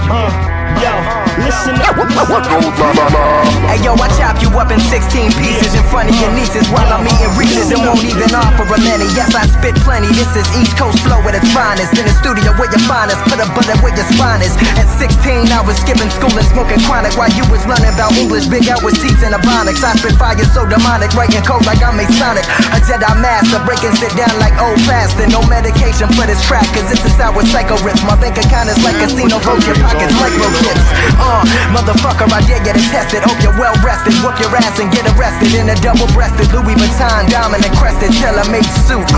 Yo, listen up. Hey yo, I chop you up in 16 pieces in front of your nieces while I'm eating Reese's and won't even offer a penny. Yes, I spit plenty. This is East Coast flow at its finest. In the studio where your finest, put a bullet where your spine is. At 16, I was skipping school and smoking chronic while you was learning about English. Big out with teeth and ebonics. I spit fire so demonic, writing code like I'm Masonic. A Jedi master, breaking sit down like old faster. No medication for this track, cause this is how it's psycho rips. My bank account is like casino votes, your pockets microchips. Motherfucker, I dare get it tested. Hope you're well rested. Whoop your ass and get arrested in a double-breasted Louis Vuitton diamond and crested tailor-made suit.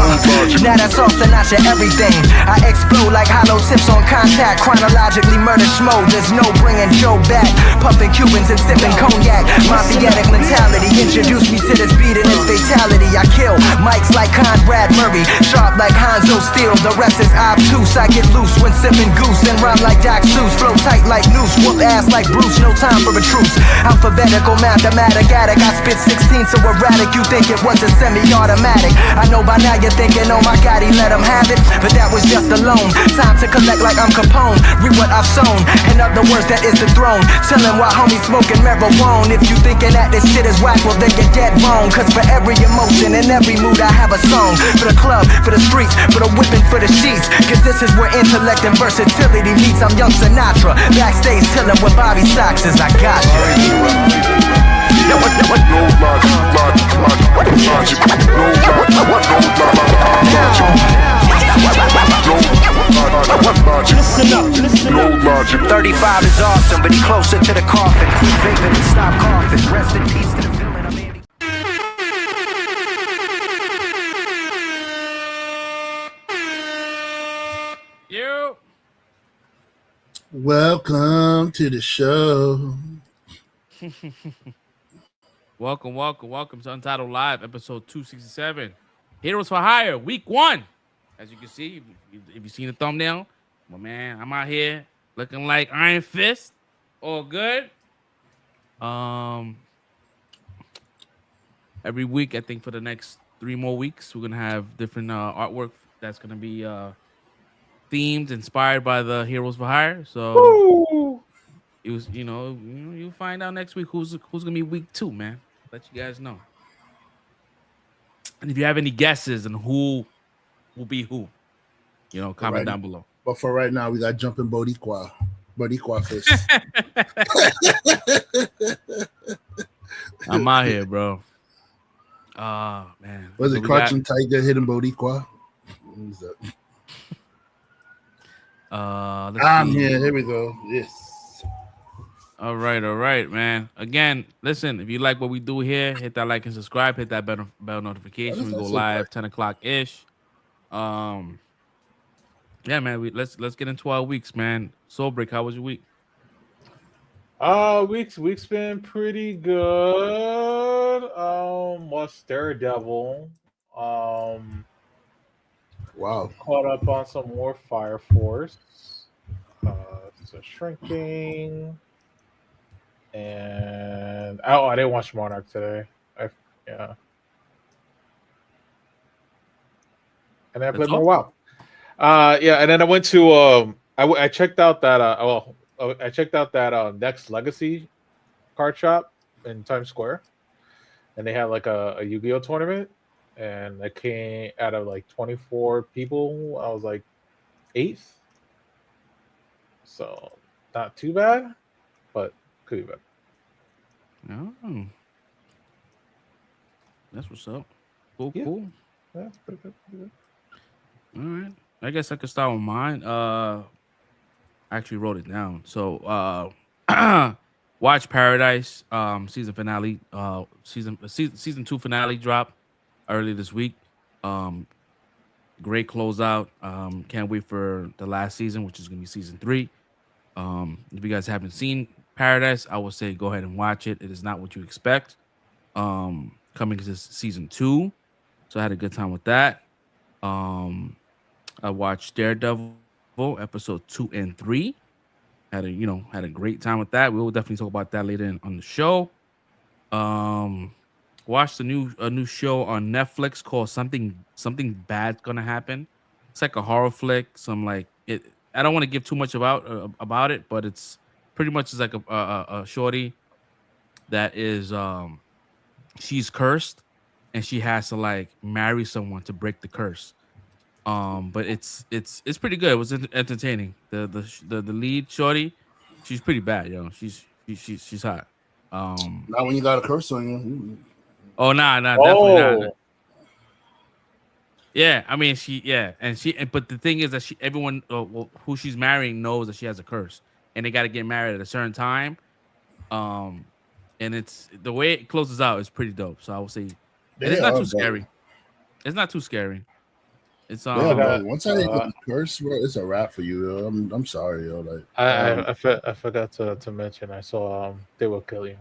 Now that's all Sinatra everything. I explode like hollow tips on contact. Chronologically murder schmo. There's no bringing Joe back. Puffing Cubans and sipping cognac. Mafiatic mentality introduced me to this beat and its fatality. I kill mics like Conrad Murray, sharp like Hanzo Steel. The rest is obtuse. I get loose when sipping goose and rhyme like Doc Seuss. Flow tight like noose, whoop ass like Bruce. No time for a truce. Alphabetical, mathematic addict. I spit 16 so erratic. You think it was a semi-automatic. I know by now you're thinking, oh my God, he let him have it. But that was just a loan. Time to collect like I'm Capone. Read what I've sown. In other words, that is the throne. Chillin' while homies smoking marijuana. If you thinking that this shit is whack, well then you're dead wrong. Cause for every emotion and every mood I have a song. For the club, for the streets, for the whipping, for the sheets. Cause this is where intellect and versatility meets. I'm young Sinatra, backstage chillin' with Bobby Sox as I got you. Listen up. 35 is awesome, but he closer to the coffin. Quit vaping and stop coughing. Rest in peace to the villain. I'm Andy. You. Welcome to the show. Welcome to Untitled Live, episode 267. Heroes for Hire, week 1. As you can see, if you've seen the thumbnail, well, man, I'm out here looking like Iron Fist. All good. Every week, I think for the next 3 more weeks, we're gonna have different artwork that's gonna be themed, inspired by the Heroes for Hire. So it was, you'll find out next week who's gonna be week 2, man. Let you guys know. And if you have any guesses on who will be who, comment down below. But for right now, we got jumping Boricua fist. I'm out here, bro. Oh man. Was it Crouching Tiger hitting Boricua? What was that? I'm here. Here we go. Yes. All right, man. Again, listen, if you like what we do here, hit that like and subscribe, hit that bell notification. We go live 10 o'clock ish. Yeah, man. Let's get into our weeks, man. Soul Break, how was your week? Week's been pretty good. Watched Daredevil. Wow. Caught up on some more Fire Force. So Shrinking. And I didn't watch Monarch today. And then I played more WoW. And then I went to I checked out that I checked out that Next Legacy card shop in Times Square, and they had like a Yu-Gi-Oh tournament, and I came out of like 24 people. I was like 8th, so not too bad, but could be better. Oh, that's what's up. Cool. Yeah, pretty good. All right. I guess I could start with mine. I actually wrote it down. So watch Paradise season finale. Season 2 finale dropped early this week. Great closeout. Can't wait for the last season, which is gonna be season 3. If you guys haven't seen Paradise, I would say go ahead and watch it. It is not what you expect. Coming to season 2. So I had a good time with that. I watched Daredevil episode 2 and 3. Had a great time with that. We will definitely talk about that later on the show. Watched a new show on Netflix called Something Bad's Gonna Happen. It's like a horror flick. Some like I don't want to give too much about it, but it's pretty much is like a shorty that is she's cursed and she has to like marry someone to break the curse. But it's pretty good. It was entertaining. The lead shorty, she's pretty bad, yo. She's hot. Not when you got a curse on you. Oh nah, definitely not. Oh, Yeah, I mean but the thing is that everyone who she's marrying knows that she has a curse, and they got to get married at a certain time. Um, and it's the way it closes out is pretty dope. So I would say, and They it's not are, too bro. scary. It's not too scary. It's Yeah, bro. forgot. Once I hit the curse, bro, it's a wrap for you. Yo. I'm sorry, yo. Like, I forgot to mention. I saw they will kill you.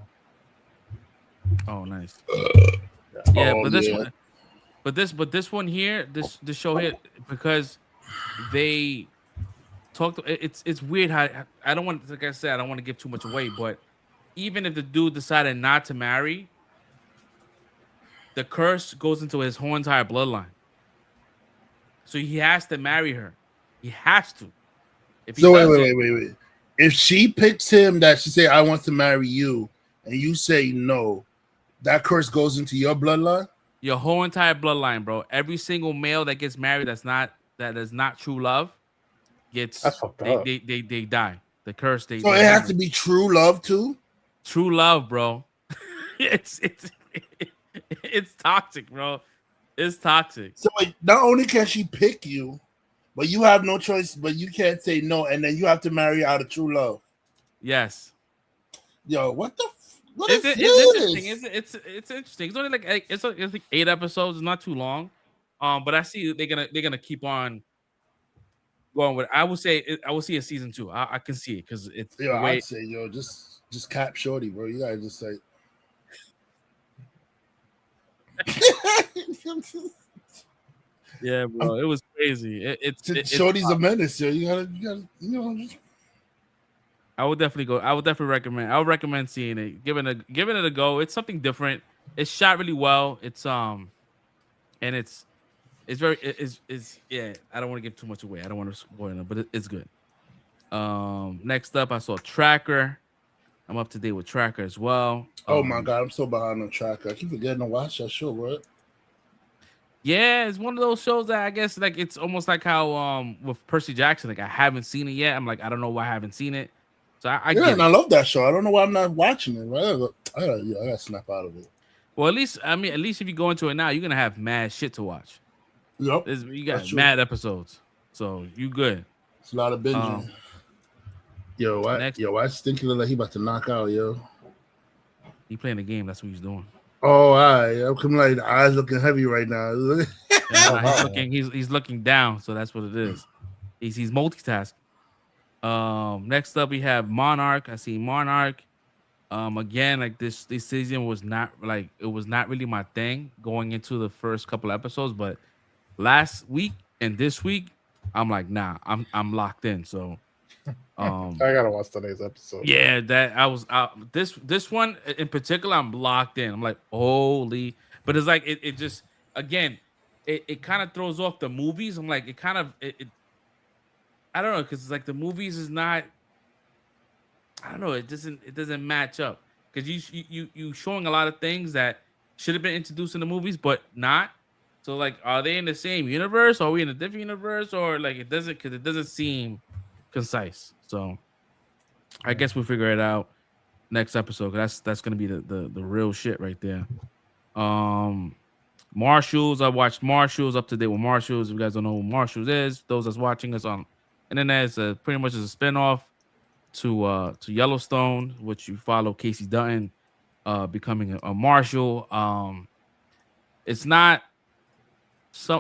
Oh, nice. Yeah. Yeah, oh but this yeah, one, but this one here, this show here, because they talked. It's weird how I don't want, like I said, I don't want to give too much away, but even if the dude decided not to marry, the curse goes into his whole entire bloodline. So he has to marry her. He has to. If he so wait, wait, doesn't, wait, wait, wait. If she picks him, that she say, "I want to marry you," and you say no, that curse goes into your bloodline. your whole entire bloodline, bro. Every single male that gets married that is not true love That's gets fucked up. they die. The curse So they it has lose to it. be true love too. True love, bro. it's it's toxic, bro. It's toxic. So like, not only can she pick you, but you have no choice. But you can't say no, and then you have to marry out of true love. Yes. Yo, what is It's this? interesting. It's interesting. It's only like it's like 8 episodes. It's not too long. But I see they're gonna keep on going with. I will see a season 2. I can see it because it's Yo, the way. I'd say, yo, just cap shorty, bro. You gotta just say. Yeah, bro. It was crazy. Shorty's a menace, yo. You gotta, just I would definitely go. I would definitely recommend. I would recommend seeing it. Giving it a go. It's something different. It's shot really well. And it's very it's yeah. I don't want to give too much away. I don't want to spoil it, but it's good. Next up, I saw Tracker. I'm up to date with Tracker as well. Oh my god, I'm so behind on track. I keep forgetting to watch that show, bro. Yeah, it's one of those shows that I guess like it's almost like how with Percy Jackson. Like I haven't seen it yet. I'm like I don't know why I haven't seen it. So I Yeah, get and it. I love that show. I don't know why I'm not watching it. Right? I gotta snap out of it. Well, at least if you go into it now, you're gonna have mad shit to watch. Yep, You that's got true. mad episodes, so you good. It's a lot of binging. Um, Yo, next, why Stinky look like he about to knock out, yo? he playing the game. That's what he's doing. Oh, all right. I'm coming like the eyes looking heavy right now. Yeah, nah, he's looking down, so that's what it is. He's multitasking. Next up we have Monarch. I see Monarch. Again, like this season was not like it was not really my thing going into the first couple episodes, but last week and this week, I'm like, nah, I'm locked in. So I gotta watch today's episode. yeah, that I was this one in particular, I'm locked in. I'm like, holy, but it's like it just again, it kind of throws off the movies. I'm like, it I don't know, because it's like the movies is not. I don't know. It doesn't match up because you showing a lot of things that should have been introduced in the movies, but not. So like, are they in the same universe? Are we in a different universe? Or like it doesn't because it doesn't seem concise. So I guess we'll figure it out next episode. 'Cause that's gonna be the real shit right there. Um, Marshalls. I watched Marshalls, up to date with Marshalls. If you guys don't know who Marshalls is, those that's watching us on internet, it's pretty much is a spinoff to Yellowstone, which you follow Casey Dutton becoming a marshal. It's not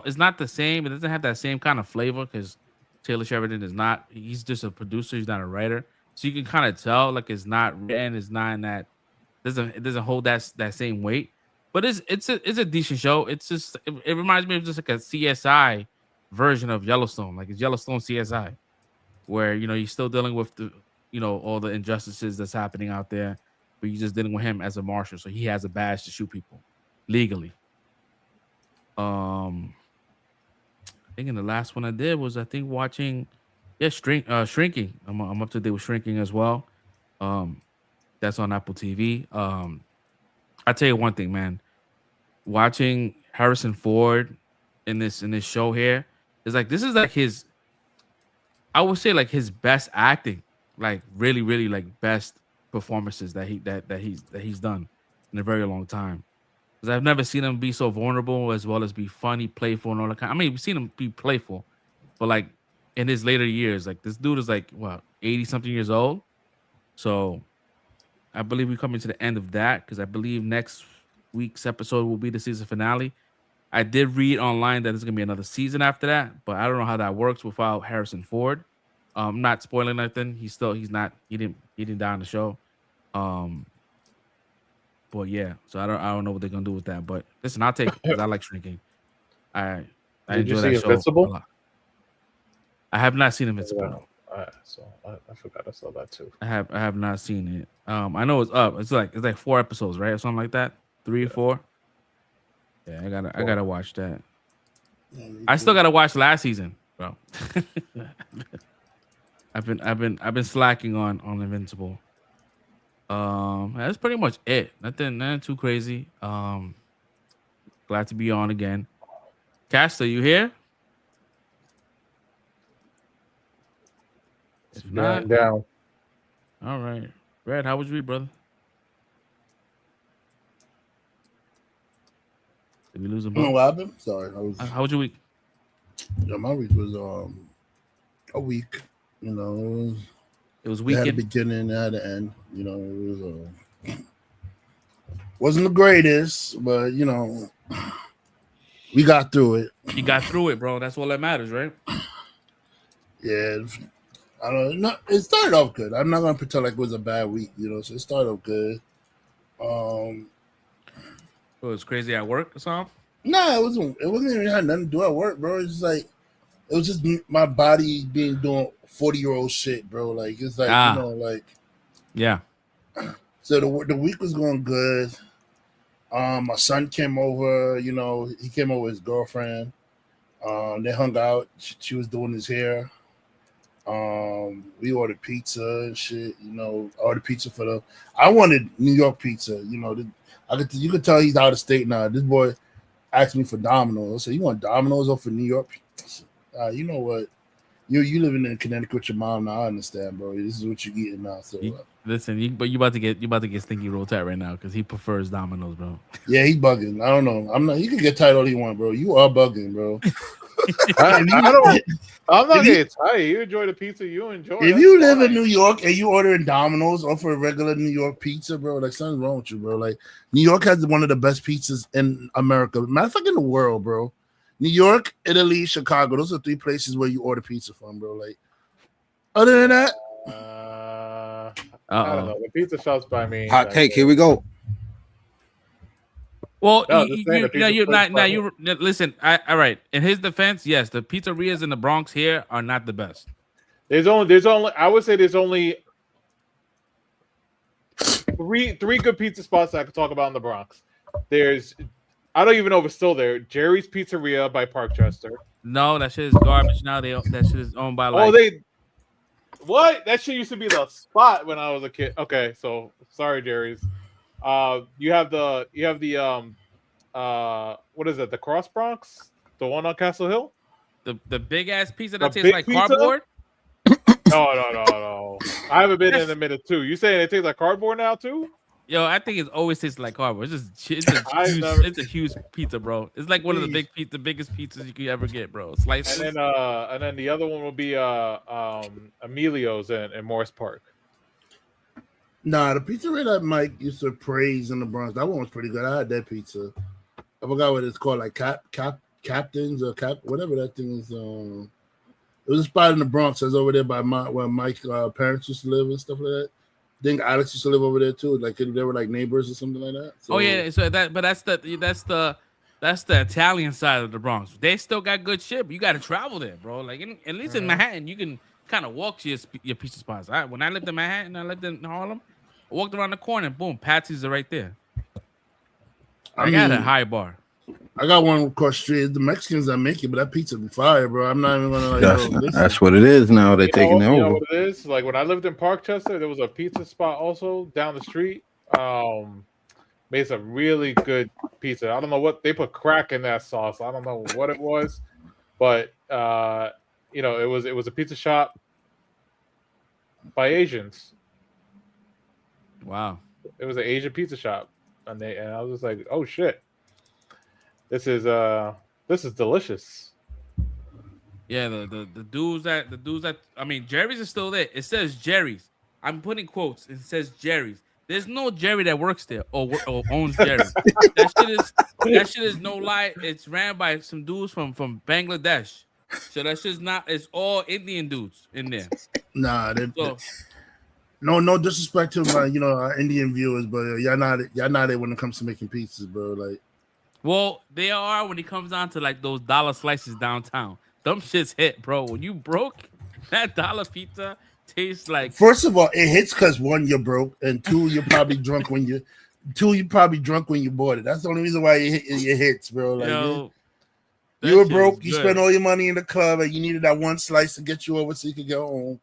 it's not the same. It doesn't have that same kind of flavor because Taylor Sheridan is not. He's just a producer. He's not a writer, so you can kind of tell like it's not written. It's not in that it doesn't hold that same weight. But it's a decent show. It's just it reminds me of just like a CSI version of Yellowstone. Like it's Yellowstone CSI, where you're still dealing with the all the injustices that's happening out there, but you're just dealing with him as a marshal, so he has a badge to shoot people legally. I think the last one I did was watching Yeah, Shrinking. I'm up to date with Shrinking as well. That's on Apple TV. I tell you one thing, man. Watching Harrison Ford in this show here is like this is like his. I would say like his best acting, like really, really like best performances that he's done in a very long time. Because I've never seen him be so vulnerable as well as be funny, playful, and all that kind. I mean, we've seen him be playful, but like in his later years, like this dude is like what 80 something years old. So I believe we're coming to the end of that because I believe next week's episode will be the season finale. I did read online that there's gonna be another season after that, but I don't know how that works without Harrison Ford. Not spoiling nothing. He didn't die on the show. Um, but yeah, so I don't know what they're gonna do with that. But listen, I'll take it because I like Shrinking. I I Did you enjoy see that show a Invincible? lot. I have not seen Invincible. No. So I forgot I saw that too. I have not seen it. I know it's up. It's like 4 episodes, right, or something like that. 3 or 4. Yeah, I gotta watch that. I still gotta watch last season, bro. I've been slacking on Invincible. That's pretty much it. Nothing too crazy. Glad to be on again. Caster, you here? If not, Down. all right. Red, how was your week, brother? Did we lose a You know ball? what happened? Sorry, How was your week? my week was a week. You know, It was it had a weekend. beginning, it had an end. You know, it was wasn't the greatest, but you know, we got through it. You got through it, bro. That's all that matters, right? Yeah, I don't know. It started off good. I'm not gonna pretend like it was a bad week, you know. So it started off good. It was crazy at work or something. Nah, it wasn't. It wasn't even had nothing to do at work, bro. It's just like it was just my body being doing 40-year-old shit, bro. Like it's like you know, like Yeah. so the week was going good. My son came over. You know, he came over with his girlfriend. They hung out. She was doing his hair. We ordered pizza and shit. You know, I ordered pizza for them. I wanted New York pizza. You know, you could tell he's out of state now. This boy asked me for Domino's. I said, "You want Domino's or for New York pizza?" You know what? You living in Connecticut with your mom now. I understand, bro. This is what you're eating now. So Listen, but you about to get stinky roll tight right now because he prefers Domino's, bro. yeah, he's bugging. I don't know. I'm not. He can get tight all he want, bro. You are bugging, bro. I'm not getting tired. You enjoy the pizza you enjoy. If you live in New York and you ordering Domino's or for a regular New York pizza, bro, like something's wrong with you, bro. Like New York has one of the best pizzas in America. Matter of fact, in the world, bro. New York, Italy, Chicago. Those are 3 places where you order pizza from, bro. Like other than that, I don't know. The pizza shops by me. Hot take. Here we go. Well, No, you listen. All right. In his defense, yes, the pizzerias in the Bronx here are not the best. There's only. I would say there's only three good pizza spots I could talk about in the Bronx. There's, I don't even know if it's still there. Jerry's Pizzeria by Parkchester. No, that shit is garbage now. That shit is owned by like. What? That shit used to be the spot when I was a kid. Okay, so sorry, Jerry's. You have the what is it? The Cross Bronx, the one on Castle Hill. The big ass pizza that tastes like cardboard. No. I haven't been in a minute too. You saying it tastes like cardboard now too? Yo, I think it's always tastes like cardboard. It's a huge pizza, bro. It's like one of the biggest pizzas you could ever get, bro. Slices. And then the other one will be Emilio's in Morris Park. nah, the pizzeria that Mike used to praise in the Bronx, that one was pretty good. I had that pizza. I forgot what it's called, like Captains or whatever that thing is. It was a spot in the Bronx. It's over there by where Mike's parents used to live and stuff like that. I think Alex used to live over there too. Like they were like neighbors or something like that. So, oh yeah, so that's the Italian side of the Bronx. They still got good shit, but you got to travel there, bro. Like at least in Manhattan, you can kind of walk to your pizza spots. When I lived in Manhattan, I lived in Harlem. I walked around the corner, boom, Patsy's are right there. I got a high bar. I got one across the street. The Mexicans that make it, but that pizza be fire, bro. I'm not even gonna like. That's what it is now. They're taking it over. You know what it is? Like when I lived in Parkchester, there was a pizza spot also down the street. Made some really good pizza. I don't know what they put crack in that sauce. I don't know what it was, but you know, it was a pizza shop by Asians. Wow. It was an Asian pizza shop, and I was just like, oh shit, this is delicious. Yeah, the dudes that I mean, Jerry's is still there. It says Jerry's. I'm putting quotes. It says Jerry's. There's no Jerry that works there or owns Jerry. That shit is no lie. It's ran by some dudes from Bangladesh. So that's just not. It's all Indian dudes in there. Nah, no disrespect to my our Indian viewers, but y'all not it when it comes to making pizzas, bro. Like, well, they are when it comes down to like those dollar slices downtown. Them shits hit, bro. When you broke, that dollar pizza tastes like. First of all, it hits because one, you're broke, and two, you're probably drunk when you bought it. That's the only reason why it hits, bro. Like, you were broke, you spent all your money in the club, and you needed that one slice to get you over so you could go home.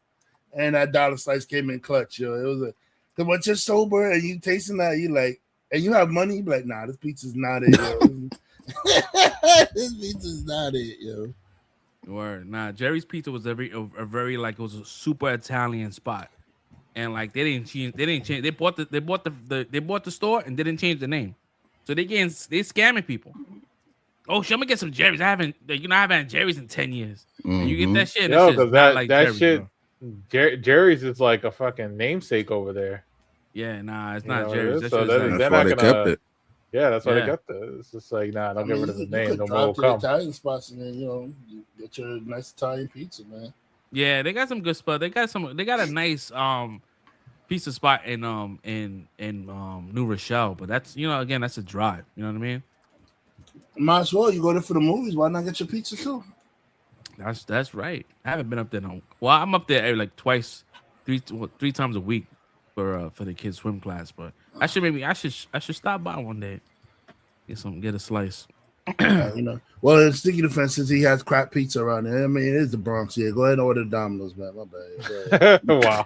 And that dollar slice came in clutch, yo. It was because once you're sober and you tasting that, you like, and you have money, you be like, nah, this pizza's not it, yo. This pizza's not it, yo. Word. Nah, Jerry's Pizza was a very like, it was a super Italian spot, and like they didn't change. They bought the store and didn't change the name, so they scamming people. Oh, shit, I'm gonna get some Jerry's. I haven't had Jerry's in 10 years. And you get that shit. No, because that Jerry's, shit. Jerry's is like a fucking namesake over there. Yeah, nah, it's not Jerry's. So that's why they kept it. Yeah, that's why they kept it. It's just like, nah, don't get rid of the name. No more will come. Italian spots, and then you get your nice Italian pizza, man. Yeah, they got some good spots. They got a nice pizza spot in New Rochelle, but that's again, that's a drive. You know what I mean? Might as well. You go there for the movies. Why not get your pizza too? That's right. I haven't been up there. Well, I'm up there every, like three times a week for the kids' swim class. But I should stop by one day, get a slice. Well, speaking of fences, he has crap pizza around there. I mean, it is the Bronx. Yeah, go ahead and order Domino's, man. My bad. Wow.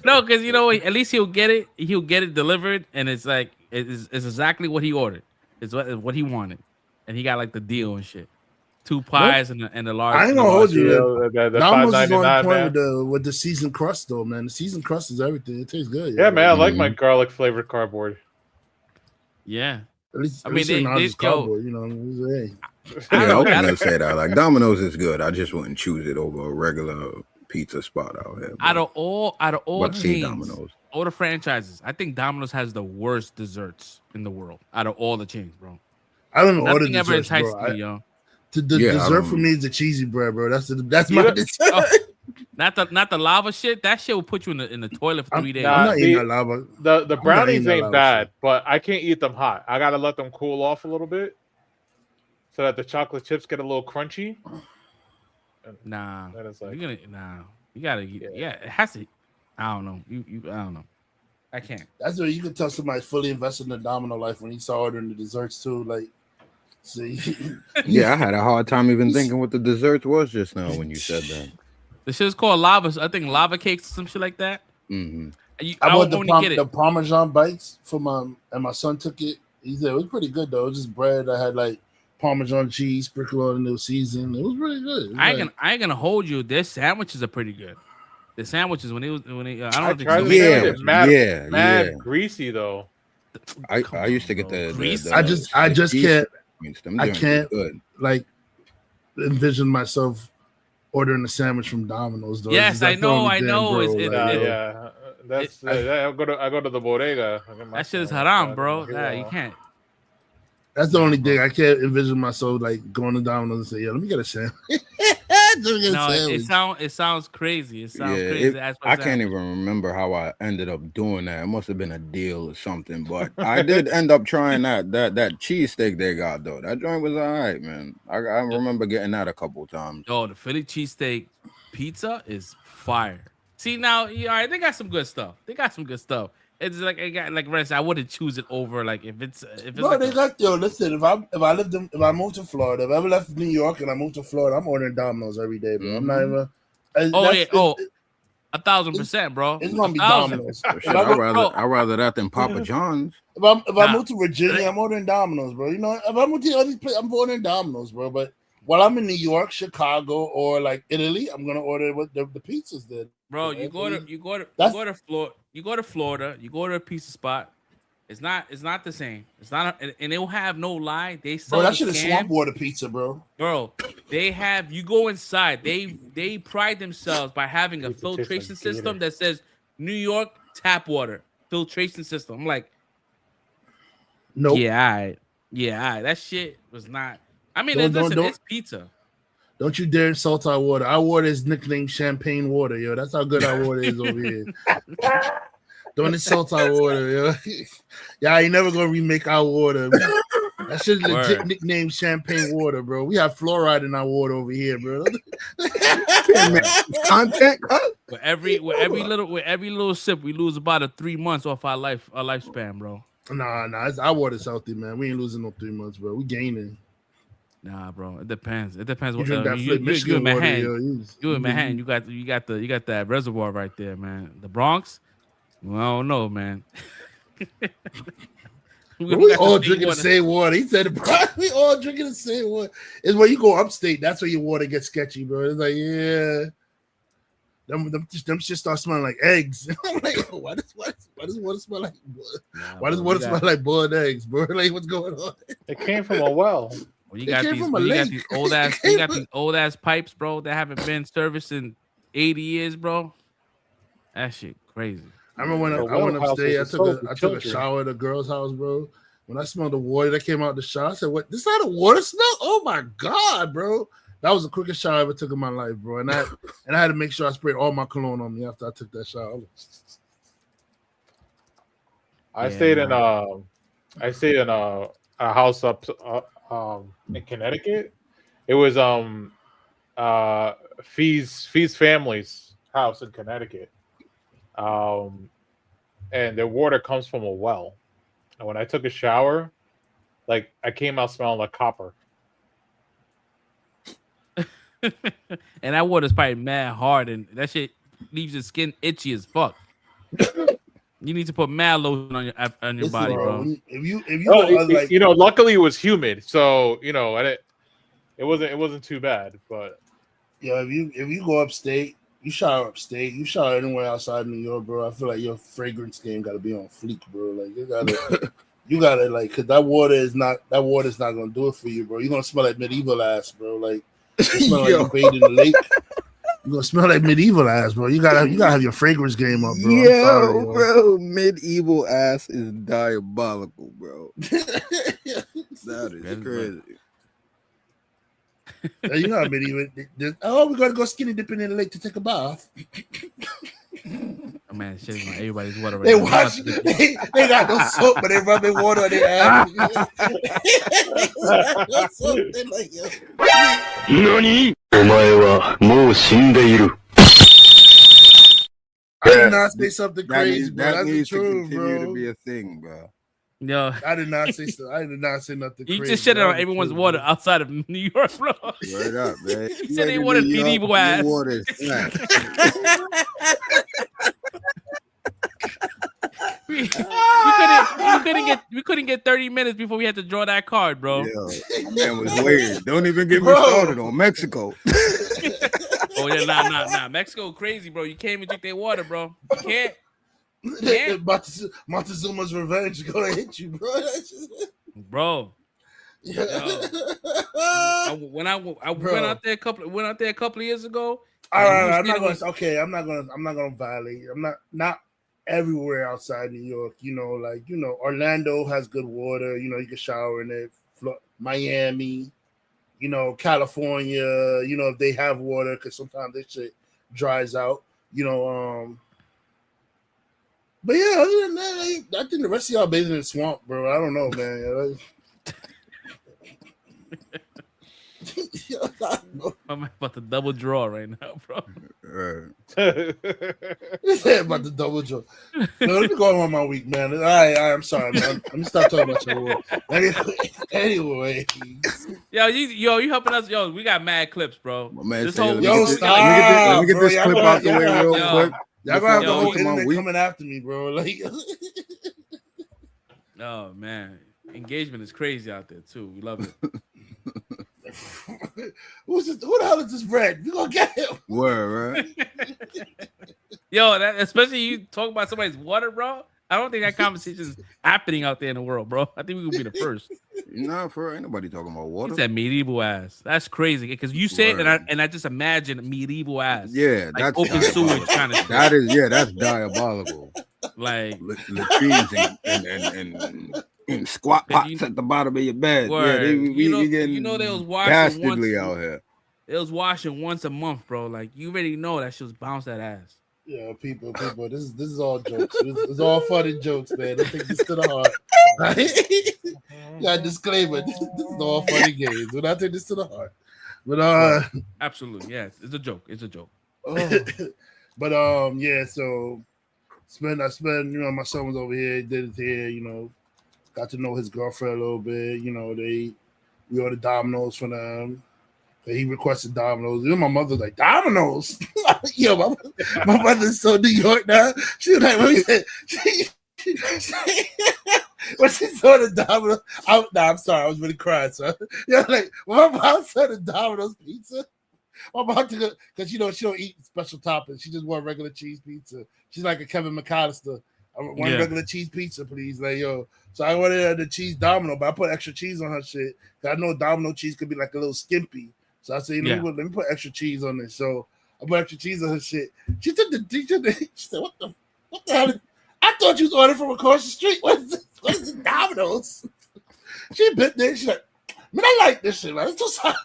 No, because at least he'll get it. He'll get it delivered, and it's like it's exactly what he ordered. It's what he wanted, and he got like the deal and shit. 2 pies and the large. I ain't gonna hold you. The Domino's is on point with the seasoned crust, though, man. The seasoned crust is everything. It tastes good. Yeah, man. I like my garlic flavored cardboard. Yeah. At least cardboard, hey. Yeah, I was gonna say that. Like, Domino's is good. I just wouldn't choose it over a regular pizza spot out here. Out of all chains, Domino's. All the franchises, I think Domino's has the worst desserts in the world out of all the chains, bro. I don't know. Nothing ever enticed me, yo. The dessert for me is the cheesy bread, bro. That's my dessert. Oh, not the lava shit. That shit will put you in the toilet for 3 days. I'm not eating that lava. The brownies ain't bad, but I can't eat them hot. I gotta let them cool off a little bit so that the chocolate chips get a little crunchy. Nah, that is like, you gotta eat. Yeah, it has to. I don't know. I don't know. I can't. That's where you can tell somebody's fully invested in the Domino life when he saw ordering the desserts too. Like, see. Yeah, I had a hard time even thinking what the desserts was just now when you said that. The shit's called lava. I think lava cakes or some shit like that. Mm-hmm. I bought the Parmesan bites for my son took it. He said it was pretty good though. It was just bread. I had like Parmesan cheese sprinkled on the season. It was really good. I ain't gonna hold you. Their sandwiches are pretty good. The sandwiches when they I don't think mad greasy though. I used to get the I just can't. I can't like envision myself ordering a sandwich from Domino's. Though. Yes, I know. That's I go to the bodega. That shit is haram, bro. Nah, you can't. That's the only thing I can't envision myself like going to Domino's and say, "Yeah, let me get a sandwich." It sounds crazy. It sounds crazy. I can't even remember how I ended up doing that. It must have been a deal or something. But I did end up trying that cheesesteak they got though. That joint was all right, man. I remember getting that a couple times. Oh, the Philly cheesesteak pizza is fire. See now, all right, they got some good stuff. It's like I got like rest. I wouldn't choose it over like if it's Bro, like they got listen. If I moved to Florida, if I ever left New York and I moved to Florida, I'm ordering Domino's every day, bro. I'm not even. yeah, 1,000%, bro. It's gonna be 1,000. Domino's. Shit, I'd rather that than Papa John's. If I move to Virginia, I'm ordering Domino's, bro. You know, if I move to other places, I'm ordering Domino's, bro. But while I'm in New York, Chicago, or like Italy, I'm gonna order what the pizzas did. Bro, you go to Florida, you go to a pizza spot. It's not the same. It's not, and it will have no lie. They sell bro, that shit is swamp water pizza, bro. Bro, they have you go inside. They pride themselves by having a filtration system that says New York tap water filtration system. I'm like, nope. Yeah, all right. That shit was not. I mean, it's pizza. Don't you dare insult our water. Our water is nicknamed champagne water, yo. That's how good our water is over here. Don't insult our water, yo. Yeah, I ain't never gonna remake our water. That shit's legit nicknamed champagne water, bro. We have fluoride in our water over here, bro. Content. With every little sip, we lose about 3 months off our lifespan, bro. Nah, our water's healthy, man. We ain't losing no 3 months, bro. We gaining. Nah, bro. It depends. It depends. You What you in Manhattan. You in Manhattan. You got that reservoir right there, man. The Bronx. Well, I don't know, man. we all drinking the same water. He said, we all drinking the same water. It's when you go upstate, that's where your water gets sketchy, bro. It's like, yeah. Them shit start smelling like eggs. I'm like, why does water smell like why does water smell like boiled eggs, bro? Like, what's going on? It came from a well. Well, you got these old ass pipes, bro, that haven't been serviced in 80 years, bro. That shit crazy. I remember when I went upstairs, I took a shower at a girl's house, bro. When I smelled the water that came out the shower, I said, "What? This is how the water smell? Oh my god, bro!" That was the quickest shower I ever took in my life, bro. And I had to make sure I sprayed all my cologne on me after I took that shower. I stayed in a house up in Connecticut. It was Fee's family's house in Connecticut. And their water comes from a well. And when I took a shower, like I came out smelling like copper. And that water's probably mad hard, and that shit leaves your skin itchy as fuck. You need to put mad lotion on your body, bro. If you luckily it was humid, so it wasn't too bad. But if you go upstate, you shower upstate, you shower anywhere outside New York, bro, I feel like your fragrance game got to be on fleek, bro. Like you gotta like, cause that water is not gonna do it for you, bro. You're gonna smell like medieval ass, bro. Like you smell like you bathed in the lake. You're gonna smell like medieval ass, bro. You gotta have your fragrance game up, bro. Yo, bro, medieval ass is diabolical, bro. That is crazy. You know, medieval. We gotta go skinny dipping in the lake to take a bath. Oh man, shit on everybody's water right they now. Wash, they got no soap, but they rubbing water on their ass. They're like, yo. NANI? お前はもう死んでいる。 I did not say something crazy, bro. That's the truth, bro. To be a thing, bro. Yo, I did not say so. I did not say nothing you crazy. just shit on everyone's water outside of New York, bro. Word up, man. You said they wanted medieval ass. Water is we couldn't get 30 minutes before we had to draw that card, bro. Yo, that was weird. Don't even get me started on Mexico. Oh yeah, nah. Mexico crazy, bro. You can't even drink their water, bro. You can't. Montezuma's revenge gonna hit you, bro. Bro. Yeah. When I went out there a couple of years ago. All right, I'm not gonna violate. I'm not everywhere outside New York. Orlando has good water. You can shower in it. Miami, California. If they have water, because sometimes this shit dries out. But yeah, other than that, I think the rest of y'all bathing in the swamp, bro. I don't know, man. I'm about to double draw right now, bro. You said about the double joke. No, let me go on my week, man. All right, I'm sorry, man. Let me stop talking about your work. Anyway. You helping us? Yo, we got mad clips, bro. My man This say, whole let me week, get bro, let me get bro, this clip out the way real quick. Y'all gonna have the whole Before I go to my internet week. coming after me, bro. Like, oh man, engagement is crazy out there too. We love it. who the hell is this Brad? We gonna get him. Word, right? Yo, especially you talk about somebody's water, bro. I don't think that conversation is happening out there in the world, bro. I think we could be the first. Nah, for ain't nobody talking about water. He said medieval ass. That's crazy because you say it, and I just imagine medieval ass. Yeah, like that's open sewage kind of shit. That is, yeah, that's diabolical. Like latrines and squat pots at the bottom of your bed. Word. Yeah, we they was washing dastardly out here. It was washing once a month, bro. Like you already know that shit was bounce that ass. Yeah, people, this is all jokes. This is all funny jokes, man. Don't take this to the heart. Yeah, disclaimer. This is all funny games. Do not take this to the heart. But absolutely, yes, it's a joke. It's a joke. But yeah. So I spent. My son was over here. Did his hair. Got to know his girlfriend a little bit. We ordered Domino's for them. He requested Domino's. Even my mother's like, Domino's? Yo, my mother's so New York now. She was like, when she saw the Domino's, I'm sorry, I was really crying, son. Like, when my mom saw the Domino's pizza, my mom took it, because she don't eat special toppings. She just want regular cheese pizza. She's like a Kevin McAllister. I want one regular cheese pizza, please. Like, yo. So I wanted the cheese Domino, but I put extra cheese on her shit. I know Domino cheese could be like a little skimpy. So I said, let me put extra cheese on this. So I put extra cheese on her shit. She took the she said, what the hell? I thought you was ordering from across the street. What is this? What is this Domino's? She bit there. She's like, man, I like this shit, man. It's too soft.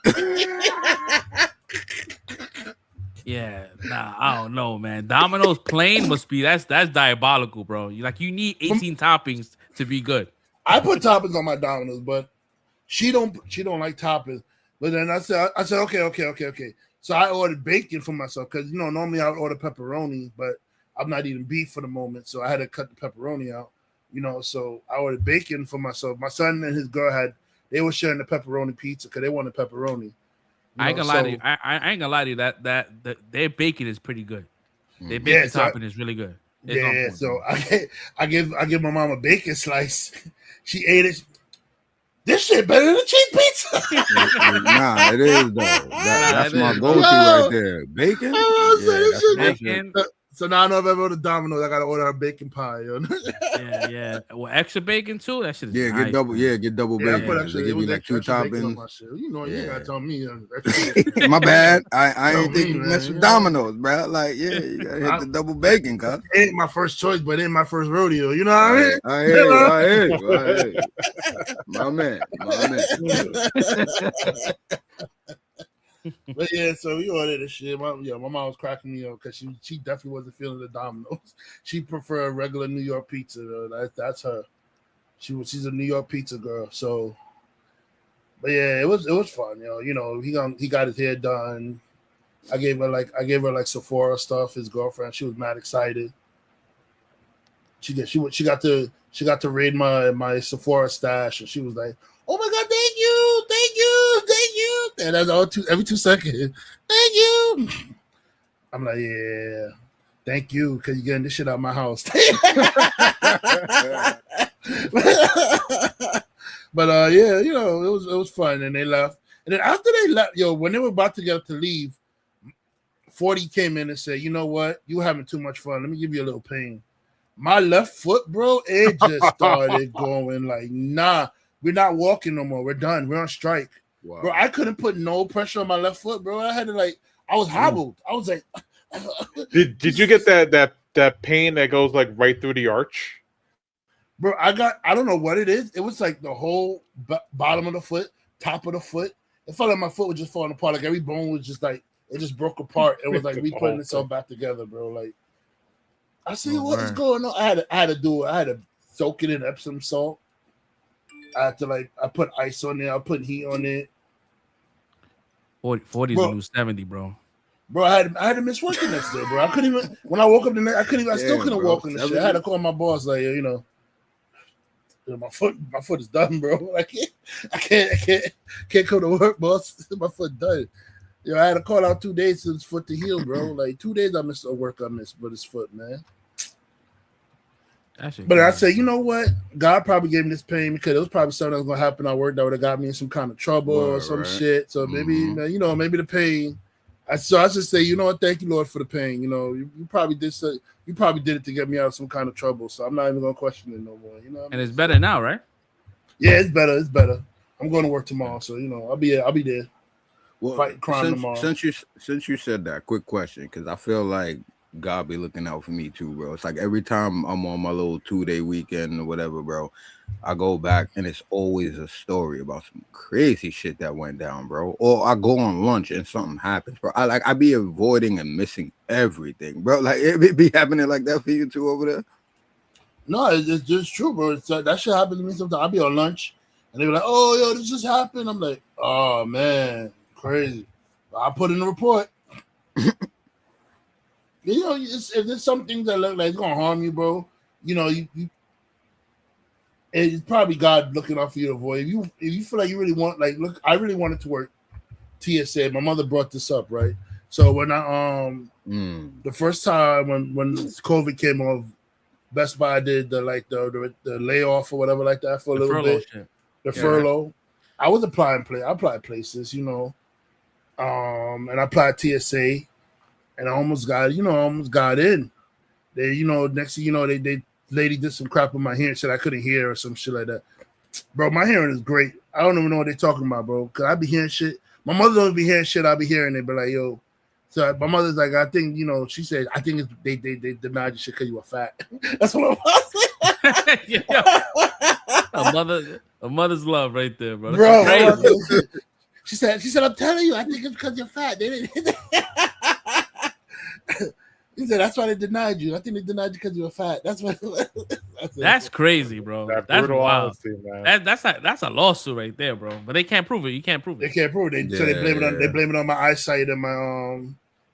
Yeah, I don't know, man. Domino's plain must be that's diabolical, bro. You need 18 toppings to be good. I put toppings on my Domino's, but she don't like toppings. But then I said, okay. So I ordered bacon for myself because normally I would order pepperoni, but I'm not eating beef for the moment, so I had to cut the pepperoni out. So I ordered bacon for myself. My son and his girl they were sharing the pepperoni pizza because they wanted pepperoni. I ain't gonna lie to you. I ain't gonna lie to you that their bacon is pretty good. Their bacon topping is really good. It's so I give my mom a bacon slice. She ate it. This shit better than a cheese pizza. Nah, it is though. That's my go-to right there. Bacon. Bacon. So now I know if I go to Domino's, I gotta order a bacon pie. Yeah. Well, extra bacon too. That shit is get nice. double. Yeah, get double bacon. They give you like 2 toppings. You gotta tell me. My bad. I ain't think you mess with Domino's, bro. Like, you gotta hit the double bacon, cuz. It ain't my first choice, but it ain't my first rodeo. You know what I mean? I hear you. My man. But yeah, so we ordered this shit. My mom was cracking me up because she definitely wasn't feeling the Domino's. She preferred regular New York pizza. Though. That's her. She's a New York pizza girl. So, but yeah, it was fun. He got his hair done. I gave her like Sephora stuff. His girlfriend, she was mad excited. She got to raid my Sephora stash, and she was like, "Oh my God, thank you. And that's all every 2 seconds. Thank you. I'm like, yeah, thank you, because you're getting this shit out of my house. But yeah, it was fun, and they left. And then after they left, when they were about to get up to leave, 40 came in and said, "You know what? You having too much fun. Let me give you a little pain." My left foot, bro, it just started going like, nah, we're not walking no more. We're done. We're on strike. Wow. Bro, I couldn't put no pressure on my left foot, bro. I had to I was hobbled. I was like, Did you get that pain that goes like right through the arch? Bro, I don't know what it is. It was like the whole bottom of the foot, top of the foot. It felt like my foot was just falling apart. Like every bone was just like, it just broke apart. It was like we putting itself back together, bro. Like, I see what is going on. I had to do it. I had to soak it in Epsom salt. I put ice on there. I put heat on it. 40 is a new 70, bro. Bro, I had to miss work the next day, bro. I couldn't even when I woke up the next. I still couldn't walk on the shit. I had to call my boss, like, you know, my foot is done, bro. I can't come to work, boss. My foot done. You know, I had to call out 2 days for his foot to heal, bro. Like 2 days I missed work, but his foot, man. But I say, you know what? God probably gave me this pain because it was probably something that was gonna happen at work that would have got me in some kind of trouble or some shit. So maybe, you know, maybe the pain. So I just say, you know what? Thank you, Lord, for the pain. You know, you probably did it to get me out of some kind of trouble. So I'm not even gonna question it no more. You know, and it's better now, right? Yeah, it's better. It's better. I'm going to work tomorrow, so you know, I'll be there. Well, fighting crime tomorrow. Since you said that, quick question, because I feel like God be looking out for me too, bro. It's like every time I'm on my little 2-day weekend or whatever, bro, I go back and it's always a story about some crazy shit that went down, bro. Or I go on lunch and something happens, bro. I be avoiding and missing everything, bro. Like it be happening like that for you too over there. No, it's just true, bro. It's that shit happens to me sometimes. I'll be on lunch and they be like, "Oh, yo, this just happened." I'm like, "Oh man, crazy." I put in a report. You know, if there's some things that look like it's gonna harm you, bro, you know, it's probably God looking out for you to avoid. If you feel like you really want, like, look, I really wanted to work TSA. My mother brought this up, right? So when I the first time when COVID came off, Best Buy did the layoff or whatever like that for a little bit. Shit. The furlough. I was I applied places, you know, and I applied TSA. And I almost got in. They, you know, next thing you know, they lady did some crap with my hearing, said I couldn't hear or some shit like that. Bro, my hearing is great. I don't even know what they're talking about, bro. Cause I be hearing shit. My mother don't be hearing shit. I be hearing it, but like, yo. So my mother's like, I think, you know, she said, I think they denied you shit because you were fat. That's what I'm saying. A mother's love right there, bro. Bro, she said, I'm telling you, I think it's because you're fat. They didn't. He said that's why they denied you. I think they denied you because you were fat. That's why. That's crazy, bro. That's wild. Honesty, man. That's a lawsuit right there, bro. But they can't prove it. You can't prove it. They can't prove it. So they blame it on my eyesight and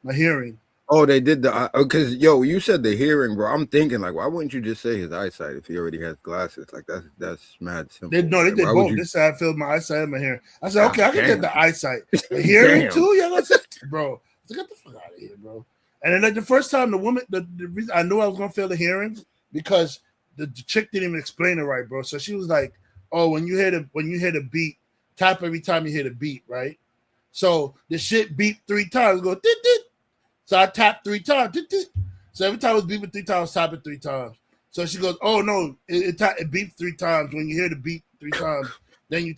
my hearing. Oh, they did the because you said the hearing, bro. I'm thinking like, why wouldn't you just say his eyesight if he already has glasses? Like that's mad simple. They did both. This side I filled my eyesight and my hearing. I said, okay, I can get the eyesight, the hearing too. Yeah, bro. So get the fuck out of here, bro. And then like the first time the woman, the reason I knew I was gonna fail the hearing because the chick didn't even explain it right, bro. So she was like, "Oh, when you hear the beat, tap every time you hear the beat, right?" So the shit beep 3 times, go dit dit. So I tapped 3 times, dit dit. So every time it was beeping 3 times, tap it 3 times. So she goes, "Oh no, it beeps 3 times. When you hear the beep 3 times, then you."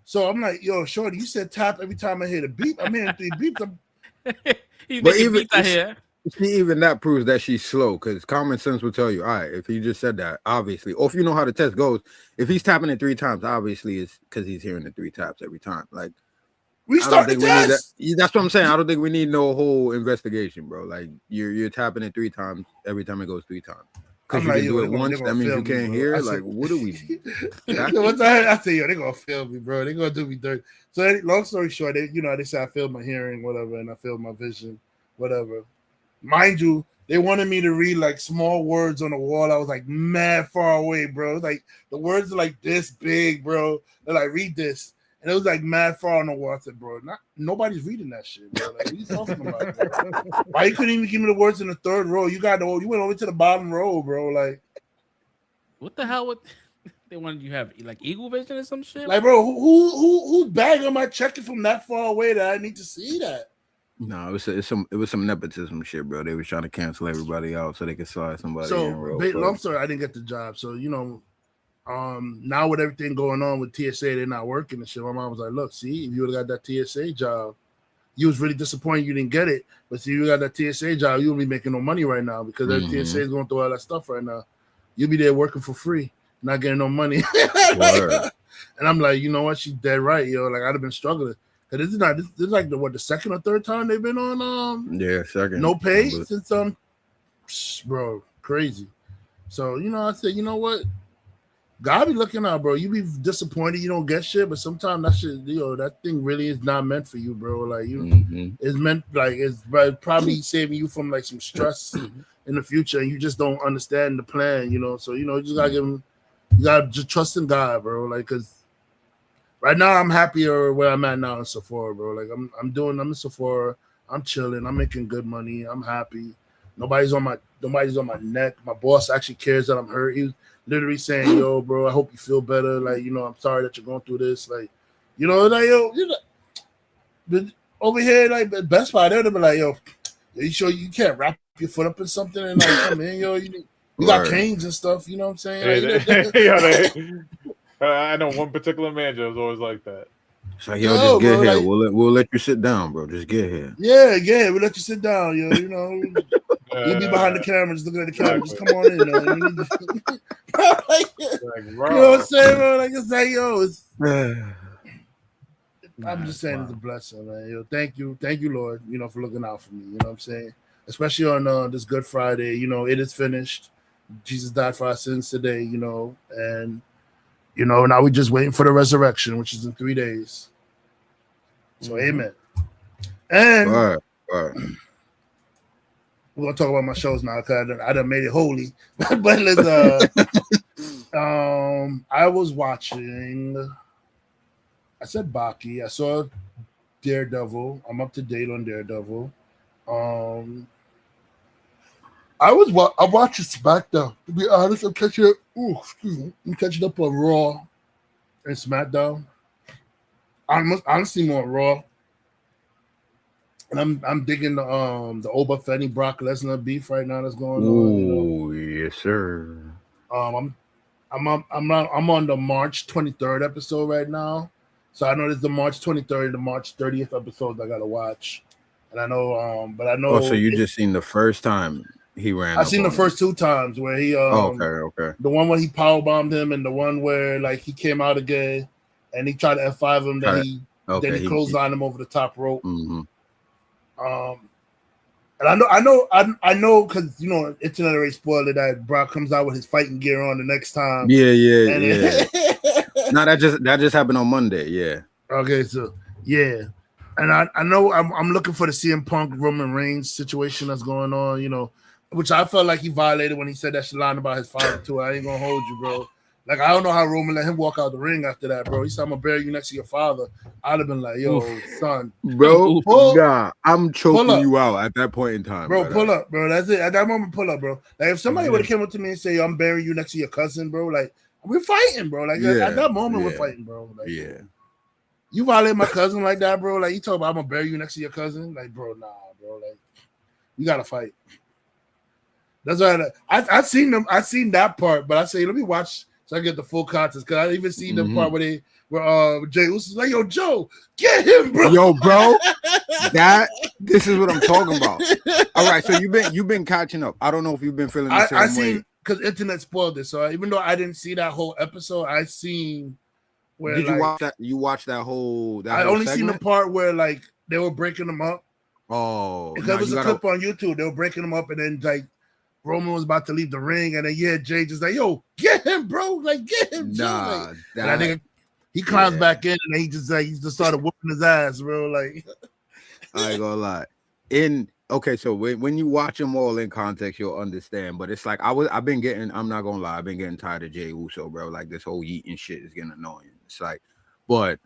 So I'm like, "Yo, shorty, you said tap every time I hear the beep. I'm hearing 3 beeps." But even that proves that she's slow because common sense will tell you, all right, if he just said that, obviously, or if you know how the test goes, if he's tapping it 3 times, obviously it's because he's hearing it 3 taps every time. Like, restart the test. That's what I'm saying. I don't think we need no whole investigation, bro. Like, you're tapping it 3 times every time it goes 3 times. Because you can do it once, that means you can't hear. Like, what do we do? Once I say, yo, they're gonna fail me, bro. They're gonna do me dirty. So long story short, they said I failed my hearing, whatever, and I failed my vision, whatever. Mind you, they wanted me to read like small words on the wall. I was like mad far away, bro. Like the words are like this big, bro. They're like, read this. And it was like mad far on the wall. I said, bro, nobody's reading that shit, bro. Like, what are you talking about, bro? Why you couldn't even give me the words in the 3rd row? You went over to the bottom row, bro. Like, what the hell? They wanted you to have like eagle vision or some shit? Like, bro, whose bag am I checking from that far away that I need to see that? No, it was some nepotism shit, bro. They was trying to cancel everybody out so they could slide somebody in real quick. Long story, I didn't get the job. So, you know, now with everything going on with TSA, they're not working and shit. My mom was like, look, see, if you would have got that TSA job, you was really disappointed you didn't get it. But see, you got that TSA job, you won't be making no money right now because that TSA is going through all that stuff right now. You'll be there working for free, not getting no money. And I'm like, you know what? She's dead right, yo. Like, I'd have been struggling. This is like the 2nd or 3rd time they've been on second no pay since bro, crazy. So, you know, I said, you know what? God be looking out, bro. You be disappointed you don't get shit, but sometimes that shit, that thing really is not meant for you, bro. Like it's meant like it's probably saving you from like some stress in the future, and you just don't understand the plan, So you just gotta you gotta just trust in God, bro. Like, cause right now I'm happier where I'm at now in Sephora, bro. Like I'm in Sephora, I'm chilling, I'm making good money, I'm happy. Nobody's on my neck. My boss actually cares that I'm hurt. He was literally saying, "Yo, bro, I hope you feel better. Like, I'm sorry that you're going through this. Like, but over here, like Best Buy, they'd be like, yo, you sure you can't wrap your foot up in something and like come in, you got canes and stuff. You know what I'm saying? I know one particular manager was always like that. It's like, just get here. Like, we'll let you sit down, bro. Just get here. Yeah, we'll let you sit down, yo. You'll be behind the camera, just looking at the camera. Just come on in, you know what I'm saying, bro? Like, it's like, I'm just saying it's a blessing, man. Thank you, Lord, for looking out for me. You know what I'm saying? Especially on this Good Friday, it is finished. Jesus died for our sins today, and now we're just waiting for the resurrection, which is in 3 days. So, amen. And all right. We're gonna talk about my shows now because I done made it holy. But let's I was watching. I said Baki. I saw Daredevil. I'm up to date on Daredevil. I'm watching SmackDown. To be honest, I'm catching up. I'm catching up on Raw and SmackDown. Honestly, more Raw. And I'm digging the Oba Fenny Brock Lesnar beef right now that's going on. Oh, yes, sir. I'm on the March 23rd episode right now. So I know there's the March 23rd and the March 30th episodes I gotta watch. And I know but I know. Oh, so you just seen the first time he ran? I've seen the first 2 times where he okay. The one where he powerbombed him and the one where like he came out again and he tried to F5 him, then he clotheslined him over the top rope. Mm-hmm. And I know because internet already spoiled it that Brock comes out with his fighting gear on the next time. Yeah. No, that just happened on Monday. Yeah. Okay, so yeah, and I know I'm looking for the CM Punk Roman Reigns situation that's going on. Which I felt like he violated when he said that shit line about his father too. I ain't gonna hold you, bro. Like, I don't know how Roman let him walk out the ring after that, bro. He said, I'm going to bury you next to your father. I'd have been like, yo, son. Bro, I'm choking you out at that point in time. Bro, pull up, bro. That's it. At that moment, pull up, bro. Like, if somebody would have came up to me and say, yo, I'm burying you next to your cousin, bro, like, we're fighting, bro. Like, at that moment, we're fighting, bro. Like, you violate my cousin like that, bro. Like, you talk about I'm going to bury you next to your cousin. Like, bro, nah, bro. Like, you got to fight. That's why I've seen them. I've seen that part, but I say, let me watch so I get the full context, because I even seen the part where Jey Uso's like, yo, Joe, get him, bro. Yo, bro, this is what I'm talking about. All right, so you've been catching up. I don't know if you've been feeling the same way. Because internet spoiled it. So even though I didn't see that whole episode, I seen where you watch that? You watched that whole? I only seen the part where like they were breaking them up. Oh, because it was a clip on YouTube. They were breaking them up, and then like Roman was about to leave the ring, and then Jay just like, yo, get him, bro. Like, get him, Joe. Like, and I think he climbs back in, and he just started whooping his ass, bro. Like, I ain't gonna lie. Okay, so when you watch them all in context, you'll understand. But it's like I've been getting, I'm not gonna lie, I've been getting tired of Jey Uso, bro. Like, this whole eating shit is getting annoying. It's like, but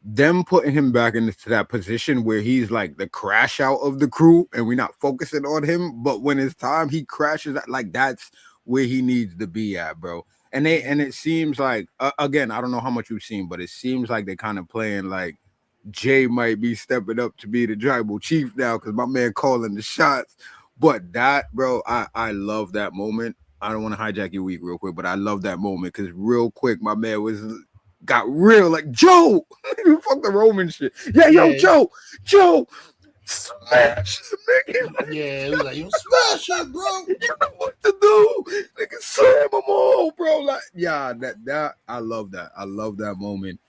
them putting him back into that position where he's like the crash out of the crew and we're not focusing on him, but when it's time he crashes, like that's where he needs to be at, bro. And it seems like again, I don't know how much you've seen, but it seems like they're kind of playing like Jay might be stepping up to be the tribal chief now because my man calling the shots. But that, bro, I love that moment. I don't want to hijack your week real quick, but I love that moment because real quick my man got real like, Joe, fuck the Roman shit. Yo, Joe, smash the nigga. Yeah, it was like, you smash it, bro. You know what to do. Nigga, slam them all, bro. Like, yeah, that I love that. I love that moment.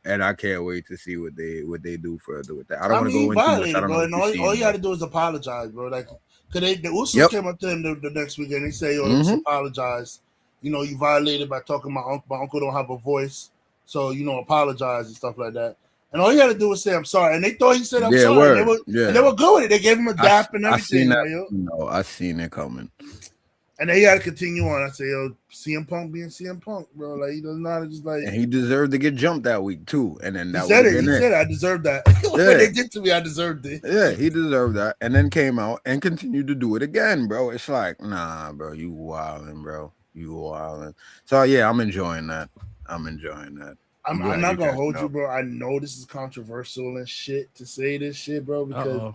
And I can't wait to see what they do further with that. I don't want to go into much. I don't know. All you got to do is apologize, bro. Like, because the Usos came up to him the next week and they say, yo, let's apologize. you violated by talking my uncle. My uncle don't have a voice, so apologize and stuff like that. And all he had to do was say I'm sorry, and they thought he said I'm sorry. Word. And they were good with it. They gave him a dap and everything. I seen that. No, I seen it coming. And then he had to continue on. I say, yo, CM Punk being CM Punk, bro. Like he does not just like. And he deserved to get jumped that week too. And then that he said it. He said I deserved that. When they did to me, I deserved it. Yeah, he deserved that. And then came out and continued to do it again, bro. It's like, nah, bro, you wildin', bro. You wildin'. So yeah, I'm enjoying that. I'm I'm not gonna hold you, bro. I know this is controversial and shit to say this shit, bro, because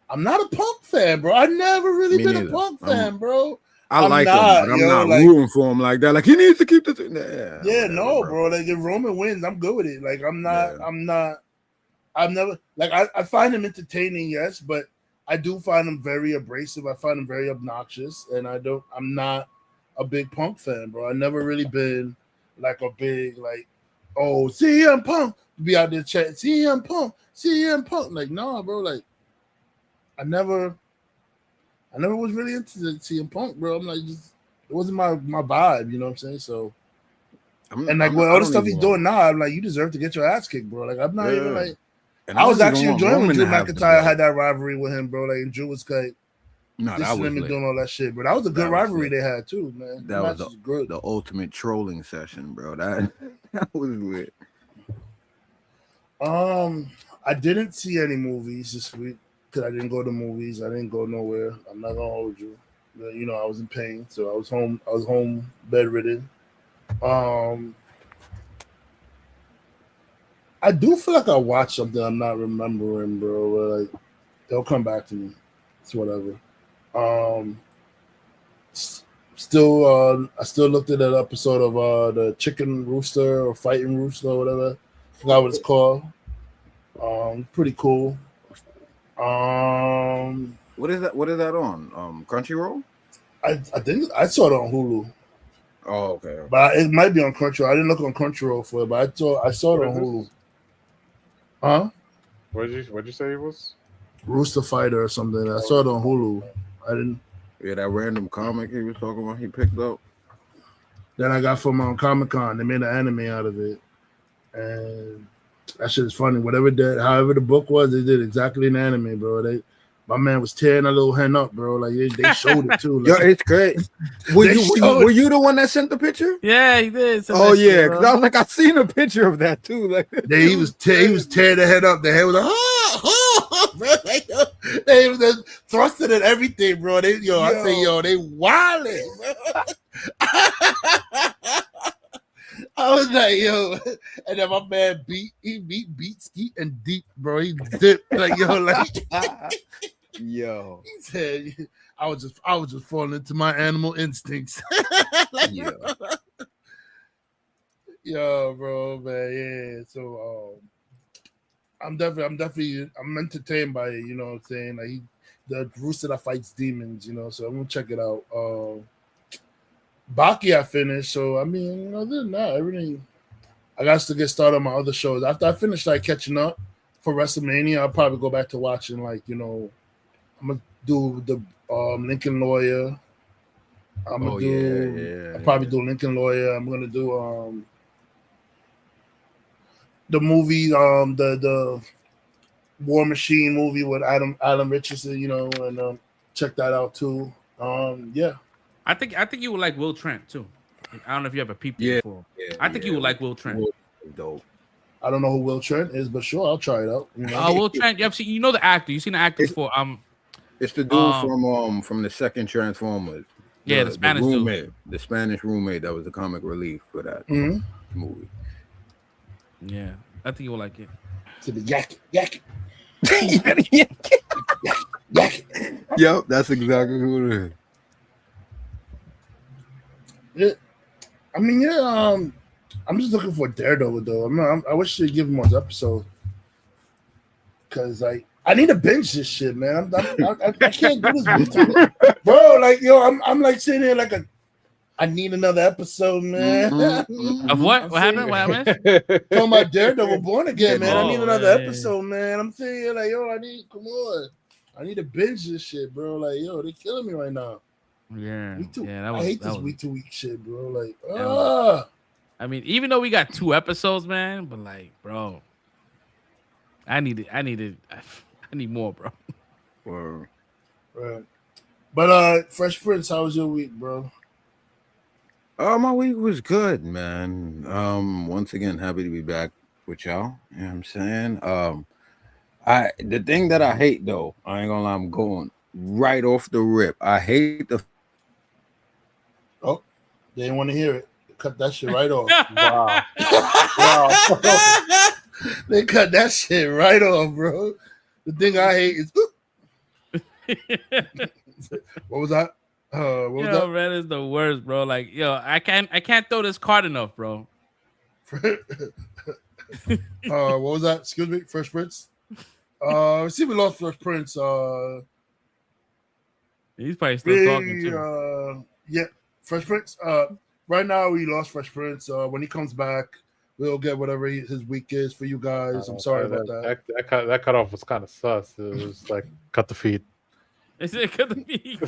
I'm not a Punk fan, bro. I've never really been a Punk fan, bro. I like him, but I'm not rooting for him like that. Like he needs to keep this. No, bro. Like if Roman wins, I'm good with it. Like I've never like I find him entertaining, yes, but I do find him very abrasive. I find him very obnoxious, and I'm not a big Punk fan, bro. I've never really been like a big CM Punk be out there chatting CM Punk. Like nah, bro. Like I never was really into the CM Punk, bro. I'm like, just it wasn't my vibe, you know what I'm saying? So, all the stuff he's doing now, I'm like, you deserve to get your ass kicked, bro. Like, I'm not even like, I was actually enjoying when Drew McIntyre had that rivalry with him, bro. Like, and Drew was like, that was doing all that shit, but that was a good rivalry they had too, man. That was the ultimate trolling session, bro. That was lit. I didn't see any movies this week. Because I didn't go to movies, I didn't go nowhere. I'm not gonna hold you. But, I was in pain, so I was home bedridden. I do feel like I watched something I'm not remembering, bro. But like, they'll come back to me. It's whatever. I still looked at that episode of the Chicken Rooster or Fighting Rooster or whatever. I forgot what it's called. Pretty cool. What is that on? Crunchyroll? I think I saw it on Hulu. Oh, okay. But it might be on Crunchyroll. I didn't look on Crunchyroll for it, but I saw it on Hulu. Huh? What'd you say it was? Rooster Fighter or something. I saw it on Hulu. I didn't. Yeah, that random comic he was talking about, he picked up. That I got from Comic-Con. They made an anime out of it, and that shit is funny. However the book was, they did exactly an anime, bro. My man was tearing that little hen up, bro. Like they showed it too. Like, yo, it's great. Were you the one that sent the picture? Yeah, he did. Oh yeah, because I was like, I seen a picture of that too. Like he was tearing the head up. The head was like, bro. They was thrusting at everything, bro. I say, they wildin'. I was like, yo, and then my man beat Skeet and Deep, bro. He dipped like, yo. He said, I was just falling into my animal instincts. Yo, bro, man, yeah. So, I'm entertained by it. You know what I'm saying? Like the rooster that fights demons. So I'm gonna check it out. Baki I finished, so I mean, other than that, everything. I got to get started on my other shows. After I finish catching up for WrestleMania, I'll probably go back to watching I'm gonna do the Lincoln Lawyer. I'll probably do Lincoln Lawyer. I'm gonna do the movie, the War Machine movie with Adam Richardson, and check that out too. Yeah. I think you would like Will Trent too. I don't know if you ever peeped before. I think you would like Will Trent. Dope. I don't know who Will Trent is, but sure, I'll try it out. Will Trent, you know the actor. You've seen the actor before. It's the dude from the second Transformers. Yeah, the Spanish roommate, the Spanish roommate that was the comic relief for that movie. Yeah, I think you will like it. To the yak. Yep, that's exactly who it is. Yeah, I mean, I'm just looking for Daredevil though. I wish they'd give him more episodes because I need to binge this shit, man. I can't do this, bro. Like I'm like sitting here I need another episode, man. Of what? What happened? Talking about Daredevil Born Again, man. I need another episode, man. I'm sitting here come on. I need to binge this shit, bro. Like, yo, they killing me right now. Yeah, that I was. hate That this was, week-to-week shit, bro. Like, I mean, even though we got 2 episodes, man, but like, bro, I need more, bro. Or right. But Fresh Prince, how was your week, bro? my week was good, man. Once again, happy to be back with y'all. You know what I'm saying? The thing that I hate though, I ain't gonna lie, I'm going right off the rip. I hate the Oh, they didn't want to hear it. Cut that shit right off. Wow. Wow. They cut that shit right off, bro. The thing I hate is what was that? What was Yo, man, is the worst, bro. Like, yo, I can't throw this card enough, bro. that? What was that? Excuse me, Fresh Prince. See, we lost Fresh Prince. He's probably still talking too. Yeah, Fresh Prince. Right now we lost Fresh Prince. When he comes back, we'll get whatever his week is for you guys. I'm sorry about that. That cutoff was kind of sus. It was like cut the feed. Is it cut the feed?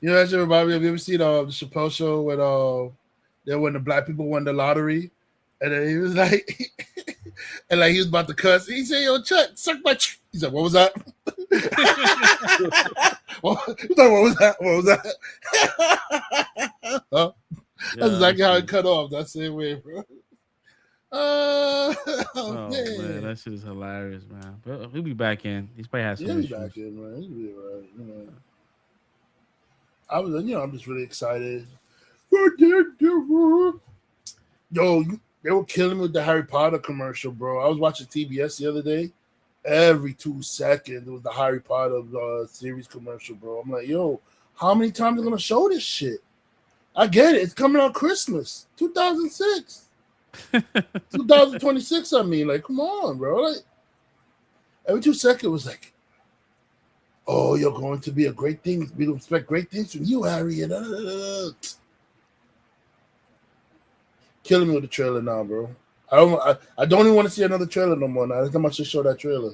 You know that shit remind me. Have you ever seen the Chappelle show when the black people won the lottery, and then he was like, and like he was about to cuss. He said, "Yo, Chuck, suck my." He said, "What was that?" What was that? What was that? Huh? That's exactly how it cut off. That same way, bro. Oh man, that shit is hilarious, man. But he'll be back in. He's probably has some He'll be issues. back in, man. He'll be all right. You know. I'm just really excited. Yo, they were killing me with the Harry Potter commercial, bro. I was watching TBS the other day. Every 2 seconds, it was the Harry Potter series commercial, bro. I'm like, yo, how many times are they gonna show this shit? I get it. It's coming out Christmas, 2006. 2026, I mean, like, come on, bro. Like, every 2 seconds was like, oh, you're going to be a great thing. We expect great things from you, Harry. And killing me with the trailer now, bro. I don't even want to see another trailer no more now. Every time I should show that trailer.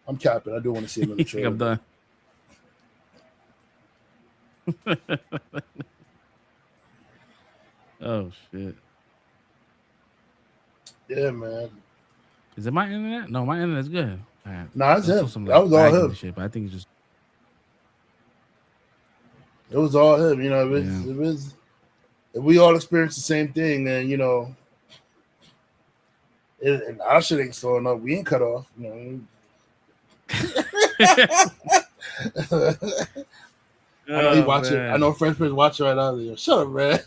I'm capping. I do want to see another trailer. I'm done. Oh shit. Yeah, man. Is it my internet? No, my internet's good. Nah, it's him. Some, That was all him. Shit, but I think it's just. It was all him. You know, it was. If we all experience the same thing, then you know, and our shit ain't slowing up. We ain't cut off. You know. I know he watching. I know Fresh Prince watching right out there. Shut up, man.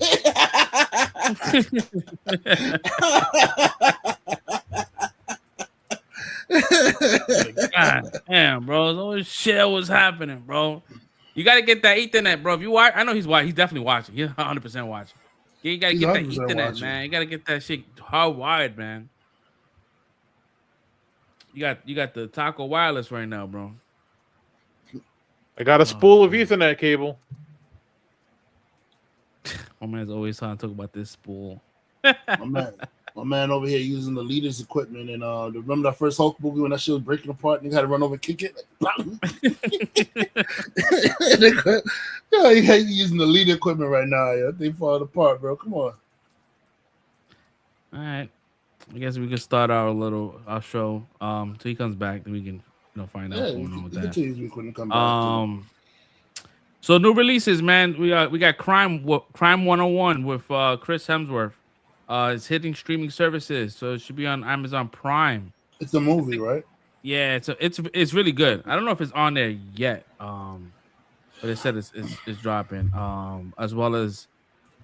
God damn, bro. There's always shit that was happening, bro. You gotta get that Ethernet, bro. If you watch, I know he's watching. He's definitely watching. He's 100% watching. You gotta get that Ethernet, watching. Man. You gotta get that shit hardwired, man. You got the Taco Wireless right now, bro. I got a spool of Ethernet cable. My man's always trying to talk about this spool. My man over here using the leader's equipment, and remember that first Hulk movie when that shit was breaking apart and you had to run over and kick it? Yeah, he's using the leader equipment right now. Yeah, they falling apart, bro. Come on. All right, I guess we can start our show. Till he comes back, then we can find out what's going on with that. So new releases, man. We got Crime 101 with Chris Hemsworth. It's hitting streaming services, so it should be on Amazon Prime. It's a movie, right? Yeah, it's really good. I don't know if it's on there yet, but it said it's dropping. As well as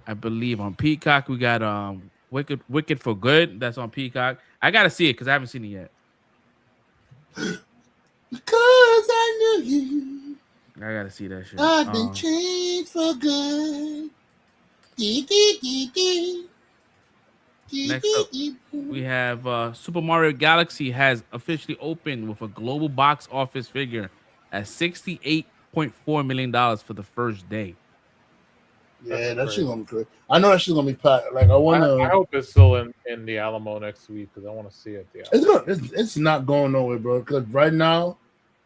I believe on Peacock we got Wicked for Good. That's on Peacock. I gotta see it because I haven't seen it yet. Because I knew you. I gotta see that shit. I've been changed for good. Next up, we have Super Mario Galaxy has officially opened with a global box office figure at $68.4 million for the first day. Yeah, that shit's gonna be crazy. I know that shit's gonna be packed. Like I hope it's still in the Alamo next week because I want to see it. It's not going nowhere, bro. Because right now,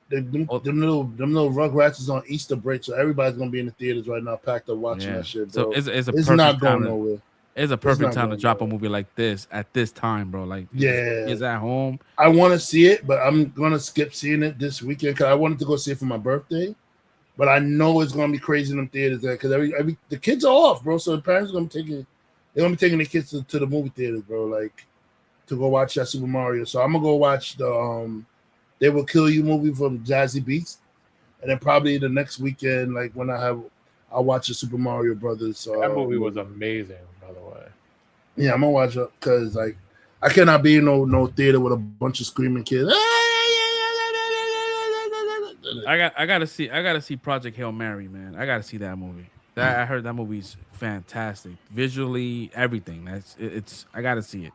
them little Rugrats is on Easter break, so everybody's gonna be in the theaters right now, packed up watching that shit, bro. So it's it's not going nowhere. It's a perfect time to drop a movie like this at this time, bro. Like, is at home. I want to see it, but I'm gonna skip seeing it this weekend because I wanted to go see it for my birthday. But I know it's gonna be crazy in them theaters there because the kids are off, bro. So the parents are gonna be taking the kids to the movie theaters, bro. Like to go watch that Super Mario. So I'm gonna go watch the They Will Kill You movie from Jazzy Beats, and then probably the next weekend, like when I'll watch the Super Mario Brothers. That movie was amazing, by the way. Yeah, I'm gonna watch it because like I cannot be in no theater with a bunch of screaming kids. I gotta see Project Hail Mary, man. I gotta see that movie. I heard that movie's fantastic, visually, everything. I gotta see it.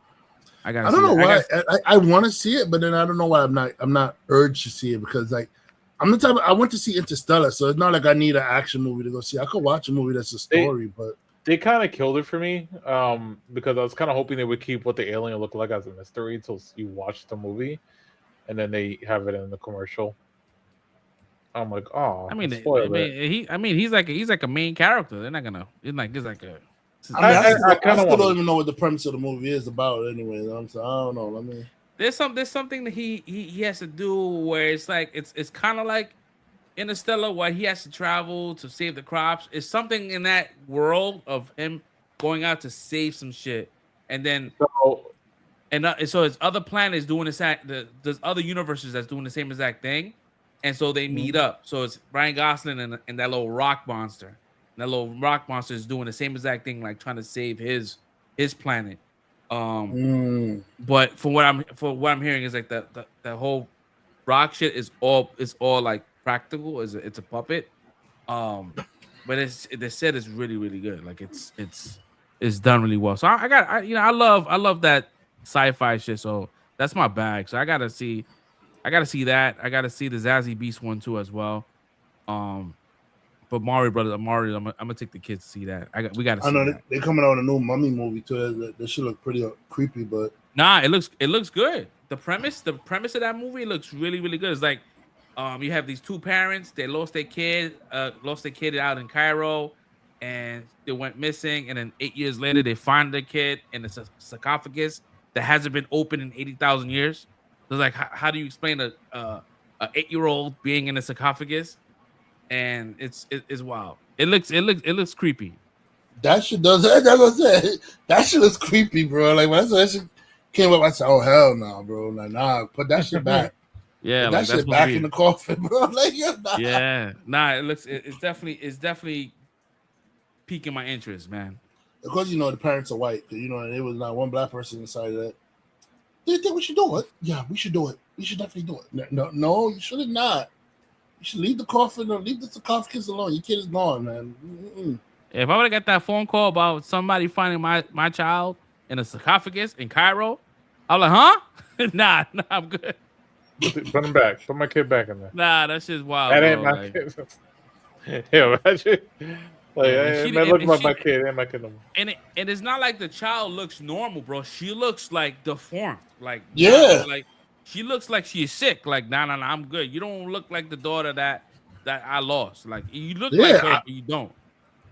I don't know why I want to see it, but then I don't know why I'm not urged to see it because like I'm the type I went to see Interstellar, so it's not like I need an action movie to go see. I could watch a movie that's a story, but they kind of killed it for me because I was kind of hoping they would keep what the alien looked like as a mystery until you watch the movie, and then they have it in the commercial. I'm like, oh, he's like a main character. They're not gonna. It's like a. I still don't even know what the premise of the movie is about. Anyway, I don't know. There's something that he has to do where it's like it's kind of like Interstellar, where he has to travel to save the crops. It's something in that world of him going out to save some shit, and then so his other planet is doing there's other universes that's doing the same exact thing. And so they meet up. So it's Ryan Gosling and that little rock monster. And that little rock monster is doing the same exact thing, like trying to save his planet. But from what I'm hearing is like the whole rock shit is all like practical. It's a puppet. But they said it's really, really good. Like it's done really well. So I love that sci-fi shit. So that's my bag. So I gotta see that. I gotta see the Zazie Beast one too as well. But Mario Brothers, I'm gonna take the kids to see that. We gotta. I know they're coming out with a new Mummy movie too. That should look pretty creepy, but nah, it looks good. The premise of that movie looks really, really good. It's like, you have these two parents. They lost their kid out in Cairo, and they went missing. And then 8 years later, they find the kid in a sarcophagus that hasn't been opened in 80,000 years. So like, how do you explain a 8-year-old being in a sarcophagus? And it's wild. It looks creepy. That shit does. That's what I said. That shit looks creepy, bro. Like when that shit came up, I said, "Oh hell no, bro! Like nah, put that shit back." Yeah, put that shit back in the coffin, bro. Like yeah, nah. It's definitely piquing my interest, man. Of course, the parents are white. There was not one black person inside of that. Do you think we should do it? Yeah, we should do it. We should definitely do it. No, you should not. You should leave the coffin or leave the sarcophagus alone. Your kid is gone, man. Mm-mm. If I would have got that phone call about somebody finding my child in a sarcophagus in Cairo, I was like, huh? Nah, I'm good. Put him back. Put my kid back in there. Nah, that shit's wild. That ain't my kid. Yeah, imagine. Like, look at my kid. Ain't my kid no more. And it's not like the child looks normal, bro. She looks like deformed. Like, yeah. Like, she looks like she's sick. Like, nah, I'm good. You don't look like the daughter that I lost. Like, you look like her, but you don't.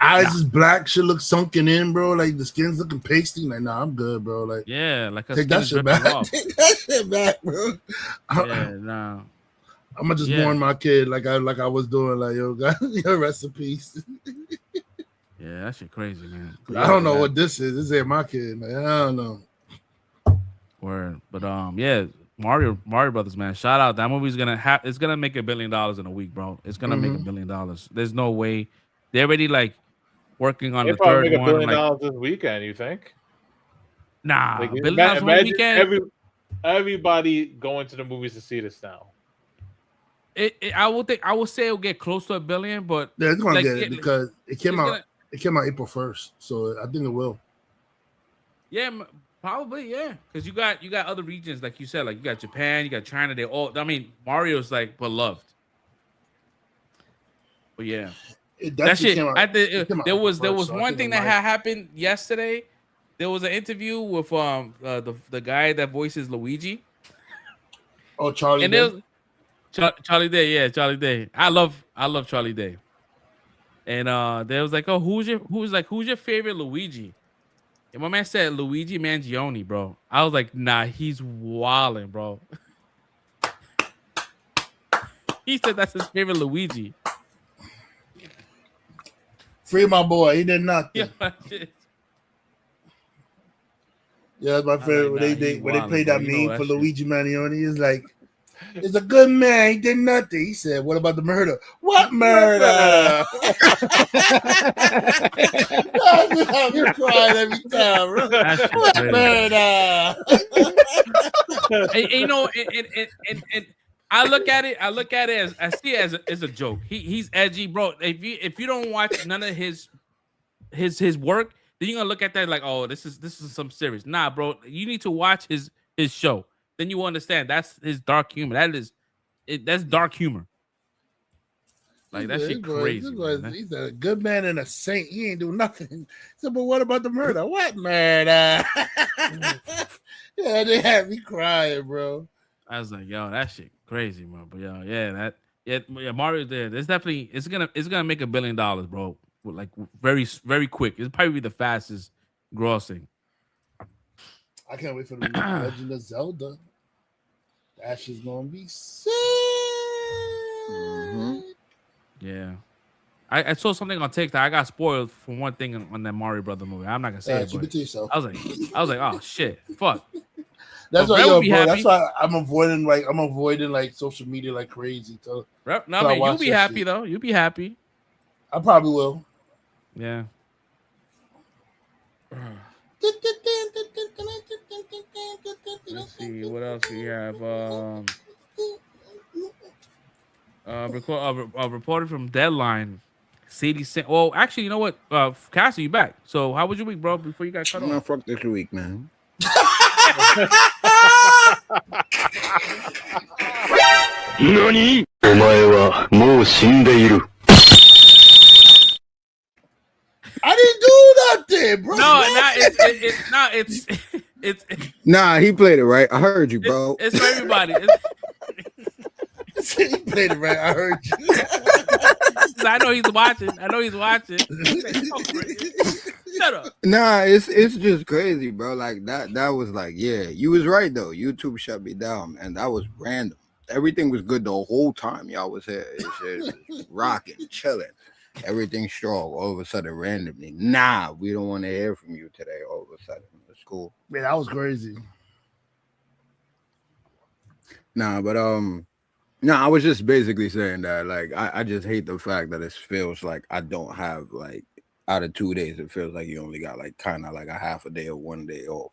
Eyes is black. She looks sunken in, bro. Like the skin's looking pasty. Like, nah, I'm good, bro. Like, yeah, like her take that shit back. Take that shit back, bro. Yeah, nah. I'm gonna just mourn my kid like I was doing. Like, yo, God, your rest in peace. Yeah, that shit crazy, man. I don't know what this is. This ain't my kid, man. I don't know. Word, but yeah, Mario Brothers, man. Shout out. That movie's it's gonna make $1 billion in a week, bro. It's gonna make $1 billion. There's no way. They're already like working on the third make one. $1 billion this weekend, you think? Nah, like, $1 billion one weekend. Everybody going to the movies to see this now. I would say it'll get close to $1 billion, but yeah, it's gonna get it because it came out April 1st, so I think it will. Yeah, probably, yeah. Because you got other regions, like you said, like you got Japan, you got China. They all. I mean, Mario's like beloved. But yeah, that shit. There was one thing that had happened yesterday. There was an interview with the guy that voices Luigi. Oh, Charlie. And Charlie Day, yeah, Charlie Day. I love Charlie Day. And they was like, oh, who's your favorite Luigi? And my man said Luigi Mangione, bro. I was like, nah, he's wilding, bro. He said that's his favorite Luigi. Free my boy. He did nothing. Yeah, Yeah, that's my favorite. Like, When they played bro. that You know meme for shit. Luigi Mangione, he's like, "It's a good man. He did nothing." He said, "What about the murder? What murder?" I'm crying every time. Bro. What murder? And, you know, and I look at it as I see it as a joke. He's edgy, bro. If you don't watch none of his work, then you're gonna look at that like, oh, this is some serious. Nah, bro, you need to watch his show. Then you will understand that's his dark humor. That's dark humor. Like that shit crazy. He's a good man and a saint. He ain't do nothing. He said, but what about the murder? What murder? Yeah, they had me crying, bro. I was like, yo, that shit crazy, bro. But yo, yeah, Mario's there. It's gonna make $1 billion, bro. Like very, very quick. It's probably the fastest grossing. I can't wait for the Legend of Zelda. That shit's gonna be sick. Mm-hmm. Yeah. I saw something on TikTok. I got spoiled for one thing on that Mario Brother movie. I'm not gonna say it. Keep it to yourself. I was like, oh shit, fuck. That's But why, Brett would be bro. happy. That's why I'm avoiding like social media like crazy. So No, I mean, you'll be happy shit. though. You'll be happy. I probably will. Yeah. Let's see what else we have. Reported from Deadline. Sadie sent. Well, actually, you know what? Cassie, you back. So, how was your week, bro? Before you got cut Man, off. fuck this week, man. NANI?お前はもう死んでいる。I didn't do nothing, bro. It's Nah, he played it right. I heard you, bro. it's for everybody. He played it right. I heard you. I know he's watching. Shut up. Nah, it's just crazy, bro. Like that was like, yeah, you was right though. YouTube shut me down, and that was random. Everything was good the whole time y'all was here. It was rocking, chilling, everything strong. All of a sudden, randomly, nah, we don't want to hear from you today. All of a sudden, it's cool. Man, that was crazy. Nah, but I was just basically saying that like I just hate the fact that it feels like I don't have like out of 2 days, it feels like you only got like kind of like a half a day or 1 day off.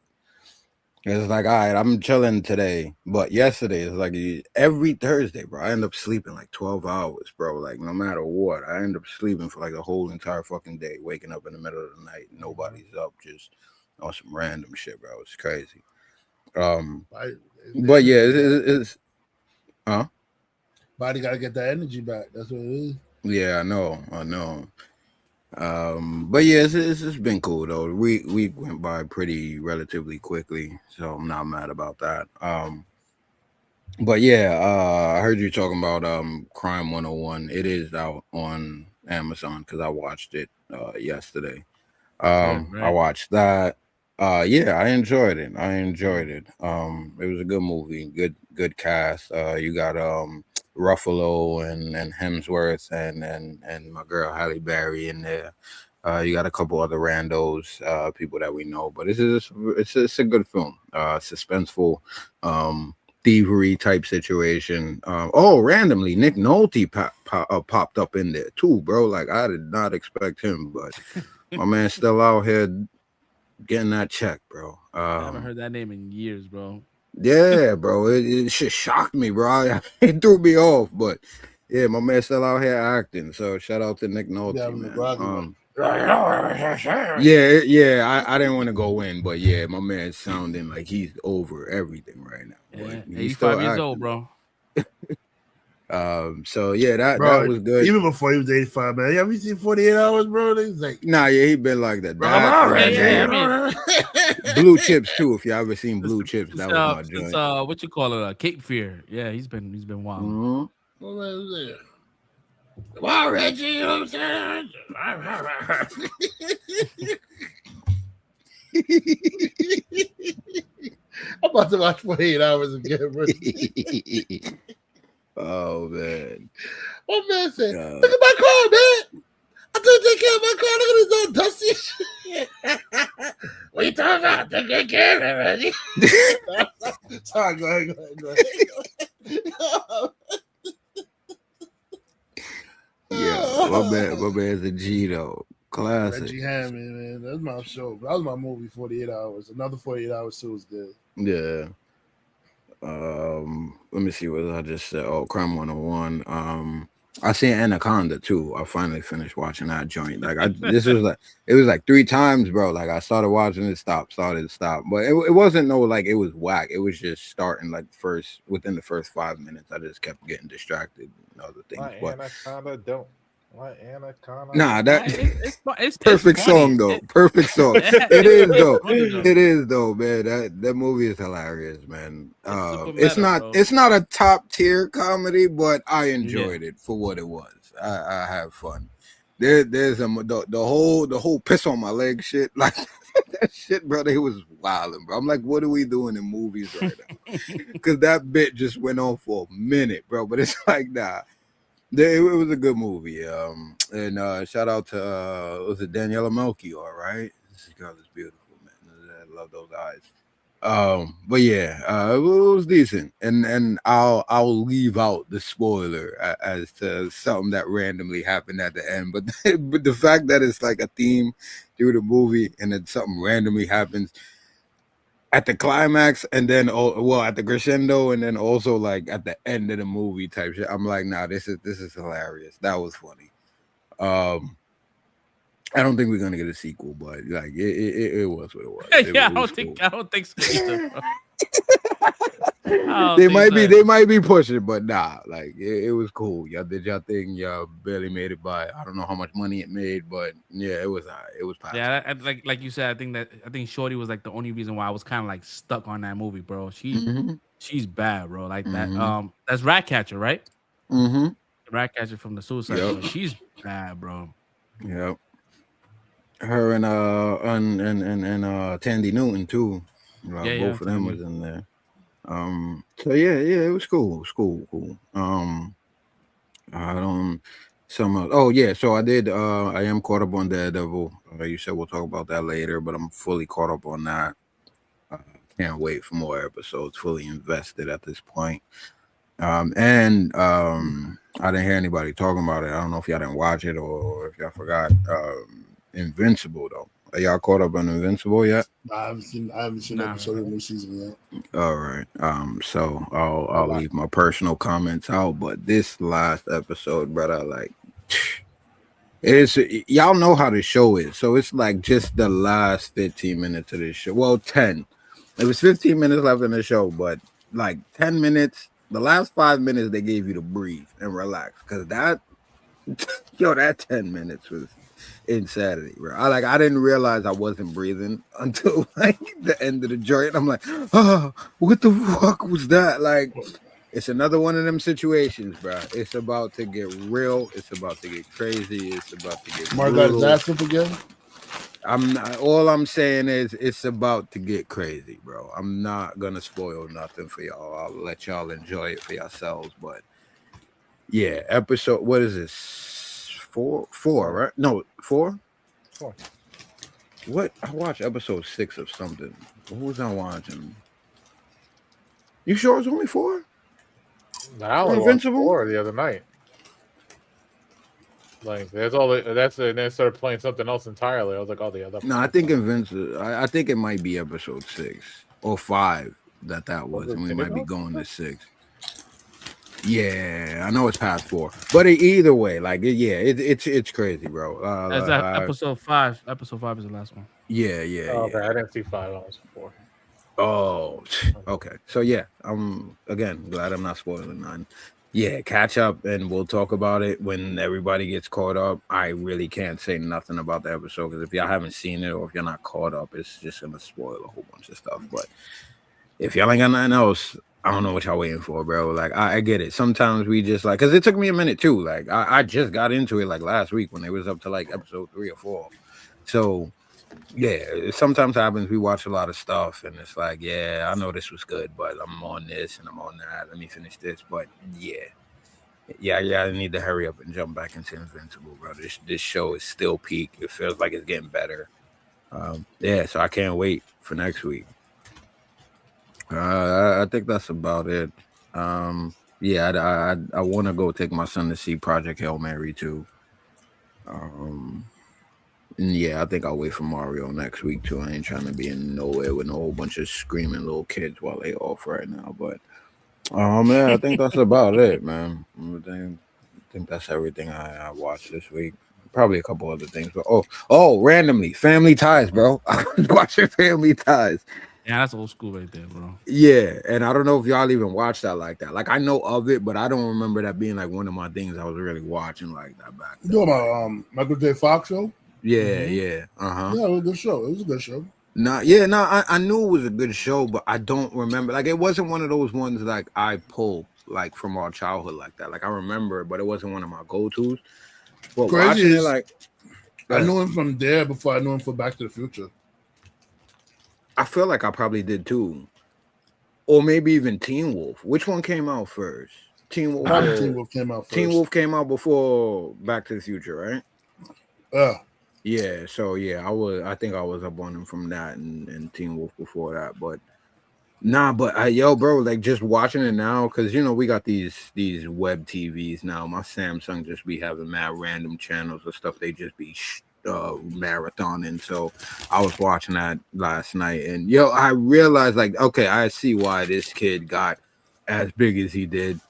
It's like, all right, I'm chilling today, but yesterday is like every Thursday, bro. I end up sleeping like 12 hours, bro. Like no matter what, I end up sleeping for like the whole entire fucking day, waking up in the middle of the night, nobody's up, just on some random shit, bro. It's crazy. But yeah, it's body gotta get that energy back. That's what it is. Yeah, I know. But yeah, it's been cool though. We went by pretty relatively quickly, so I'm not mad about that. But yeah, I heard you talking about Crime 101. It is out on Amazon because I watched it yesterday. Right. I watched that. Yeah, I enjoyed it. It was a good movie, good cast. You got Ruffalo and Hemsworth and my girl Halle Berry in there. You got a couple other randos, people that we know, but it's a good film. Suspenseful, thievery type situation. Randomly Nick Nolte popped up in there too, bro. Like I did not expect him, but my man's still out here getting that check, bro. I haven't heard that name in years, bro. Yeah, bro. It shit shocked me, bro. It threw me off, but yeah, my man's still out here acting. So shout out to Nick Nolte, man. Yeah. I didn't want to go in, but yeah, my man's sounding like he's over everything right now. Yeah, he's 85 years old, bro. So yeah, that was good. Even before he was 85, man. Have you seen 48 Hours, bro? He's like, nah, yeah, he been like that. Blue Chips too. If you ever seen Blue Chips, that was my Since joint. what you call it, Cape Fear. Yeah, he's been wild. Mm-hmm. What was it? Wow, Reggie, you know what I'm saying? I'm about to watch 48 Hours again, bro. Oh man. Oh man said, look at my car, man. I told you to take care of my car. Look at this old dusty shit. What you talking about? Take good care of it, Reggie. Sorry, go ahead. Yeah, my man's a G though. Classic. Reggie Hammond, man. That's my show. That was my movie, 48 Hours. Another 48 Hours too was good. Yeah. Let me see what I just said. Oh, Crime 101. I seen Anaconda too. I finally finished watching that joint. Like it was like 3 times, bro. Like I started watching it, stop. But it wasn't it was whack. It was just starting like within the first 5 minutes. I just kept getting distracted and other things. Anaconda don't. Why Anaconda? Nah, that it's perfect song though. Perfect song. It is though. Funny, It is though, man. That movie is hilarious, man. It's bro. not a top tier comedy, but I enjoyed it for what it was. I have fun. There's the whole piss on my leg shit, like that shit, bro. They was wilding, bro. I'm like, what are we doing in movies right now? Because that bit just went on for a minute, bro. But it's like, nah. It was a good movie. And shout out to was it Daniela Melchior, right? This girl is beautiful, man. I love those eyes. But yeah, it was decent. And I'll leave out the spoiler as to something that randomly happened at the end. But the fact that it's like a theme through the movie and then something randomly happens at the climax and then at the crescendo and then also like at the end of the movie type shit. I'm like, nah, this is hilarious. That was funny. I don't think we're gonna get a sequel, but like it was what it was. I don't think so either, bro. They might be pushing, but nah, like it was cool. Y'all did y'all thing. Y'all barely made it by. I don't know how much money it made, but yeah, it was possible. Yeah, like you said, I think Shorty was like the only reason why I was kind of like stuck on that movie, bro. She's bad, bro. Like that. That's Ratcatcher, right? Mm-hmm. Ratcatcher from the Suicide Squad. She's bad, bro. Yep. Her and Tandy Newton too. Both of them was in there. So yeah, it was cool. It was cool. So I did I am caught up on Daredevil. You said we'll talk about that later, but I'm fully caught up on that. Can't wait for more episodes, fully invested at this point. I didn't hear anybody talking about it. I don't know if y'all didn't watch it or if y'all forgot. Invincible though. Are y'all caught up on Invincible yet? I haven't seen an episode of the new season yet. All right. So I'll leave my personal comments out, but this last episode, brother, like y'all know how the show is. So it's like just the last 15 minutes of this show. Well, 10. It was 15 minutes left in the show, but like 10 minutes, the last 5 minutes they gave you to breathe and relax. Cause that 10 minutes was insanity, bro. I didn't realize I wasn't breathing until like the end of the joint. I'm like, oh, what the fuck was that? Like, it's another one of them situations, bro. It's about to get real. It's about to get crazy. It's about to get Mark got his ass up again. All I'm saying is it's about to get crazy, bro. I'm not gonna spoil nothing for y'all. I'll let y'all enjoy it for yourselves. But yeah, episode, what is this? Four, right? No, 4. What? I watched episode 6 of something. What was I watching? You sure it's only 4? I only watched 4 the other night. Like that's all. And then started playing something else entirely. I was like, oh, the other. No, I think Invincible. I think it might be episode 6 or 5 that was, and we might be going to 6. Yeah, I know it's past 4, but either way, like it's crazy, bro. Episode 5. Episode 5 is the last one. Yeah. Okay, I didn't see 5. I was 4. Oh, okay. So yeah, I'm again glad I'm not spoiling none. Yeah, catch up, and we'll talk about it when everybody gets caught up. I really can't say nothing about the episode because if y'all haven't seen it or if you're not caught up, it's just gonna spoil a whole bunch of stuff. But if y'all ain't got nothing else, I don't know what y'all waiting for, bro. Like I get it. Sometimes we just like because it took me a minute too. Like I just got into it like last week when it was up to like episode 3 or 4. So yeah, sometimes happens. We watch a lot of stuff, and it's like, yeah, I know this was good, but I'm on this and I'm on that. Let me finish this. But yeah, I need to hurry up and jump back into Invincible, bro. This show is still peak. It feels like it's getting better. Yeah, so I can't wait for next week. I think that's about it. Yeah, I want to go take my son to see Project Hail Mary too. And yeah, I think I'll wait for Mario next week too. I ain't trying to be in nowhere with a whole bunch of screaming little kids while they off right now. But man, I think that's about it, man. I think that's everything I watched this week. Probably a couple other things, but randomly, Family Ties, bro. I was watching Family Ties. Yeah, that's old school right there, bro. Yeah, and I don't know if y'all even watched that like that. Like I know of it, but I don't remember that being like one of my things I was really watching like that back then. You know about Michael J. Fox show? Yeah, yeah. Yeah, it was a good show. It was a good show. I knew it was a good show, but I don't remember. Like, it wasn't one of those ones like I pull like from our childhood like that. Like, I remember it, but it wasn't one of my go-tos. But Crazy watching is, it, like, I knew him from there before I knew him for Back to the Future. I feel like I probably did too, or maybe even Teen Wolf. Which one came out first? Teen Wolf. Teen Wolf came out first. Teen Wolf came out before Back to the Future, right? Yeah, so yeah, I think I was up on him from that and Teen Wolf before that, but bro, like just watching it now, because you know we got these web TVs now. My Samsung just be having mad random channels or stuff. They just be marathoning. So I was watching that last night, and I realized like, okay, I see why this kid got as big as he did.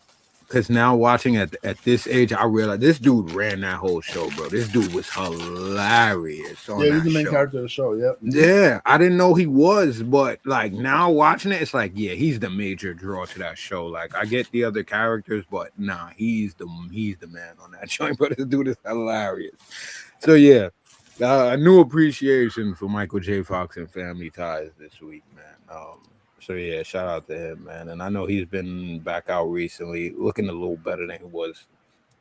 Because now watching at this age, I realize this dude ran that whole show, bro. This dude was hilarious. Yeah, he's the main character of the show. Yep. Yeah, I didn't know he was, but like now watching it, it's like, yeah, he's the major draw to that show. Like I get the other characters, but nah, he's the man on that show. But this dude is hilarious. So yeah, a new appreciation for Michael J. Fox and Family Ties this week, man. So yeah, shout out to him, man. And I know he's been back out recently, looking a little better than he was,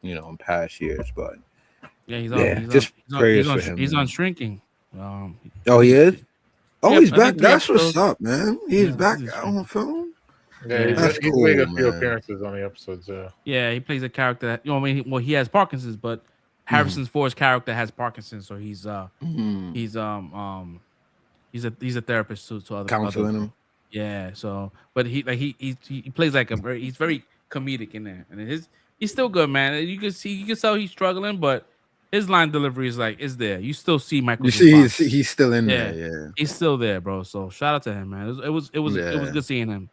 in past years. But yeah, he's on Shrinking. He is. Oh, he's back. That's episodes, what's up, man. He's back on film. Yeah, he's cool, made a few appearances on the episodes. Yeah, he plays a character that he has Parkinson's, but Harrison Ford's character has Parkinson's, so he's a therapist to other counseling him. Yeah, so but he plays like he's very comedic in there, and he's still good, man. You can tell he's struggling, but his line delivery is there. You still see Michael. You see, he's still in there. Yeah, he's still there, bro. So shout out to him, man. It was good seeing him.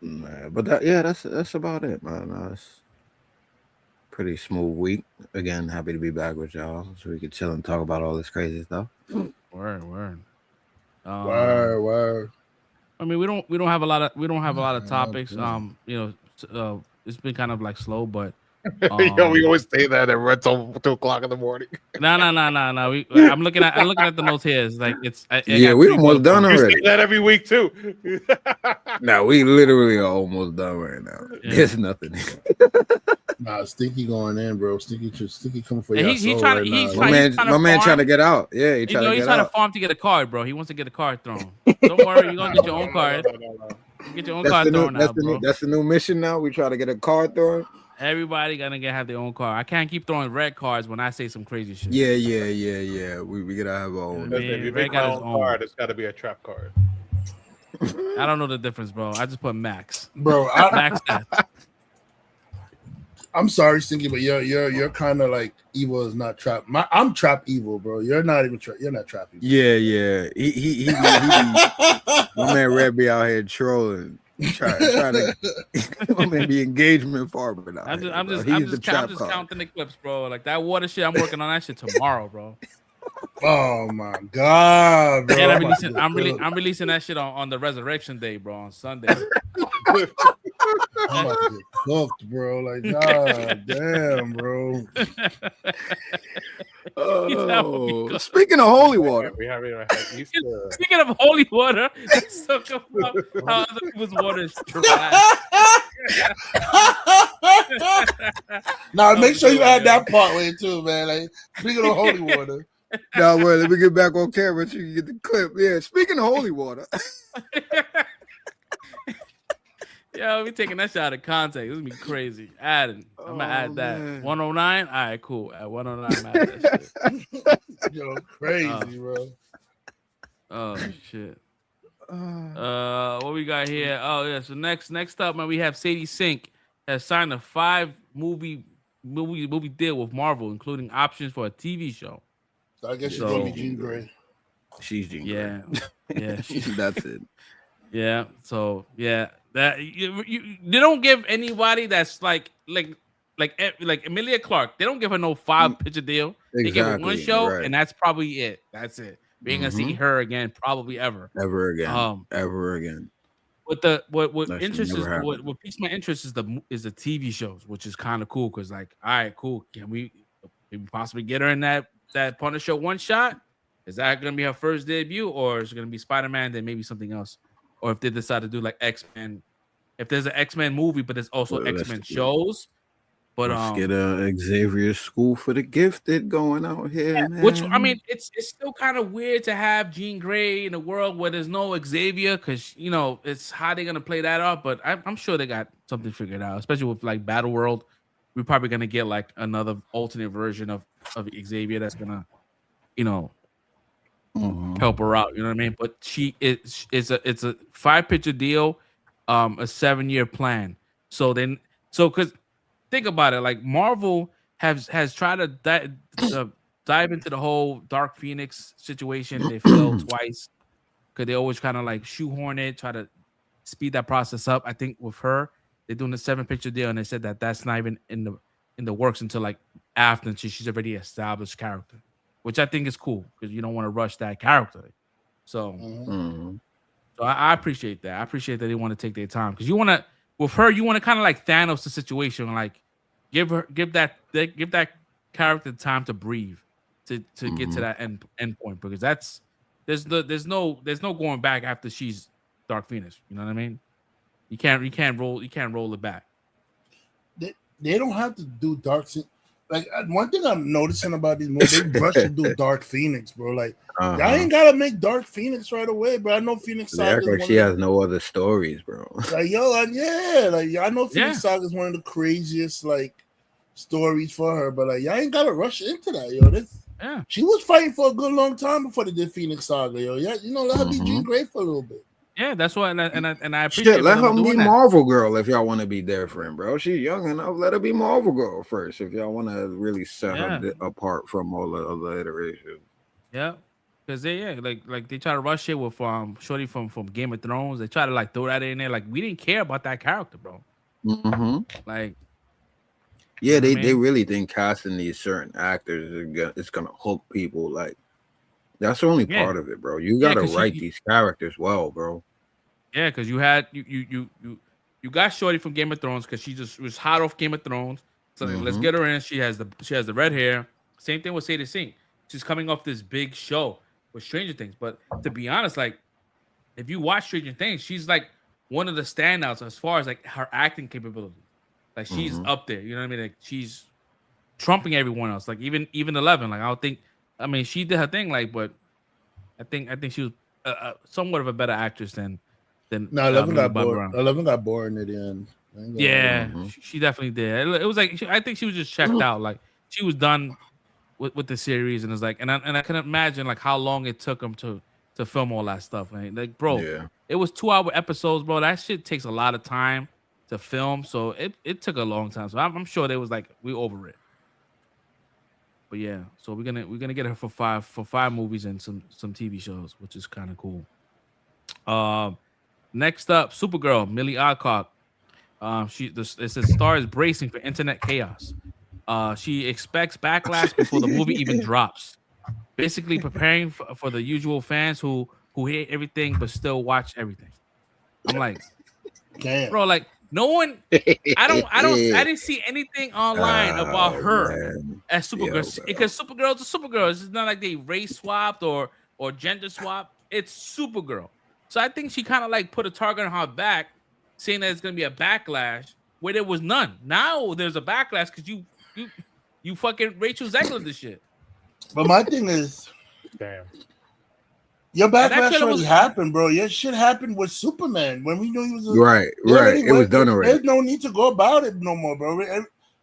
But that's about it, man. That's pretty smooth week. Again, happy to be back with y'all, so we could chill and talk about all this crazy stuff. Word. Word. I mean, we don't have a lot of topics. It's been kind of like slow, but we always say that and we're till 2:00 in the morning. No. I'm looking at the notes here. It's like we almost done already. You say that every week too. No, we literally are almost done right now. Yeah. There's nothing. Nah, Stinky going in, bro. Stinky coming for you. He's trying my man trying to get out. Yeah, he's trying to farm to get a card, bro. He wants to get a card thrown. Don't worry, you're gonna get your own card. Get your own card thrown out, bro. That's the new mission now. We try to get a card thrown. Everybody gonna have their own card. I can't keip throwing red cards when I say some crazy shit. Yeah. We gotta have our own. If you make my own card, it's gotta be a trap card. I don't know the difference, bro. I just put max. Bro, max that. I'm sorry, Stinky, but you're kind of like evil is not trap. I'm trap evil, bro. You're not even you're not trap evil. Yeah. He my man Red be out here trolling. Trying to I'm gonna be engagement farmer now. I'm just counting the clips, bro. Like that water shit, I'm working on that shit tomorrow, bro. Oh my god, bro. And I'm releasing that shit on the resurrection day, bro, on Sunday. I'm about to get cooked, bro. Like, god damn, bro. Oh, speaking of holy water, Speaking of holy water, let's talk about how other people's water is trash. Now, make sure you add that part way too, man. Like, speaking of holy water. now wait, let me get back on camera so you can get the clip. Yeah, speaking of holy water. Yo, we taking that shit out of context. This is gonna be crazy. I'm gonna add that. Man. 109. All right, cool. At 109, I'm add that shit. Yo, crazy, bro. Oh shit. What we got here? Oh yeah. So next up, man, we have Sadie Sink has signed a 5-movie deal with Marvel, including options for a TV show. So I guess she's gonna be Jean Grey. She's Jean Grey. Yeah. Yeah. That's it. Yeah. So yeah, that they don't give anybody that's like Emilia Clarke. They don't give her no 5-picture deal. They give her one show, and that's probably it. That's it. We ain't gonna see her again, probably ever. Ever again. What interests is what piques my interest is the TV shows, which is kind of cool because like, all right, cool. Can we possibly get her in that Punisher one shot? Is that gonna be her first debut, or is it gonna be Spider-Man, then maybe something else? Or if they decide to do like X-Men, if there's an X-Men movie, but there's also X-Men shows. But let's get a Xavier School for the Gifted going out here, man. Which I mean, it's still kind of weird to have Jean Grey in a world where there's no Xavier, because it's how they're gonna play that off. But I'm sure they got something figured out, especially with like Battle World. We're probably gonna get like another alternate version of Xavier that's gonna, help her out. You know what I mean? But it's a 5-picture deal, a 7-year plan. So because think about it, like Marvel has tried to dive into the whole Dark Phoenix situation. They failed twice because they always kind of like shoehorn it, try to speed that process up. I think with her, they're doing a 7-picture deal, and they said that that's not even in the works until like after she's already established character, which I think is cool because you don't want to rush that character. So, so I appreciate that. I appreciate that they want to take their time because you want to kind of like Thanos the situation, like give that character time to breathe to get to that end point, because there's no going back after she's Dark Phoenix. You know what I mean? You can't roll it back. They don't have to do Dark. Like, one thing I'm noticing about these movies, they rush to do Dark Phoenix, bro. Like, y'all ain't gotta make Dark Phoenix right away, bro. I know Phoenix Saga. Like she has no other stories, bro. Like, I know Phoenix Saga is one of the craziest like stories for her, but like, y'all ain't gotta rush into that, yo. She was fighting for a good long time before they did Phoenix Saga, yo. Yeah, let her be Jean Grey for a little bit. Yeah, that's why, and I appreciate. Let her be Marvel Girl if y'all want to be different, bro. She's young enough. Let her be Marvel Girl first if y'all want to really set her apart from all the other iterations. Yeah, because they they try to rush it with Shorty from Game of Thrones. They try to like throw that in there. Like, we didn't care about that character, bro. Like, yeah, they really think casting these certain actors is gonna hook people. Like, that's only part of it, bro. You gotta write these characters well, bro. Yeah, because you had you got Shorty from Game of Thrones because she just was hot off Game of Thrones. So let's get her in. She has the red hair. Same thing with Sadie Sink. She's coming off this big show with Stranger Things. But to be honest, like, if you watch Stranger Things, she's like one of the standouts as far as like her acting capability. Like, she's up there. You know what I mean? Like, she's trumping everyone else. Like, even 11. Like, I don't think. I mean, she did her thing. Like, but I think she was somewhat of a better actress than. No, 11 got bored. 11 got bored at the end. Yeah, she definitely did. It was like I think she was just checked out. Like, she was done with the series, and it's like, and I can imagine like how long it took them to film all that stuff. Like, bro, it was 2-hour episodes, bro. That shit takes a lot of time to film, so it took a long time. So I'm sure they was like, we over it. But yeah, so we're gonna get her for five movies and some TV shows, which is kind of cool. Next up, Supergirl, Millie Alcock. It says star is bracing for internet chaos. She expects backlash before the movie even drops. Basically preparing for the usual fans who hate everything but still watch everything. I'm like, bro, like No one. I didn't see anything online about her as Supergirl because Supergirl's a Supergirl. It's not like they race swapped or gender swapped. It's Supergirl. So I think she kind of like put a target on her back, saying that it's gonna be a backlash where there was none. Now there's a backlash because you fucking Rachel Zegler this shit. But my thing is, damn. Your backlash already happened, bro. Your shit happened with Superman when we knew he was right. It was done already. There's no need to go about it no more, bro.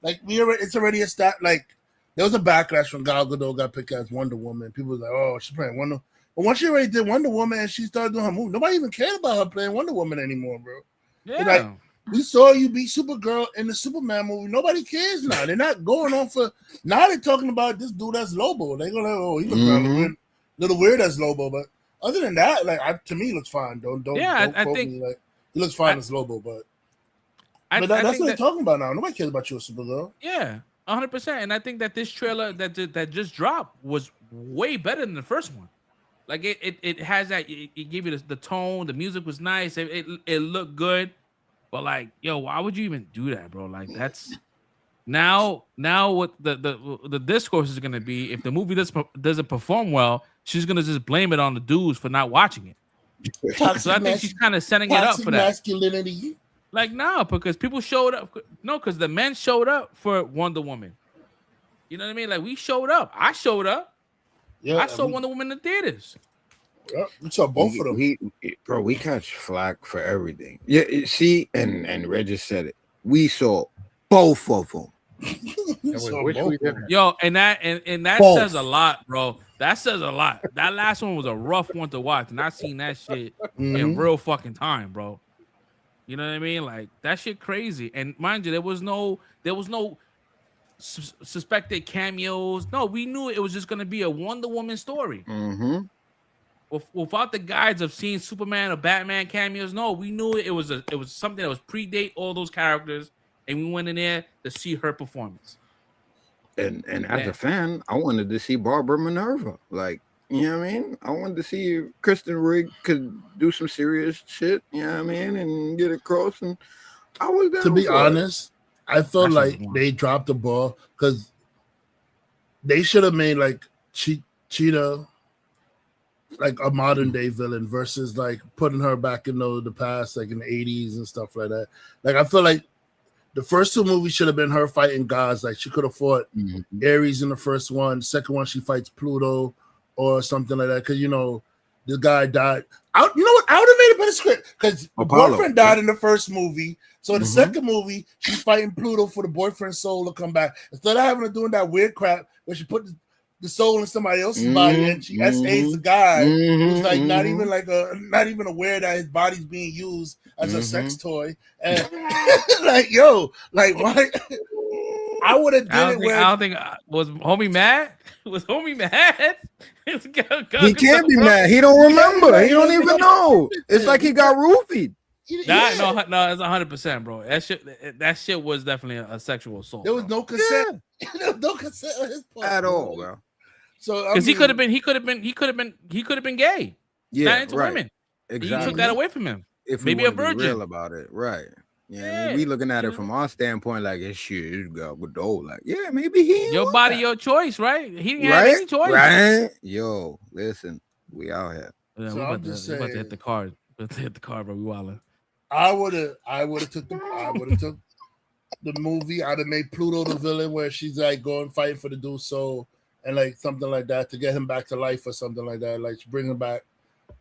Like it's already a stat. Like there was a backlash when Gal Gadot got picked as Wonder Woman. People was like, "Oh, she's playing Wonder." But once she already did Wonder Woman and she started doing her movie, nobody even cared about her playing Wonder Woman anymore, bro. Yeah. Like we saw you be Supergirl in the Superman movie. Nobody cares now. They're not going on for now. They're talking about this dude as Lobo. They're gonna oh he looks a little weird as Lobo, but. Other than that, like to me, he looks fine. Don't I quote think me. Like he looks fine as Lobo, but that's what they're talking about now. Nobody cares about you as Supergirl. Yeah, 100%. And I think that this trailer that just dropped was way better than the first one. Like it has that it gave you the tone. The music was nice. It looked good. But like, yo, why would you even do that, bro? Like that's now what the discourse is gonna be if the movie doesn't perform well. She's gonna just blame it on the dudes for not watching it. So I think she's kind of setting it up for that. Masculinity. Like no, because people showed up. No, because the men showed up for Wonder Woman. You know what I mean? Like we showed up. I showed up. Yeah, I saw Wonder Woman in the theaters. Yeah, we saw both of them. We catch flack for everything. Yeah, see, and Regis said it. We saw both of them. Yo, and that both. says a lot, bro. That says a lot. That last one was a rough one to watch, and I seen that shit in real fucking time, bro. You know what I mean? Like that shit crazy. And mind you, there was no suspected cameos. No, we knew it was just gonna be a Wonder Woman story. Without the guides of seeing Superman or Batman cameos, no, we knew it was something that was predate all those characters, and we went in there to see her performance. And as a fan, I wanted to see Barbara Minerva. Like, you know what I mean? I wanted to see if Kristen Wiig could do some serious shit, you know what I mean, and get across. And I was down. To be honest, I felt like they dropped the ball because they should have made like Cheetah like a modern day villain versus like putting her back in the past, like in the 80s and stuff like that. Like I feel like the first two movies should have been her fighting gods. Like she could have fought Ares in the first one. The second one, she fights Pluto or something like that. Because, the guy died. You know what? I would have made a better script because the boyfriend died in the first movie. So in the second movie, she's fighting Pluto for the boyfriend's soul to come back. Instead of having her doing that weird crap where she put the soul in somebody else's body and she SAs the guy who's like not even aware that his body's being used as a sex toy. And like, yo, like why? I would have did it. I don't think was homie mad. Was homie mad? He can't be mad. He don't remember. He don't even know. It's like he got roofied. No, it's 100%, bro. That shit was definitely a sexual assault. There was no consent. There was no consent on his part at all, bro. So because he could have been gay. Yeah, not into women. Exactly. You took that away from him. If maybe a virgin. Be real about it, right? Yeah, I mean, we looking at it from our standpoint, like it's shit, Godot. Like, yeah, maybe he. Your body, your choice, right? He didn't have any choice, right? Yo, listen, we out here. Yeah, so I'm just saying, about to hit the card. Let's hit the card, bro. We wildin'. I would have took the movie. I'd have made Pluto the villain, where she's like going fighting for the dude's soul and like something like that to get him back to life or something like that. Like bring him back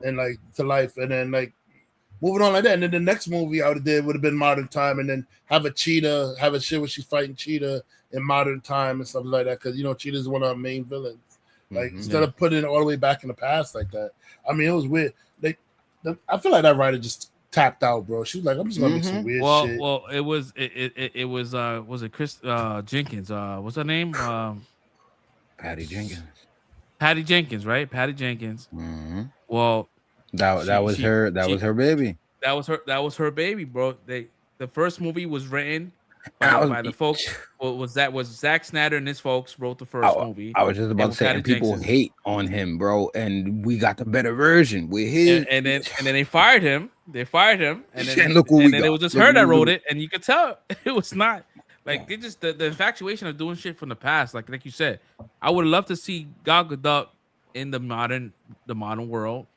and like to life, and then like moving on like that. And then the next movie I would have been modern time, and then have a shit where she's fighting Cheetah in modern time and stuff like that. Because Cheetah's one of our main villains. Like instead of putting it all the way back in the past like that. I mean, it was weird. I feel like that writer just tapped out, bro. She was like, I'm just gonna make some weird shit. Well, it was it Chris Jenkins? What's her name? Patty Jenkins. Patty Jenkins, right? Patty Jenkins. Mm-hmm. Well, that was her baby. That was her baby, bro. The first movie was written by the folks. Was Zack Snyder and his folks wrote the first movie. I was just about to say, and people hate on him, bro, and we got the better version with his. And then they fired him. They fired him, and then look what and we then got. it was just her that wrote it, and you could tell it was not like they just the infatuation of doing shit from the past. Like you said, I would love to see Gal Gadot in the modern world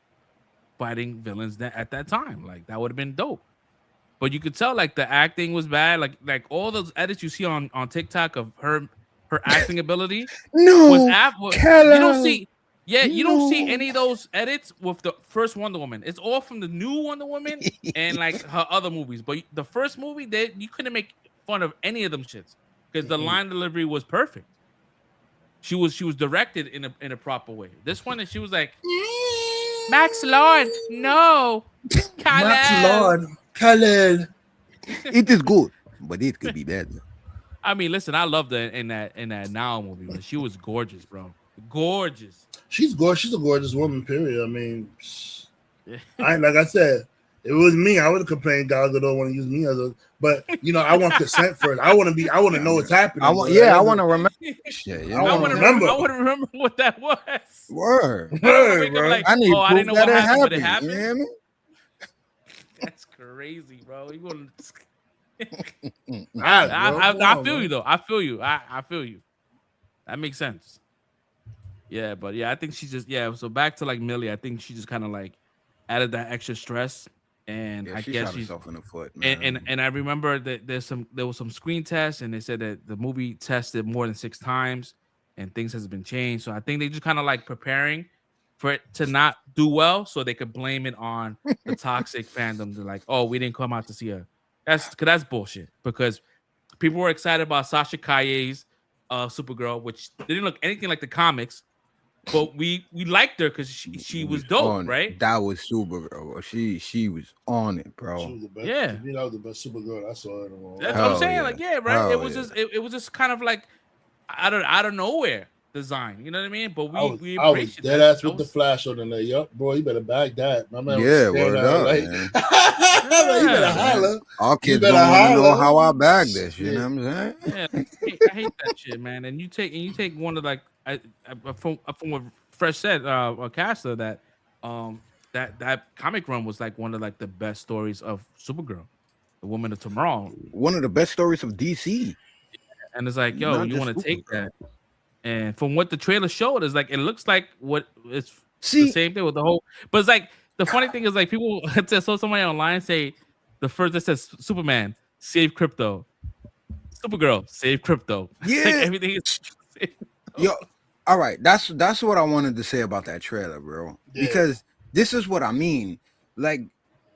fighting villains at that time. Like that would have been dope. But you could tell like the acting was bad. Like all those edits you see on TikTok of her acting ability was you don't see you don't see any of those edits with the first Wonder Woman. It's all from the new Wonder Woman and like her other movies. But the first movie, you couldn't make fun of any of them shits because the line delivery was perfect. She was directed in a proper way. This one, she was like, Max Lord, no, Max Lord, Khaled. It is good, but it could be better. I mean, listen, I loved her in that Now movie. But she was gorgeous, bro. Gorgeous. She's gorgeous. She's a gorgeous woman. Period. I mean, like I said, if it was me, I would have complained. Gal Gadot want to use me as a, but I want consent first. I want to know what's happening. I want to remember. Shit, I want to remember what that was. Word, bro. Like, I need I didn't know that what happened, but it happened. happened. You hear me? That's crazy, bro. You want to? I feel you though. I feel you. I feel you. That makes sense. Yeah, but I think she just So back to like Millie, I think she just kind of like added that extra stress, and I guess she's herself in the foot. Man. And I remember that there was some screen tests, and they said that the movie tested more than 6 times, and things has been changed. So I think they just kind of like preparing for it to not do well, so they could blame it on the toxic fandom. They're like, oh, we didn't come out to see her. That's bullshit, because people were excited about Sasha Calle's Supergirl, which didn't look anything like the comics, but we liked her because she was dope, right? That was Supergirl. She was on it, bro. She was the best. Yeah, that was the best Supergirl I saw in a while. That's what I'm saying. Like, yeah, right. It was just kind of like out of nowhere design. You know what I mean? But we I was dead ass with the Flash on there. Yup, bro, you better bag that. My man word up, like, man. You better holler. All kids don't want to know how I bag this. You know what I'm saying? Yeah, I hate that shit, man. And you take one of like from what Fresh said, Caster, that that comic run was like one of like the best stories of Supergirl, the Woman of Tomorrow. One of the best stories of DC. And it's like, yo, you want to take that? And from what the trailer showed, is like it looks like what it's the same thing with the whole. But it's like the funny thing is like people saw somebody online say the first that says Superman save crypto, Supergirl save crypto. Yeah, like everything is. Yo, all right, that's what I wanted to say about that trailer, bro. Yeah. Because this is what I mean. Like,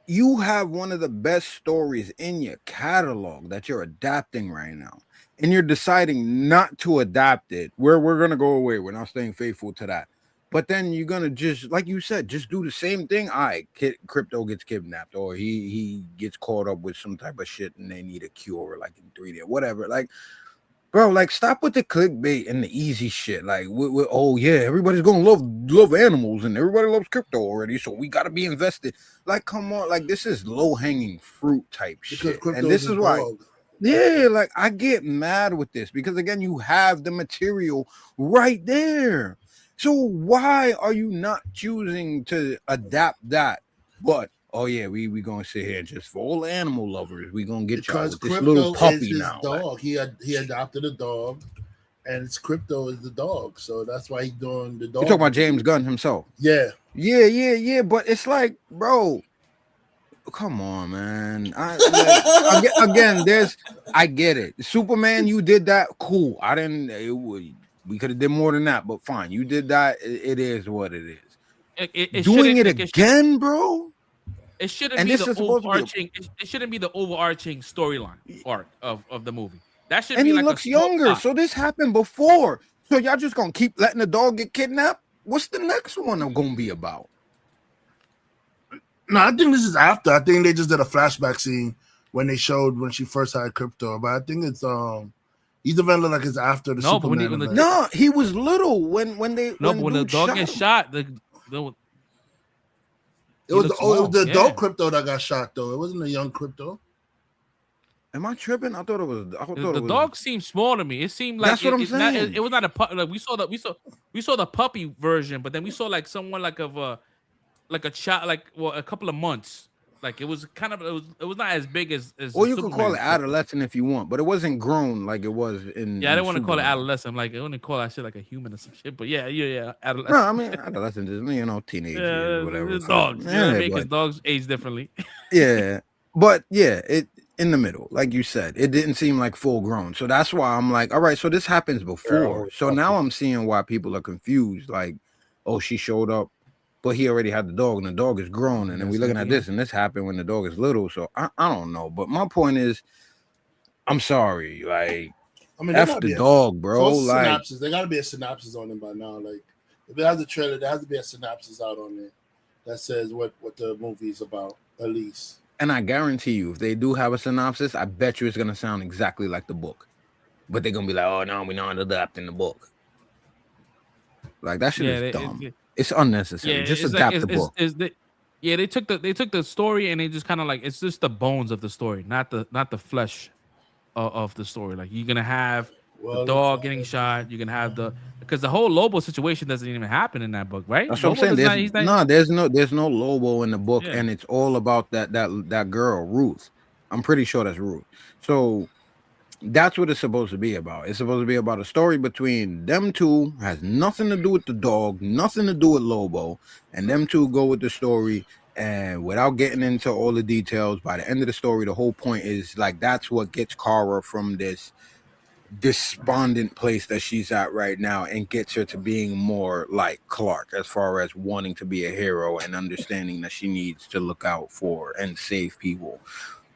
you have one of the best stories in your catalog that you're adapting right now, and you're deciding not to adapt it. We're gonna go away. We're not staying faithful to that. But then you're gonna just, like you said, just do the same thing. All right, Crypto gets kidnapped, or he gets caught up with some type of shit, and they need a cure, like in 3D or whatever. Like, bro, like stop with the clickbait and the easy shit. Like, oh yeah, everybody's gonna love animals, and everybody loves crypto already, so we gotta be invested. Like, come on, like this is low hanging fruit type shit, and this is why. Yeah, like I get mad with this because again, you have the material right there. So why are you not choosing to adapt that? But oh yeah, we gonna sit here and just for all animal lovers, we gonna get you with this little puppy now. Dog. He adopted a dog, and it's Crypto is the dog, so that's why he's doing the dog. You're talking about James Gunn himself. Yeah. But it's like, bro, come on, man. Again, I get it. Superman, you did that, cool. We could have did more than that, but fine. You did that. It is what it is. Doing it again, bro. It shouldn't be the overarching. It shouldn't be the overarching storyline arc of the movie. That should. And be he like looks younger, so this happened before. So y'all just gonna keep letting the dog get kidnapped? What's the next one gonna be about? No, I think this is after. I think they just did a flashback scene when she first had Crypto, but I think it's He's developing like it's after the Superman. No, he was little when the dog gets shot. It was the adult Crypto that got shot though. It wasn't a young Crypto. Am I tripping? I thought it was. The dog seemed small to me. It seemed like that's what I'm saying. It was not a puppy. Like we saw the puppy version, but then we saw like someone like a child, like a couple of months. Like it was kind of it was not as big as. Or you could call it adolescent if you want, but it wasn't grown like it was in. Yeah, I didn't want to call it Superman. adolescent. Like I want to call that shit like a human or some shit. But yeah, adolescent. No, I mean adolescent is teenagers, whatever. Dogs, you know what I mean? Because dogs age differently. Yeah, but yeah, it in the middle, like you said, it didn't seem like full grown. So that's why I'm like, all right, so this happens before. So now I'm seeing why people are confused. Like, oh, she showed up, but he already had the dog, and the dog is grown. And then we're looking at this, and this happened when the dog is little. So I don't know. But my point is, I'm sorry, like, I mean, F the dog, bro. Like, synopsis. There got to be a synopsis on it by now. Like, if it has a trailer, there has to be a synopsis out on it that says what the movie is about, at least. And I guarantee you, if they do have a synopsis, I bet you it's gonna sound exactly like the book. But they're gonna be like, "Oh no, we're not adapting the book." Like that shit is dumb. It's unnecessary. Just adapt the book. They took the story and they just kind of like it's just the bones of the story, not the flesh of the story. Like you're gonna have the dog getting shot. You're gonna have because the whole Lobo situation doesn't even happen in that book, right? That's what I'm saying. There's no Lobo in the book, and it's all about that girl Ruth. I'm pretty sure that's Ruth. So that's what it's supposed to be about. It's supposed to be about a story between them two. Has nothing to do with the dog, nothing to do with Lobo, and them two go with the story. And without getting into all the details, by the end of the story, the whole point is like that's what gets Kara from this despondent place that she's at right now and gets her to being more like Clark as far as wanting to be a hero and understanding that she needs to look out for and save people.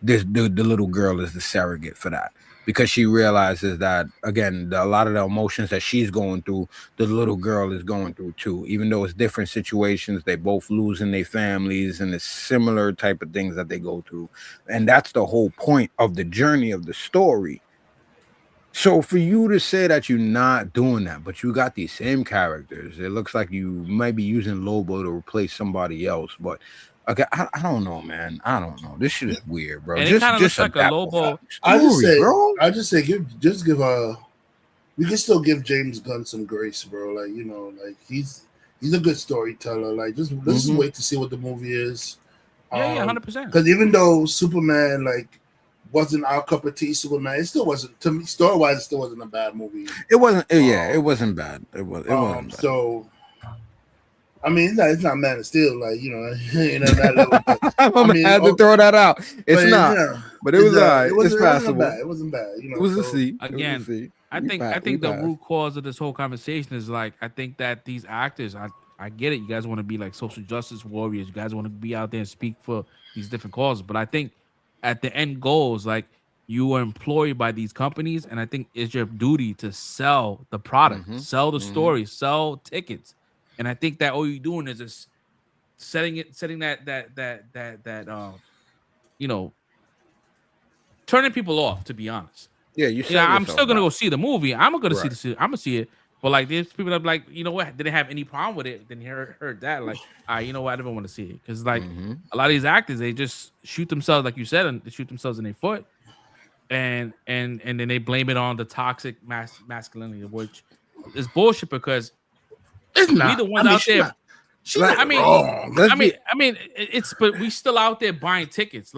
The little girl is the surrogate for that because she realizes that again a lot of the emotions that she's going through the little girl is going through too, even though it's different situations. They both losing their families and it's similar type of things that they go through, and that's the whole point of the journey of the story. So for you to say that you're not doing that, but you got these same characters, it looks like you might be using Lobo to replace somebody else. But okay, I don't know, man. I don't know. This shit is weird, bro. And it kind of looks like a Lobo. I just say, give we can still give James Gunn some grace, bro. Like like he's a good storyteller. Like let's just wait to see what the movie is. 100%. Because even though Superman wasn't our cup of tea, Superman, it still wasn't, to me, story-wise, it still wasn't a bad movie. It wasn't, it wasn't bad. It wasn't bad. So, I mean, it's not Man of Steel, that level. I had to throw that out. It's not, but it was all right. It's passable. It wasn't bad. It was a C. Again, I think the root cause of this whole conversation is I think that these actors, I get it. You guys want to be like social justice warriors. You guys want to be out there and speak for these different causes, but I think at the end goals, you are employed by these companies, and I think it's your duty to sell the product, sell the story, sell tickets. And I think that all you're doing is just setting that turning people off. To be honest, I'm still gonna go see the movie. I'm gonna I'm gonna see it. But there's people that are you know what, didn't have any problem with it. Then heard that you know what, I never want to see it because a lot of these actors, they just shoot themselves, like you said, and they shoot themselves in their foot, and then they blame it on the toxic masculinity, which is bullshit because it's not. We the ones out there. But we still out there buying tickets.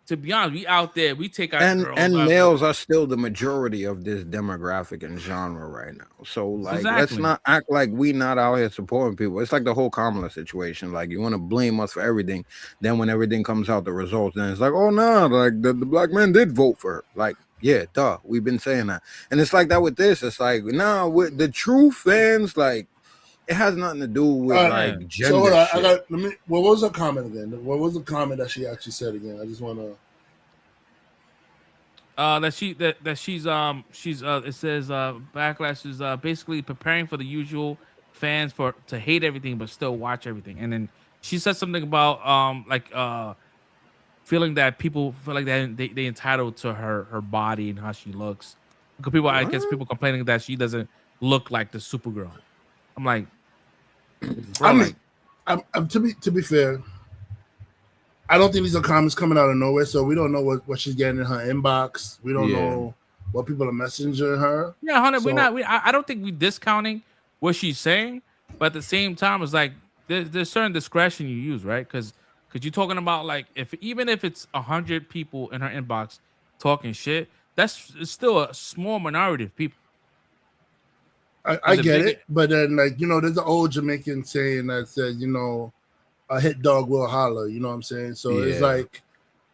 To be honest, we out there, we take our and males are still the majority of this demographic and genre right now. So let's not act like we not out here supporting people. It's like the whole Kamala situation. You want to blame us for everything. Then when everything comes out, the results, then it's oh no, the black man did vote for her. Yeah, duh. We've been saying that, and it's like that with this. It's with the true fans, it has nothing to do with gender. So hold on, what was her comment again? What was the comment that she actually said again? I just want to. She's it says Backlash is basically preparing for the usual fans to hate everything but still watch everything. And then she said something about feeling that people feel like they entitled to her body and how she looks. Because I guess people complaining that she doesn't look like the Supergirl. I'm like, to be fair, I don't think these are comments coming out of nowhere, so we don't know what she's getting in her inbox. We don't know what people are messaging her. Yeah, 100. So, I don't think we're discounting what she's saying, but at the same time, it's like there's certain discretion you use, right? Because you're talking about like even if it's 100 people in her inbox talking shit, that's still a small minority of people. I get it, but then like there's an old Jamaican saying that says a hit dog will holler. You know what I'm saying? So it's like,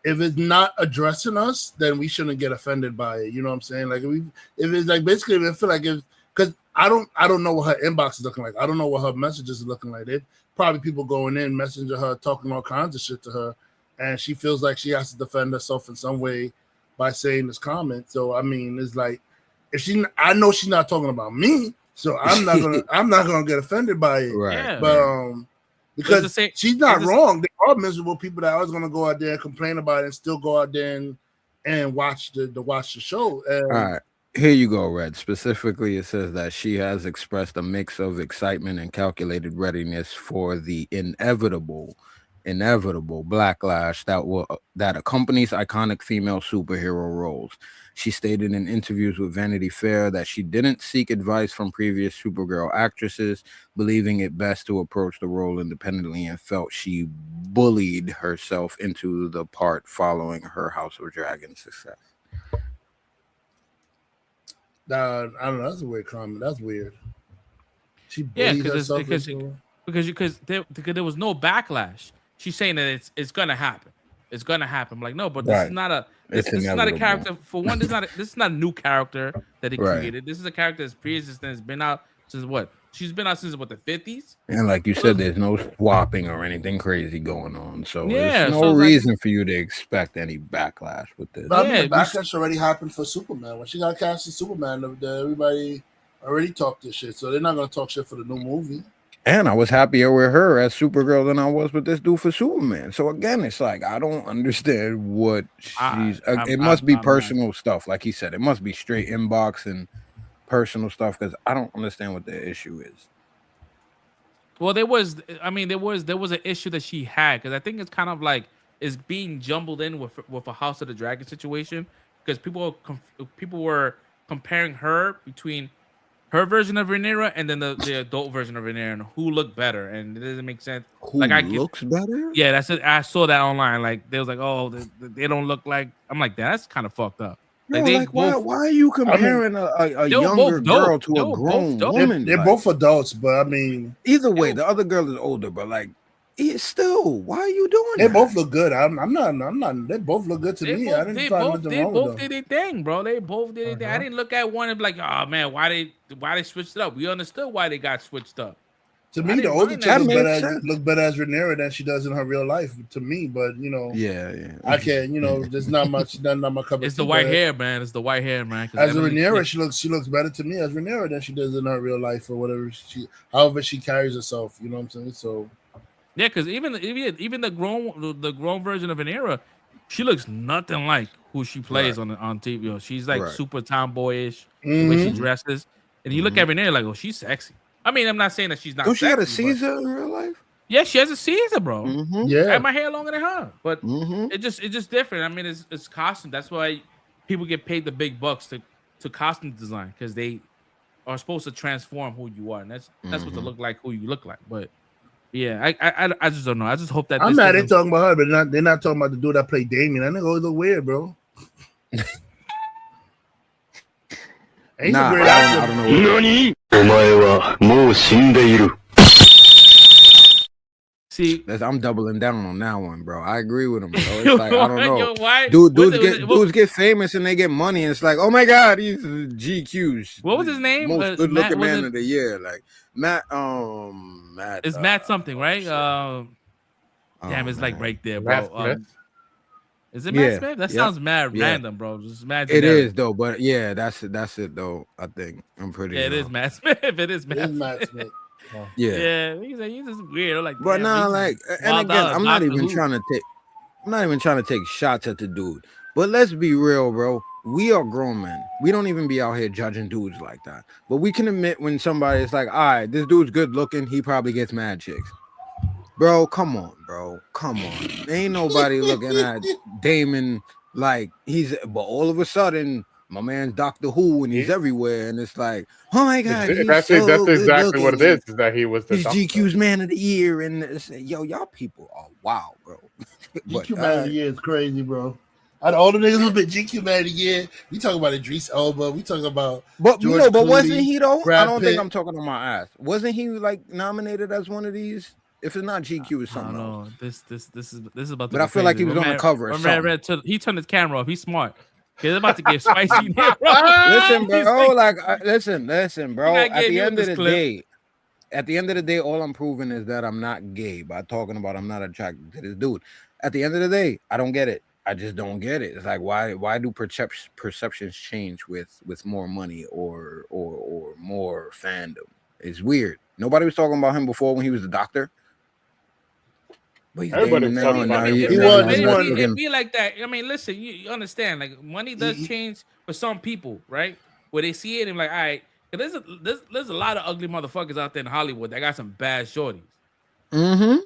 if it's not addressing us, then we shouldn't get offended by it. You know what I'm saying? Like if it's like basically, I feel like because I don't know what her inbox is looking like. I don't know what her messages are looking like. They probably people going in, messaging her, talking all kinds of shit to her, and she feels like she has to defend herself in some way by saying this comment. So I mean, it's like I know she's not talking about me, so I'm not gonna get offended by it. Right. But because she's not wrong. There are miserable people that are going to go out there and complain about it and still go out there and watch the show. And, all right, here you go, Red. Specifically, it says that she has expressed a mix of excitement and calculated readiness for the inevitable backlash that accompanies iconic female superhero roles. She stated in interviews with Vanity Fair that she didn't seek advice from previous Supergirl actresses, believing it best to approach the role independently, and felt she bullied herself into the part following her House of Dragon success. I don't know. That's a weird comment. That's weird. She bullied herself because there was no backlash. She's saying that it's gonna happen. It's gonna happen. I'm like, no, but this is not a character. For one, this is not a new character that he created. This is a character that's pre-existing. It's been out since what? She's been out since the 50s. And like you said, there's no swapping or anything crazy going on. So there's no reason for you to expect any backlash with this. But the backlash already happened for Superman. When she got cast as Superman, everybody already talked this shit. So they're not gonna talk shit for the new movie. And I was happier with her as Supergirl than I was with this dude for Superman. So again, it's like I don't understand what she's. It must be personal stuff, like he said. It must be straight inbox and personal stuff because I don't understand what the issue is. Well, there was an issue that she had because I think it's kind of like is being jumbled in with a House of the Dragon situation because people were comparing her between her version of Rhaenyra and then the adult version of Rhaenyra and who looked better, and it doesn't make sense. Who looks better? Yeah, that's it. I saw that online. Like they was like, oh, they don't look like. I'm like, that's kind of fucked up. Like, why are you comparing a younger girl to a grown woman? They're both adults, but I mean, either way, the other girl is older, but like. It's still, why are you doing that? They both look good. I'm not. They both look good to me. I didn't find nothing wrong with them. They both did their thing, bro. They both did their thing. I didn't look at one and be like, oh man, why they switched it up? We understood why they got switched up. To me, the older chick look better as Rhaenyra than she does in her real life. To me, but I can't. There's not much. Not my cup of tea. It's the white hair, man. It's the white hair, man. As Rhaenyra, she looks better to me as Rhaenyra than she does in her real life or whatever. However she carries herself. You know what I'm saying? So. Yeah, because even the grown version of Rhaenyra, she looks nothing like who she plays on TV. She's like super tomboyish the way she dresses, and you look at Rhaenyra like, oh, she's sexy. I mean, I'm not saying that she's not. She had a Caesar in real life. Yeah, she has a Caesar, bro. Yeah, I have my hair longer than her, but it's just different. I mean, it's costume. That's why people get paid the big bucks to costume design because they are supposed to transform who you are, and that's supposed to look like who you look like, but. Yeah, I just don't know. I just hope that I'm mad they're talking about her, but they're not talking about the dude that played Damien. That nigga always look weird, bro. I don't know. See, I'm doubling down on that one, bro. I agree with him, bro. It's like I don't know. Dudes get famous and they get money, and it's like, oh my god, he's GQ's. What was his name? Most good looking man of the year, like Matt. It's Matt something, right? Damn, it's like right there, bro. Is it Matt Smith? That sounds mad random, bro. Just mad. It is though, but yeah, that's it though. I think I'm pretty. Yeah, it is Matt Smith. It is Matt Smith. Yeah, he's just weird. Like, but and again, I'm not even trying to take shots at the dude. But let's be real, bro. We are grown men. We don't even be out here judging dudes like that. But we can admit when somebody is like, all right, this dude's good looking, he probably gets mad chicks. Bro, come on, bro. Come on. Ain't nobody looking at Damon like he's, but all of a sudden, my man's Doctor Who and he's everywhere. And it's like, oh my God, he's That's so good exactly what it looking. is that he was the He's doctor. GQ's Man of the Year. And it's, yo, y'all people are wow, bro. GQ Man of the Year is crazy, bro. Out of all the niggas who've been GQ Man of the Year, we talk about Idris Elba, we talk about George Clooney, wasn't he though? Brad I don't Pitt. think I'm talking on my ass. Wasn't he like nominated as one of these? If it's not GQ, it's something else. This is about to. But I feel like he was on the cover. He turned his camera off. He's smart. It's about to get spicy. Bro. Listen, bro. Listen, bro. At the end of the day, all I'm proving is that I'm not gay by talking about I'm not attracted to this dude. At the end of the day, I don't get it. I just don't get it. It's like why do perceptions change with more money or more fandom? It's weird. Nobody was talking about him before when he was the doctor. But everybody was talking about him. It be like that. I mean, listen, you understand? Like money does change for some people, right? Where they see it and like, all right, there's a lot of ugly motherfuckers out there in Hollywood that got some bad shorties. Mm-hmm.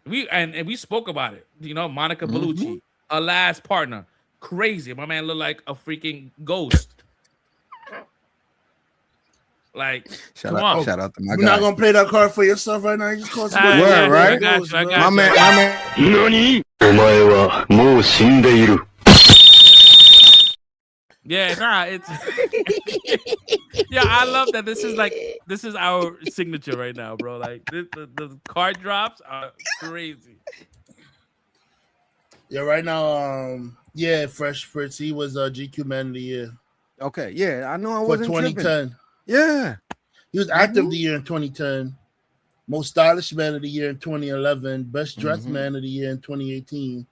We spoke about it. You know, Monica Bellucci, her last partner, crazy. My man looked like a freaking ghost. Like, shout out to my guy. You're not gonna play that card for yourself right now. You just call somebody. Right? I got you. My man. NANI? お前はもう死んでいる。 Yeah, it's yeah, I love that. This is our signature right now, bro. Like the card drops are crazy. Yeah, right now, Fresh Prince, he was GQ Man of the Year. Okay, yeah, I know I for wasn't 2010. Tripping. Yeah, he was Actor of the Year in 2010, Most Stylish Man of the Year in 2011, Best Dressed Man of the Year in 2018,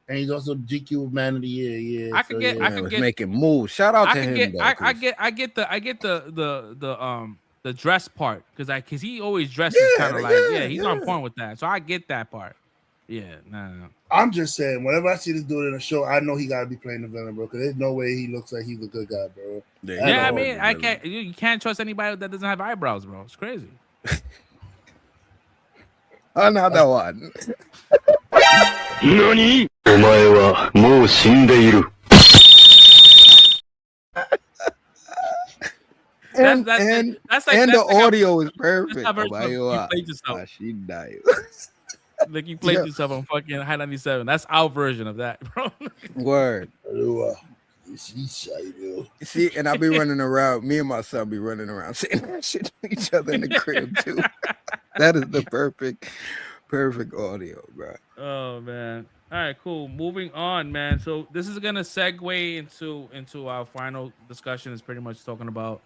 and he's also GQ Man of the Year. Yeah, I could get making moves. Shout out to him. I get the dress part because he always dresses kind of like he's on point with that. So I get that part. Yeah, no. I'm just saying, whenever I see this dude in a show, I know he got to be playing the villain, bro. Because there's no way he looks like he's a good guy, bro. Yeah, I mean, I can't. You can't trust anybody that doesn't have eyebrows, bro. It's crazy. Another one. NANI? お前はもう死んでいる。 And the audio is perfect. That's you played yourself. She died. Like you played yourself on fucking High 97. That's our version of that, bro. Word. See, and I be running around. Me and my son be running around saying that shit to each other in the crib too. That is the perfect audio, bro. Oh man. All right, cool. Moving on, man. So this is gonna segue into our final discussion. Is pretty much talking about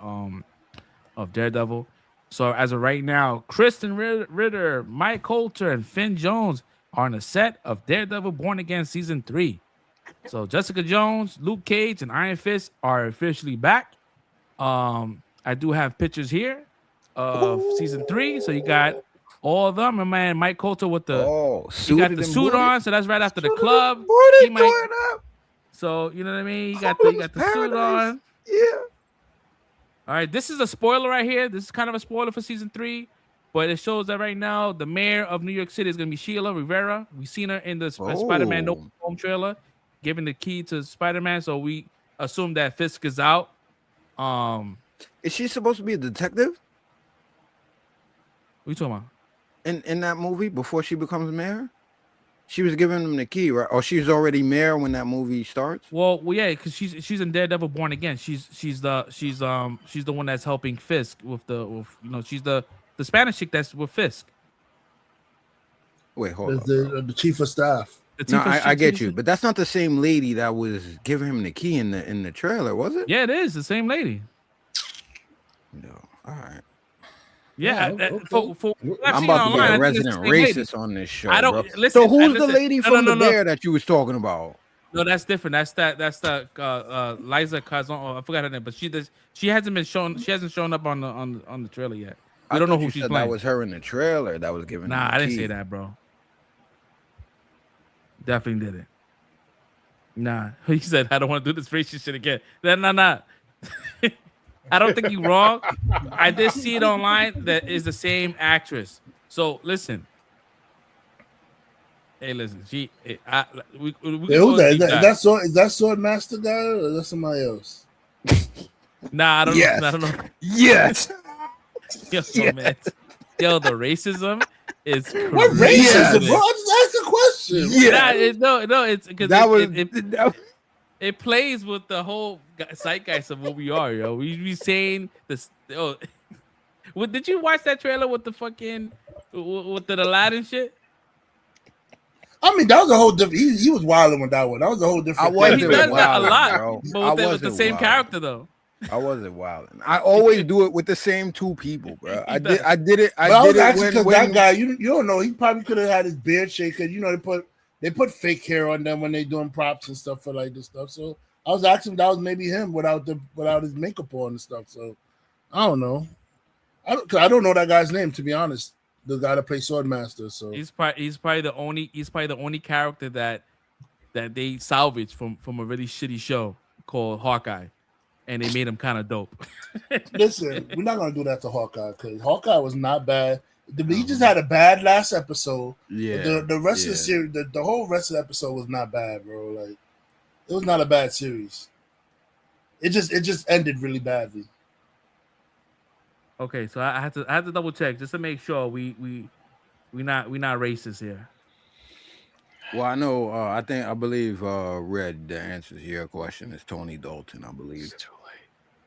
of Daredevil. So as of right now, Kristen Ritter, Mike Coulter, and Finn Jones are on the set of Daredevil Born Again Season 3. So Jessica Jones, Luke Cage, and Iron Fist are officially back. I do have pictures here of Season 3. So you got all of them. My man Mike Coulter with the he got the suit on. So that's right after the club. So you know what I mean? You got the suit on. Yeah. All right, this is a spoiler right here. This is kind of a spoiler for Season 3, but it shows that right now the mayor of New York City is going to be Sheila Rivera. We've seen her in the Spider-Man No Home trailer, giving the key to Spider-Man, so we assume that Fisk is out. Is she supposed to be a detective? What are you talking about? In that movie, before she becomes mayor? She was giving him the key, right? Or she's already mayor when that movie starts. Well, yeah, because she's in Daredevil Born Again. She's the one that's helping Fisk she's the Spanish chick that's with Fisk. Wait, hold on. The chief of staff. I get you, but that's not the same lady that was giving him the key in the trailer, was it? Yeah, it is the same lady. No, all right. Yeah, I'm about to be a resident racist on this show. I don't bro. listen. So who's the lady from the bear that you was talking about? No, that's different. That's the Liza Cazon. I forgot her name, but she hasn't shown up on the trailer yet. I don't know who she's playing. That was her in the trailer that was giving. Nah, I didn't say that, bro. Definitely didn't. Nah, he said I don't want to do this racist shit again. Nah. I don't think you're wrong. I did see it online that is the same actress. So listen, Hey, listen, we Hey, can who's go that? deep dive. Is that Sword Master guy or is that somebody else? Nah, I don't know. I don't know. Yes. Yo, Yes. man. Yo, the racism is What crazy. racism, bro? Yes. I just asked a question. Yes. No, it's because That was it plays with the whole zeitgeist of what we are, yo. We be saying this. Oh, what did you watch that trailer with the fucking with the Aladdin shit? I mean, that was a whole different. He was wilding with that one. That was a whole different. Yeah, he wasn't does that a wilding, lot, bro. but with the same wilding. character though. I wasn't wilding. I always do it with the same two people, bro. I did it. But I I was did it actually because that when guy, you don't know, he probably could have had his beard shaken. You know, they put fake hair on them when they doing props and stuff for like this stuff. So I was asking if that was maybe him without his makeup on and stuff. So I don't know. I don't know that guy's name, to be honest. The guy that plays Swordmaster. So He's probably the only character that they salvaged from a really shitty show called Hawkeye, and they made him kind of dope. listen, we're not gonna do that to Hawkeye because Hawkeye was not bad. He just had a bad last episode. yeah, The rest of the series, the whole rest of the episode was not bad, bro. Like it was not a bad series. It just ended really badly. Okay, so I had to double check just to make sure we not racist here. Well, I know. I believe Red. The answer to your question is Tony Dalton. I believe.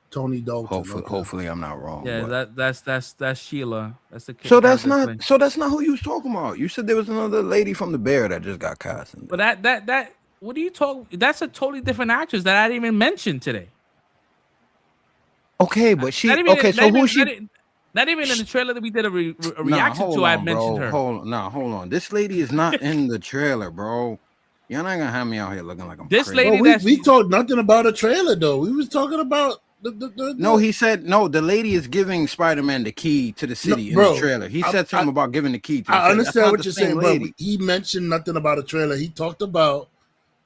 Tony Dalton. Hopefully, I'm not wrong. Yeah, but... that's Sheila. That's the So that's not who you was talking about. You said there was another lady from The Bear that just got cast. But that what are you talking? That's a totally different actress that I didn't even mention today. Okay, but she Not even in the trailer that we did a reaction to. I mentioned her. Hold on. This lady is not in the trailer, bro. You're not gonna have me out here looking like I'm this crazy. lady. Well, we talked nothing about a trailer though. We was talking about the No, he said no. The lady is giving Spider-Man the key to the city in the trailer. He said something about giving the key to the I understand what you're saying, lady. but he mentioned nothing about a trailer. He talked about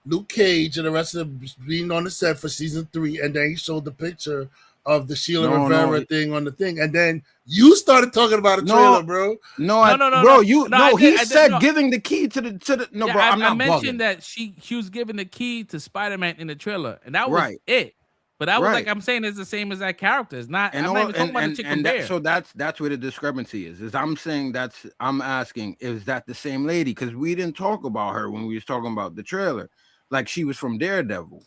Luke Cage and the rest of them being on the set for season 3, and then he showed the picture of the Sheila Rivera thing on the thing, and then you started talking about a trailer, bro. No, he said giving the key to the no, bro. I'm not I mentioned bugging. that she was giving the key to Spider-Man in the trailer, and that was it. But that was like I'm saying it's the same as that character. It's not. I'm not even talking about the chick from Bear. So that's where the discrepancy is. I'm saying I'm asking, is that the same lady? Because we didn't talk about her when we was talking about the trailer. Like she was from Daredevil.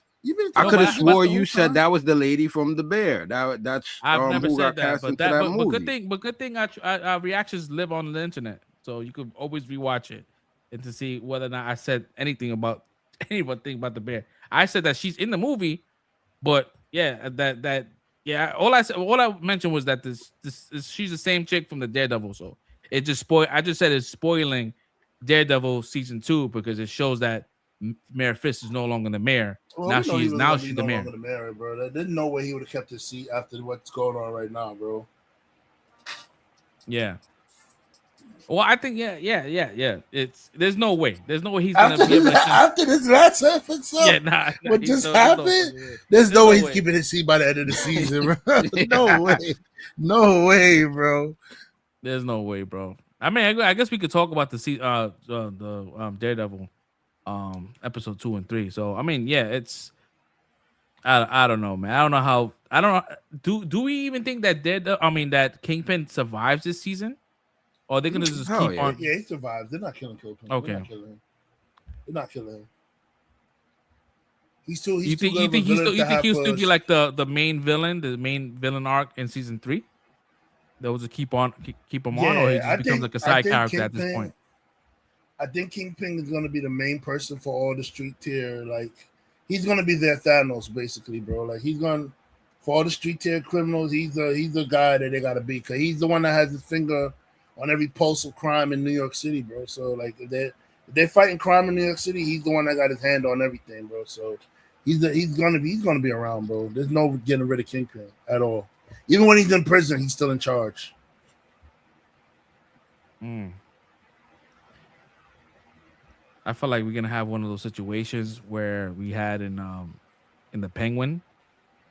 I could have swore you said that was the lady from The Bear. That's I've never who said got that. cast into that movie. But good thing our reactions live on the internet, so you could always rewatch it and to see whether or not I said anything about The Bear. I said that she's in the movie, but yeah, all I mentioned was that this she's the same chick from the Daredevil. So it just I just said it's spoiling Daredevil season 2 because it shows that Mayor Fisk is no longer the mayor. Well, now she's the mayor. The mayor, bro. There's no way he would have kept his seat after what's going on right now, bro. Yeah. Well, I think there's no way. There's no way he's gonna be able to after this last episode. Yeah, what just happened? There's no way he's keeping his seat by the end of the season, bro. No way, bro. There's no way, bro. I mean, I guess we could talk about the Daredevil episode 2 and 3. So I mean, yeah, it's I don't know, man. I don't know how. I don't know. Do we even think that that Kingpin survives this season? Or are they gonna just keep on? Yeah, he survives. They're not killing Kingpin. Okay. They're not killing him. He's too. You think he'll still be like the main villain arc in season 3? That was to keep him on, or he just becomes like a side character at this point. I think Kingpin is going to be the main person for all the street tier. Like he's going to be their Thanos, basically, bro. Like he's going for all the street tier criminals. He's the guy that they got to be because he's the one that has his finger on every pulse of crime in New York City, bro. So like if they're fighting crime in New York City, he's the one that got his hand on everything, bro. So he's gonna be around, bro. There's no getting rid of Kingpin at all. Even when he's in prison, he's still in charge. I feel like we're gonna have one of those situations where we had in the Penguin,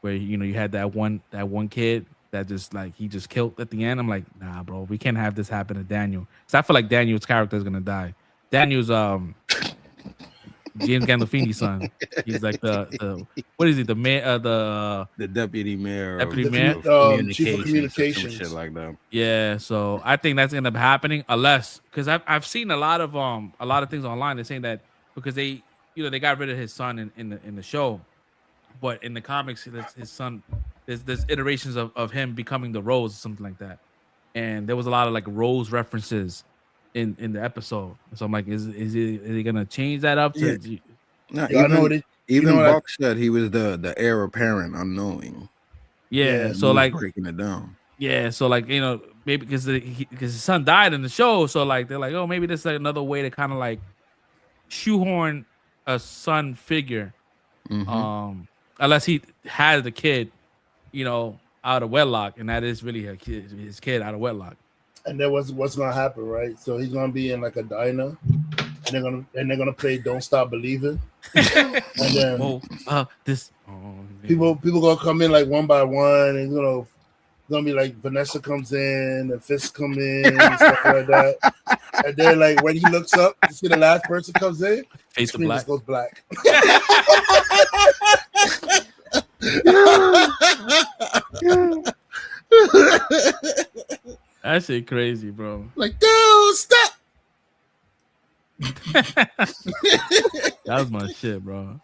where you had that one kid that just like he just killed at the end. I'm like, nah, bro, we can't have this happen to Daniel. So I feel like Daniel's character is gonna die Daniel's James Gandolfini's son. He's like the what is he? The mayor, the deputy mayor, deputy of, mayor, chief of communications, shit like that. Yeah, so I think that's gonna be happening unless because I've seen a lot of things online. They're saying that because they they got rid of his son in the show, but in the comics his son there's iterations of him becoming the Rose or something like that, and there was a lot of like Rose references in the episode. So I'm like, is he gonna change that up to? Yeah. No, I know it. Even Buck said he was the heir apparent unknowing. Yeah, so like breaking it down. Yeah, so like maybe because his son died in the show, so like they're like, oh, maybe this is like another way to kind of like shoehorn a son figure, unless he had the kid, out of wedlock, and that is really his kid out of wedlock. And then what's gonna happen, right? So he's gonna be in like a diner, and they're gonna play "Don't Stop Believing," and then people gonna come in like one by one, and it's gonna be like Vanessa comes in and Fist come in and stuff like that. And then like when he looks up to see the last person comes in, face the screen just goes black. That shit crazy, bro. Like, dude, stop. That was my shit, bro.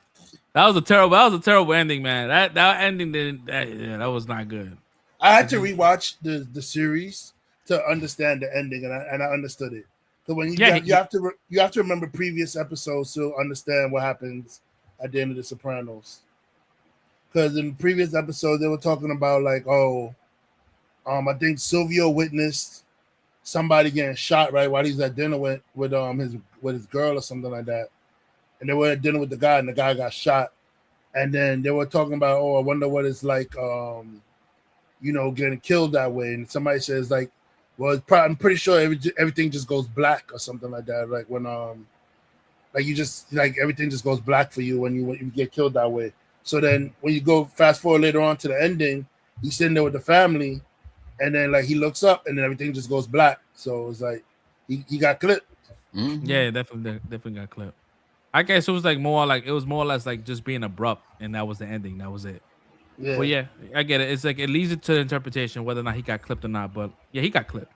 That was a terrible ending, man. That ending that was not good. I had to rewatch the series to understand the ending, and I understood it. So when you have to remember previous episodes to understand what happens at the end of The Sopranos. Because in previous episodes they were talking about like, I think Silvio witnessed somebody getting shot right while he's at dinner with his girl or something like that, and they were at dinner with the guy, and the guy got shot, and then they were talking about, I wonder what it's like, getting killed that way, and somebody says like, well, I'm pretty sure everything just goes black or something like that, like when like you just like everything just goes black for you when you get killed that way. So then when you go fast forward later on to the ending, he's sitting there with the family. And then like he looks up and then everything just goes black. So it's like he got clipped. Mm-hmm. Yeah, definitely got clipped. I guess it was more or less like just being abrupt, and that was the ending. That was it. Yeah. Well, yeah, I get it. It's like it leaves it to interpretation whether or not he got clipped or not. But yeah, he got clipped.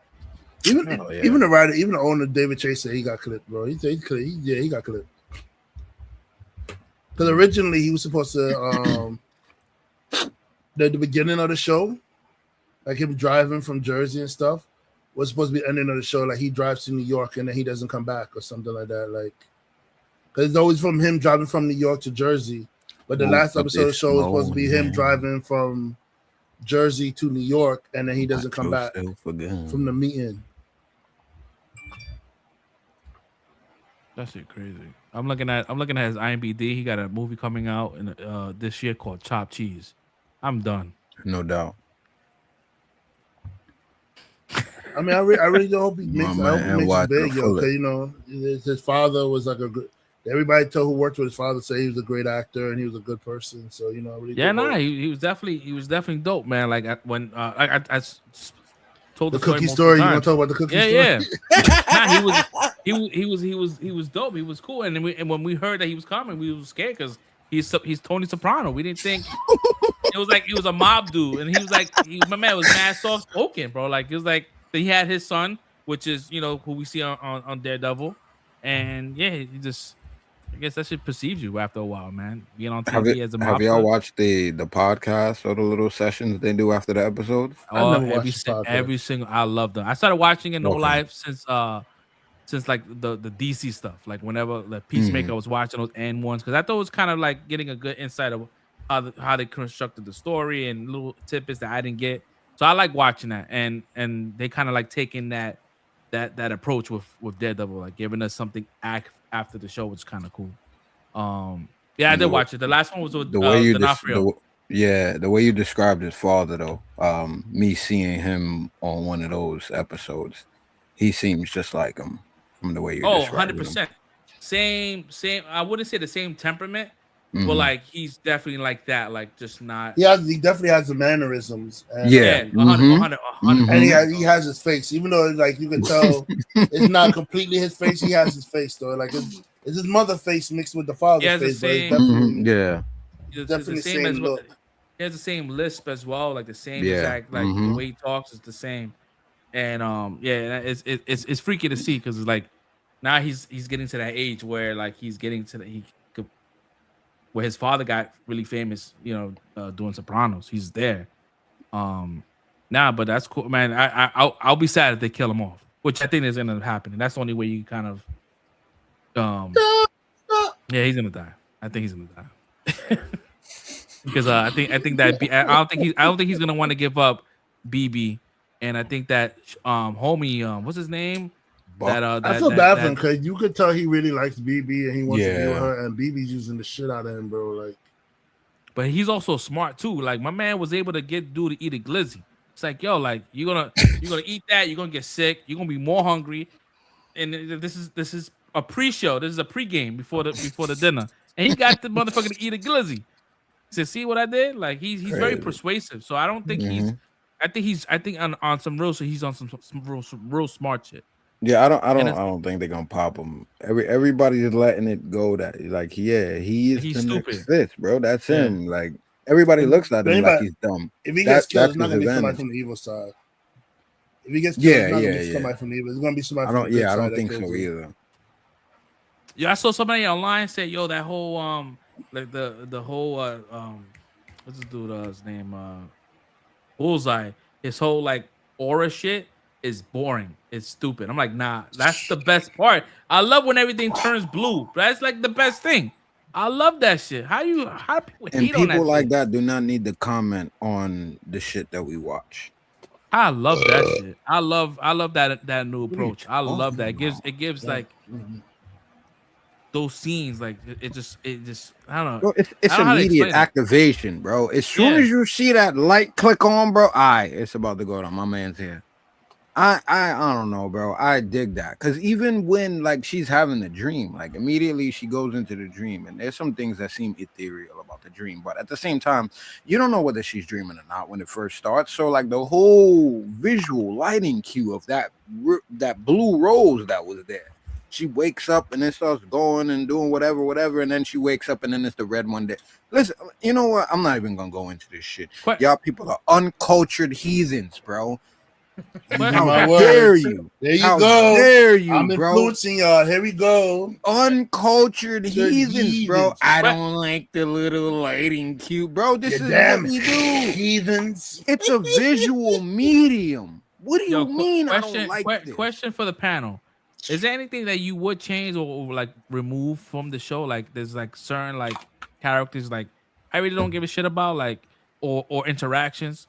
Even the writer, even the owner, David Chase, said he got clipped, bro. He got clipped. Because originally he was supposed to the beginning of the show. Like him driving from Jersey and stuff was supposed to be the ending of the show. Like he drives to New York and then he doesn't come back or something like that. Like, because it's always from him driving from New York to Jersey. But the last episode of the show was supposed to be him driving from Jersey to New York and then he doesn't come back from the meeting. That shit crazy. I'm looking at his IMDb. He got a movie coming out in this year called Chopped Cheese. I'm done. No doubt. I mean, I really do hope he makes it big, because his father was like a good. Everybody who worked with his father say he was a great actor and he was a good person. So I really he was definitely dope, man. Like when I told the cookie story. You want to talk about the cookie story? Yeah. He was dope. He was cool. And when we heard that he was coming, we was scared because he's Tony Soprano. We didn't think it was like he was a mob dude, and he was like my man was mad soft spoken, bro. Like it was like he had his son, which is who we see on Daredevil, and he just. I guess that should perceive you after a while, man. Being on TV as a mob. Have y'all watched the podcast or the little sessions they do after the episodes? Oh, every single. I love them. I started watching it live since like the DC stuff. Like whenever the Peacemaker was watching those end ones, because I thought it was kind of like getting a good insight of how they constructed the story and little tidbits that I didn't get. So I like watching that, and they kind of like taking that approach with Daredevil, like giving us something after the show, was kind of cool. I did watch it. The last one was with the way the way you described his father, though. Me seeing him on one of those episodes, he seems just like him from the way you described 100%. Same. I wouldn't say the same temperament, But like he's definitely like that, like just not. He definitely has the mannerisms. And, Yeah, 100. And he has his face, even though like you can tell it's not completely his face. He has his face though, like it's his mother face mixed with the father's face. But it's definitely, definitely the same look. He has the same lisp as well, like the same exact, like the way he talks is the same. And it's freaky to see because it's like now he's getting to that age where like he's getting to where his father got really famous, doing Sopranos. He's there. But that's cool, man. I'll be sad if they kill him off, which I think is gonna happen. And that's the only way you kind of he's gonna die. I think he's gonna die. Because I think that I don't think he's gonna want to give up BB, and I think that homie, what's his name? I feel bad for him because you could tell he really likes BB and he wants to be with her, and BB's using the shit out of him, bro. Like, but he's also smart too. Like my man was able to get dude to eat a glizzy. It's like, yo, like you're gonna eat that, you're gonna get sick, you're gonna be more hungry, and this is a pre-show. This is a pre-game before the dinner, and he got the motherfucker to eat a glizzy. To see what I did, like he's very persuasive. So I don't think I think on some real, so he's on some real smart shit. Yeah, I don't think they're gonna pop him. Everybody is letting it go that like he's the stupid. Next fifth, bro. That's him. Like everybody looks at him like he's dumb. If he gets killed, it's not gonna be somebody from the evil side. If he gets killed, it's not gonna be somebody from the evil. It's gonna be somebody from the good side. I don't think so either. Yeah, I saw somebody online say, yo, that whole like the whole what's this dude's name? Bullseye. His whole like aura shit is boring. It's stupid. I'm like, nah, that's the best part. I love when everything turns blue. That's like the best thing. I love that shit. How people hate on that people like shit? that do not need to comment on the shit that we watch. I love that shit. I love that new approach. I love that. It gives like those scenes, like it just I don't know. Bro, it's immediate activation, bro. As soon as you see that light click on, bro, it's about to go down. My man's here. I don't know, bro. I dig that because even when like she's having the dream, like immediately she goes into the dream, and there's some things that seem ethereal about the dream, but at the same time, you don't know whether she's dreaming or not when it first starts. So like the whole visual lighting cue of that blue rose that was there. She wakes up and then starts going and doing whatever, and then she wakes up and then it's the red one day. Listen, you know what? I'm not even gonna go into this shit. Y'all people are uncultured heathens, bro. How dare you? There you How go. Dare you, I'm bro. influencing y'all. Here we go. Uncultured heathens, bro. I don't like the little lighting cue, bro. This is what we do. Heathens. It's a visual medium. What do you mean? I don't like this? Question for the panel. Is there anything that you would change or like remove from the show? Like there's like certain like characters like I really don't give a shit about, like or interactions.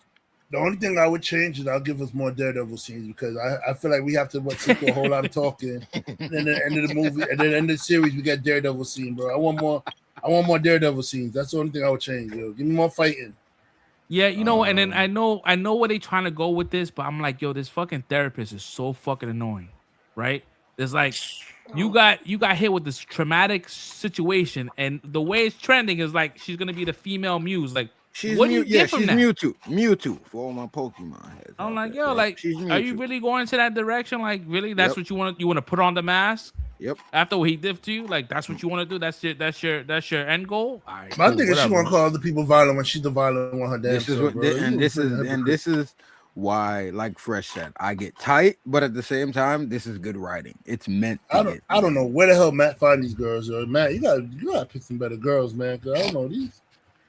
The only thing I would change is I'll give us more Daredevil scenes because I feel like we have to sit through a whole lot of talking. And then at the end of the movie and then at the end of the series we get Daredevil scene, bro. I want more Daredevil scenes. That's the only thing I would change, yo. Give me more fighting. Yeah, you know, and then I know where they trying to go with this, but I'm like, yo, this fucking therapist is so fucking annoying, right? There's like you got hit with this traumatic situation, and the way it's trending is like she's gonna be the female muse. Like, what do you get from that? Mewtwo for all my Pokemon heads. I'm like, yo, like, are you really going to that direction? Like, really? That's what you want? You want to put on the mask? Yep. After what he did to you, like that's what you want to do. That's your end goal. All right, I think she want to call other people violent when she's the violent one. Her damn self, this is why, like Fresh said, I get tight, but at the same time, this is good writing. It's meant. I don't know where the hell Matt find these girls. Yo. Matt, you gotta pick some better girls, man. Cause I don't know these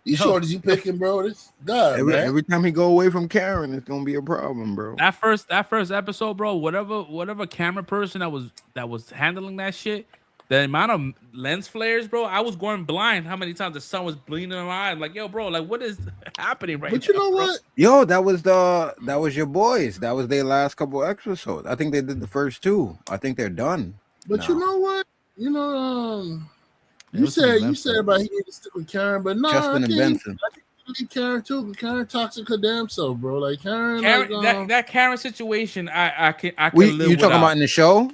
shorties you picking, bro. This God, every time he go away from Karen, it's gonna be a problem, bro. That first episode, bro. Whatever camera person that was handling that shit, the amount of lens flares, bro. I was going blind. How many times the sun was bleeding in my eye? Like, yo, bro, like what is happening right now? But you know what? Yo, that was your boys. That was their last couple episodes. I think they did the first two. I think they're done. But you know what? You know, you said about he need to stick with Karen, but no, Justin and Benson. I think you need Karen too. Karen toxic her damn self, bro. Like Karen that Karen situation, I can live you talking about in the show?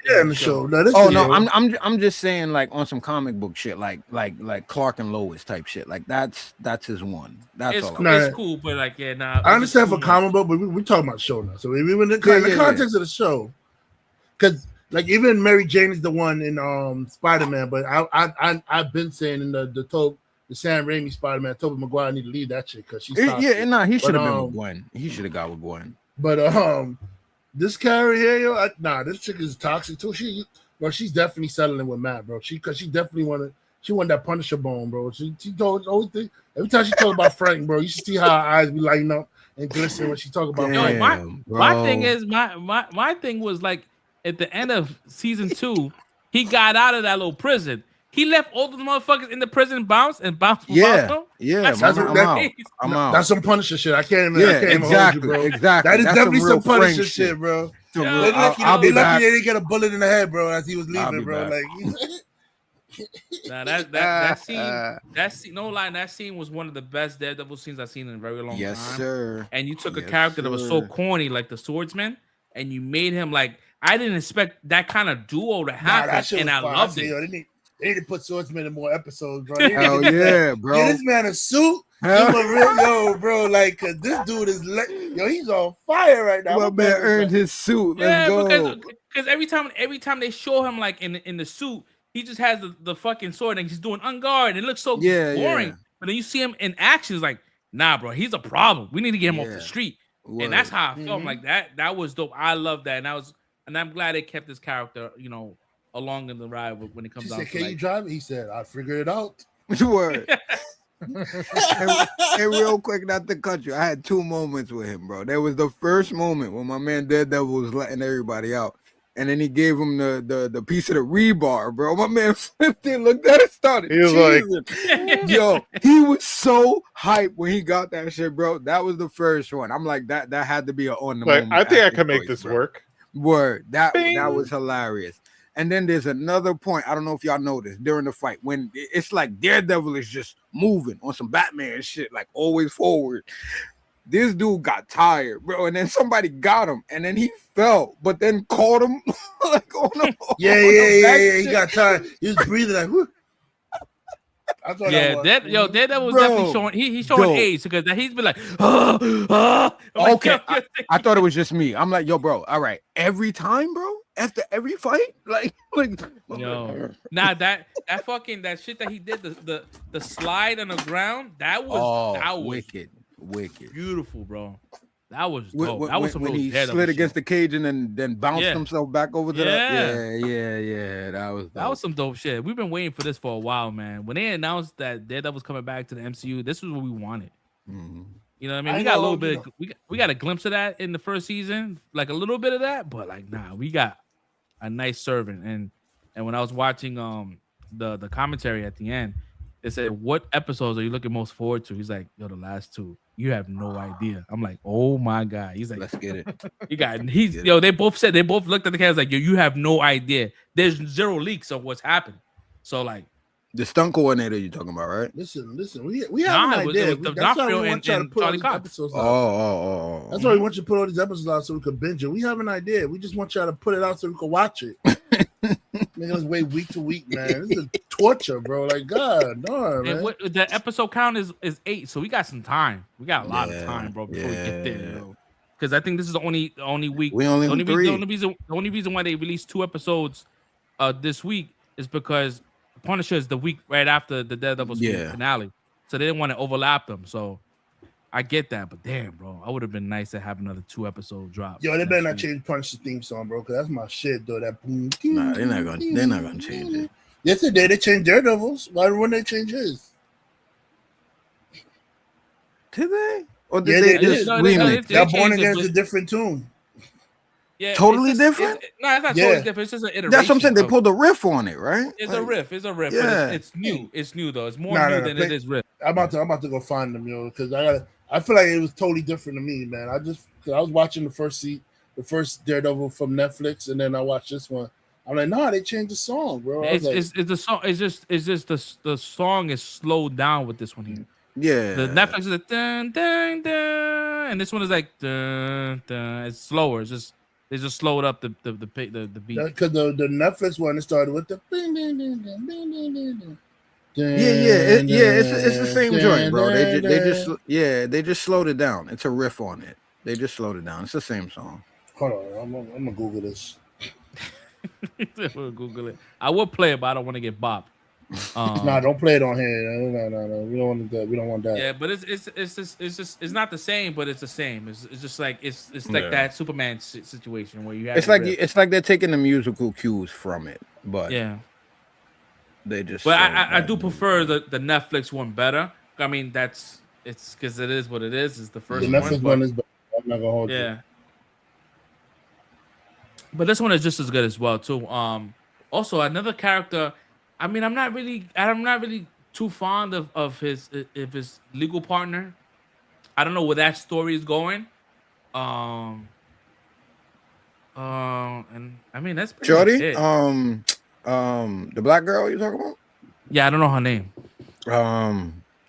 in the show. No, this Oh is no, dope. I'm just saying like on some comic book shit, like Clark and Lois type shit. Like that's his one. That's It's all. cool, it's cool, but like nah. I understand for comic book, but we talking about show now. So we in the context of the show, because like even Mary Jane is the one in Spider-Man, but I've been saying in the Sam Raimi Spider-Man, Tobey Maguire need to leave that shit because she's toxic. Nah, he should have been with Gwen. He should have got with Gwen. But this character here, yo, this chick is toxic too. She's definitely settling with Matt, bro. She definitely wanted that Punisher bone, bro. She told every time she talk about Frank, bro, you should see how her eyes be lighting up and glistening when she talk about Frank. My thing is my thing was like at the end of season 2, he got out of that little prison. He left all the motherfuckers in the prison bounce. Yeah, I'm out. That's some Punisher shit. I can't even. Exactly, hold you, bro. Exactly. That is that's definitely some Punisher shit, bro. I'll be back. They didn't get a bullet in the head, bro, as he was leaving, bro. Back. Nah, that scene, no lie, that scene was one of the best Daredevil scenes I've seen in a very long time. Yes, sir. And you took a character that was so corny, like the swordsman, and you made him like I didn't expect that kind of duo to happen, and I loved it. They need to put swordsman in more episodes, bro. Hell yeah, bro. Get this man a suit. Give him a real, bro. Like, cause this dude is he's on fire right now. My man earned his suit. Let's go. Because every time they show him like in the suit, he just has the fucking sword and he's doing unguard. It looks so boring. Yeah. But then you see him in action, it's like, nah, bro, he's a problem. We need to get him off the street. Word. And that's how I felt. Like that was dope. I love that, and I'm glad they kept this character, along in the ride when it comes down. Can you drive it? He said, I figured it out. Word. and real quick, not to cut you, I had 2 moments with him, bro. There was the first moment when my man Daredevil was letting everybody out, and then he gave him the piece of the rebar, bro. My man flipped it, looked at it, started. He was like, yo, he was so hyped when he got that shit, bro. That was the first one. I'm like, that had to be an on the moment. I think I can make this work. Word. That was hilarious. And then there's another point. I don't know if y'all noticed during the fight when it's like Daredevil is just moving on some Batman shit, like always forward. This dude got tired, bro, and then somebody got him, and then he fell, but then caught him like on the yeah. He got tired. He was breathing like, whoo. Daredevil was definitely showing. He's showing age because he's been like, okay. I thought it was just me. I'm like, yo, bro. All right, every time, bro. After every fight, like that fucking that shit that he did, the slide on the ground, that was wicked, beautiful, bro. That was dope. That was some when he slid against the cage and then bounced himself back over to that. That was some dope shit. We've been waiting for this for a while, man. When they announced that Daredevil was coming back to the MCU, this was what we wanted. Mm-hmm. You know what I mean? We got a little bit. We got a glimpse of that in the first season, like a little bit of that, but like, nah, we got a nice servant. And when I was watching the commentary at the end, they said, "What episodes are you looking most forward to?" He's like, "Yo, the last 2. You have no idea." I'm like, "Oh my god!" He's like, "Let's get it." They both looked at the cameras like, "Yo, you have no idea. There's 0 leaks of what's happening." So like. The stunt coordinator you're talking about, right? Listen. We have an idea. That's why we want you to put all these episodes out. That's why we want you to put all these episodes out so we can binge it. We have an idea. We just want y'all to put it out so we can watch it. Making us wait week to week, man. This is torture, bro. Like, God, no, man. And the episode count is 8, so we got some time. We got a lot of time, bro, before we get there. Because I think this is the only week. We only have 3. The only reason why they released 2 episodes this week is because Punisher is the week right after the Daredevil finale, so they didn't want to overlap them. So I get that, but damn, bro, I would have been nice to have another 2 episode drop. Yo, they better not change Punisher's theme song, bro, because that's my shit, though. That boom. Nah, they're not gonna change it. Yes, they did. They changed Daredevil's. Why wouldn't they change his? Did they? Or did they just remix? That Born Again is a different tune. Yeah, totally different. It's not totally different. It's just an iteration. That's what I'm saying. They pulled a riff on it, right? It's a riff. Yeah. But it's new. It's new though. It's more new than it is riff. I'm about to go find them, yo, because I feel like it was totally different to me, man. I was watching the first Daredevil from Netflix, and then I watched this one. I'm like, nah, they changed the song, bro. It's the song. It's just the song is slowed down with this one here. Yeah. The Netflix is like dun dun dun, and this one is like dun dun. It's slower. It's just. They just slowed up the beat. Because the Netflix one, it started with the. It's the same joint, bro. They just slowed it down. It's a riff on it. They just slowed it down. It's the same song. Hold on, I'm gonna Google this. We'll Google it. I will play it, but I don't want to get bopped. Nah, don't play it on here. No. We don't want that. We don't want that. Yeah, but it's not the same, but it's the same. It's just like it's like that Superman situation where you have. It's like they're taking the musical cues from it, but yeah, they just. But I do prefer the Netflix one better. I mean, it's because it is what it is. It's the first one. The Netflix one is better. I'm not gonna hold you. Yeah. But this one is just as good as well too. Also another character. I mean, I'm not really too fond of his legal partner. I don't know where that story is going. And I mean that's pretty Shorty. much it. The black girl you talking about? Yeah, I don't know her name.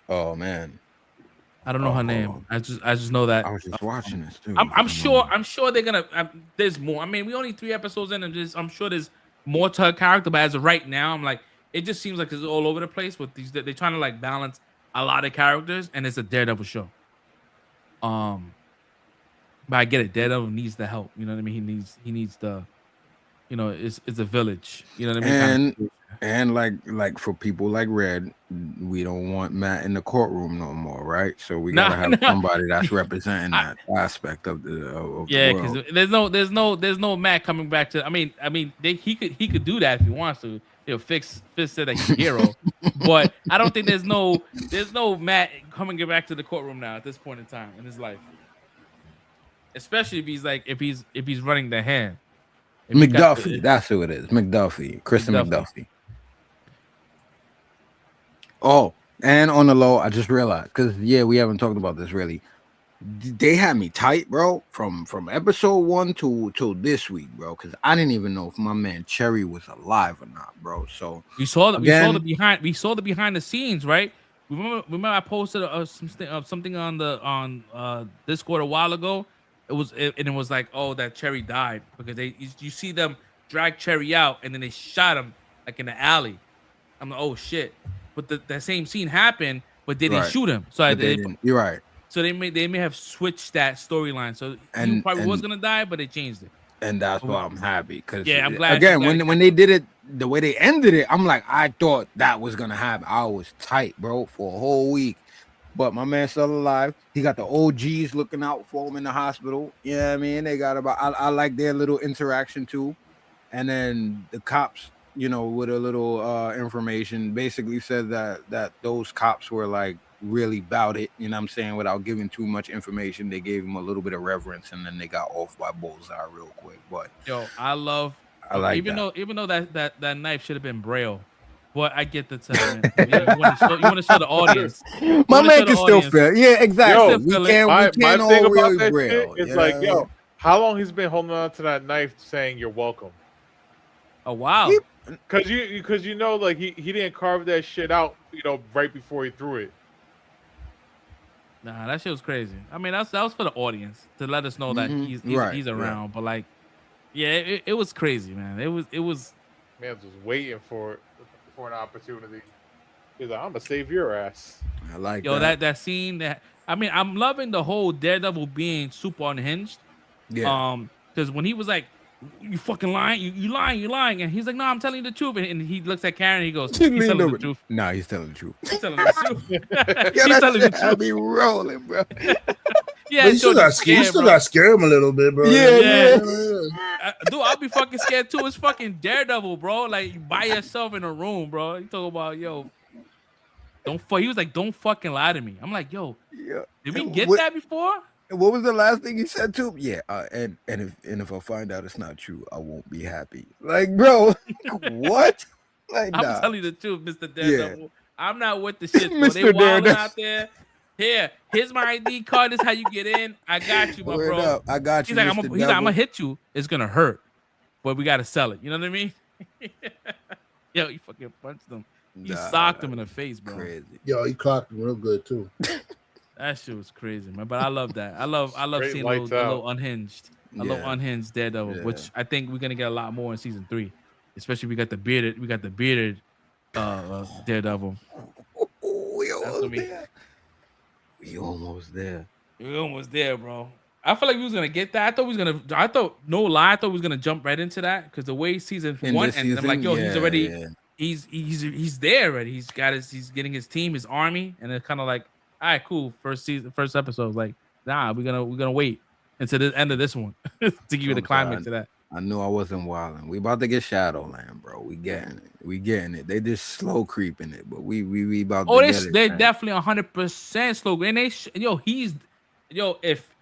Oh man. I don't know her name. I just know that I was just watching this too. I'm sure they're gonna. There's more. I mean, we only 3 episodes in, and I'm sure there's more to her character. But as of right now, I'm like, it just seems like it's all over the place with these. They're trying to like balance a lot of characters, and it's a Daredevil show. But I get it. Daredevil needs the help. You know what I mean? He needs the. You know, it's a village. You know what I mean? And like for people like Red, we don't want Matt in the courtroom no more, right? So we gotta have somebody that's representing that aspect of the because there's no Matt coming back to. I mean, he could do that if he wants to. Fix said that he's a hero, but I don't think there's no Matt coming back to the courtroom now at this point in time in his life, especially if he's running the hand. McDuffie, that's who it is. McDuffie, Kristen McDuffie. Oh, and on the low, I just realized because we haven't talked about this really. They had me tight, bro, from episode 1 to this week, bro, because I didn't even know if my man Cherry was alive or not, bro. So we saw the behind the scenes, right? Remember I posted something on Discord a while ago. It was like, oh, that Cherry died because you see them drag Cherry out and then they shot him like in the alley. I'm like, oh shit! But that same scene happened, but they didn't shoot him. So you're right. So they may have switched that storyline. So he probably was gonna die, but they changed it. And that's why I'm happy because I'm glad. Again, when they did it the way they ended it, I'm like, I thought that was gonna happen. I was tight, bro, for a whole week. But my man's still alive. He got the OGs looking out for him in the hospital. Yeah, you know what I mean, they got I like their little interaction too. And then the cops, with a little information, basically said that those cops were like really about it. You know what I'm saying? Without giving too much information, they gave him a little bit of reverence, and then they got off by bullseye real quick. But I like even though that knife should have been Braille. But I get the sentiment. You want to show the audience. My man can still feel. Yeah, exactly. We can't my thing all about that real. shit is like, how long he's been holding on to that knife, saying you're welcome. Oh wow. Because like he didn't carve that shit out, right before he threw it. Nah, that shit was crazy. I mean, that was for the audience to let us know that he's around. Right. But like, it was crazy, man. It was. Man was waiting for an opportunity. He's like, I'm gonna save your ass. I like that scene. I'm loving the whole Daredevil being super unhinged. Yeah. Because when he was like, "You fucking lying, you lying," and he's like, "No, I'm telling you the truth," and he looks at Karen and he goes, "He's telling the truth." Nah, he's telling the truth. He's telling the truth. He's telling the truth. I'll be rolling, bro. Yeah, you still got to scare him a little bit, bro. Yeah. Dude, I'll be fucking scared too. It's fucking Daredevil, bro. Like by yourself in a room, bro. You talk about he was like, "Don't fucking lie to me." I'm like, "Yo, did we get that before?" What was the last thing he said to him? Yeah, and if I find out it's not true, I won't be happy. Like, bro, what? Like, I'm telling you the truth, Mr. Daredevil. Yeah. I'm not with the shit, bro. They wilding out there. Here's my ID card. This is how you get in. I got you, my bro. Up. I got you. He's like, I'm gonna hit you. It's gonna hurt, but we gotta sell it. You know what I mean? Yo, he fucking punched him. He socked him in the face, bro. Crazy. Yo, he clocked him real good too. That shit was crazy, man. But I love that. I love seeing a little unhinged. a little unhinged Daredevil, which I think we're gonna get a lot more in season 3. Especially we got the bearded Daredevil. We almost there. We almost there. We're almost there, bro. I feel like we was gonna get that. I thought no lie, I thought we was gonna jump right into that because the way season 1 ended, I'm like, yo, he's already he's there already. He's getting his team, his army, and it's kind of like, all right, cool. First episode, like, nah, we're gonna wait until the end of this one to give you the climax of that. I knew I wasn't wilding. We about to get Shadowland, bro. We getting it. They just slow creeping it, but we about to get it. They're definitely 100% slow. And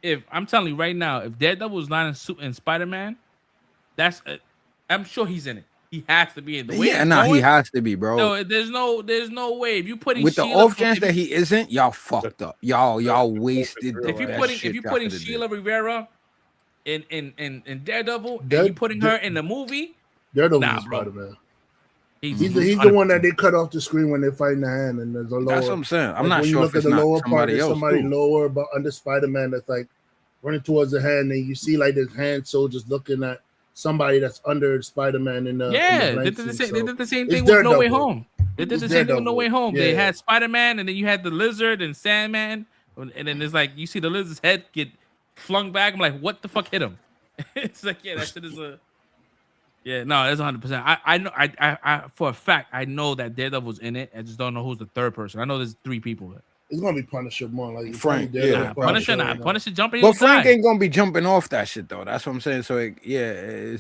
if I'm telling you right now, if Daredevil is not in Spider-Man, I'm sure he's in it. He has to be in the way. Yeah, he has to be, bro. No, there's no way. If you putting with Sheila, the off chance that he isn't, y'all fucked up. Y'all wasted. If you putting Sheila Rivera in Daredevil, and you putting her in the movie, Daredevil is Spider-Man. He's the one that they cut off the screen when they fight in the hand, and there's a lower. That's what I'm saying. I'm not sure if it's not somebody else. Somebody lower, but under Spider-Man that's like running towards the hand, and you see like this hand soldiers looking at somebody that's under Spider-Man in the they did the same thing with No Way Home. They did the same thing with No Way Home. They had Spider-Man, and then you had the Lizard and Sandman, and then it's like you see the Lizard's head get flung back. I'm like, what the fuck hit him? It's like, that shit is a. Yeah, no, it's 100%. I know. I for a fact I know that Daredevil's in it. I just don't know who's the third person. I know there's 3 people. It's gonna be Punisher more like Frank. Punisher jumping. But Frank ain't gonna be jumping off that shit though. That's what I'm saying. So it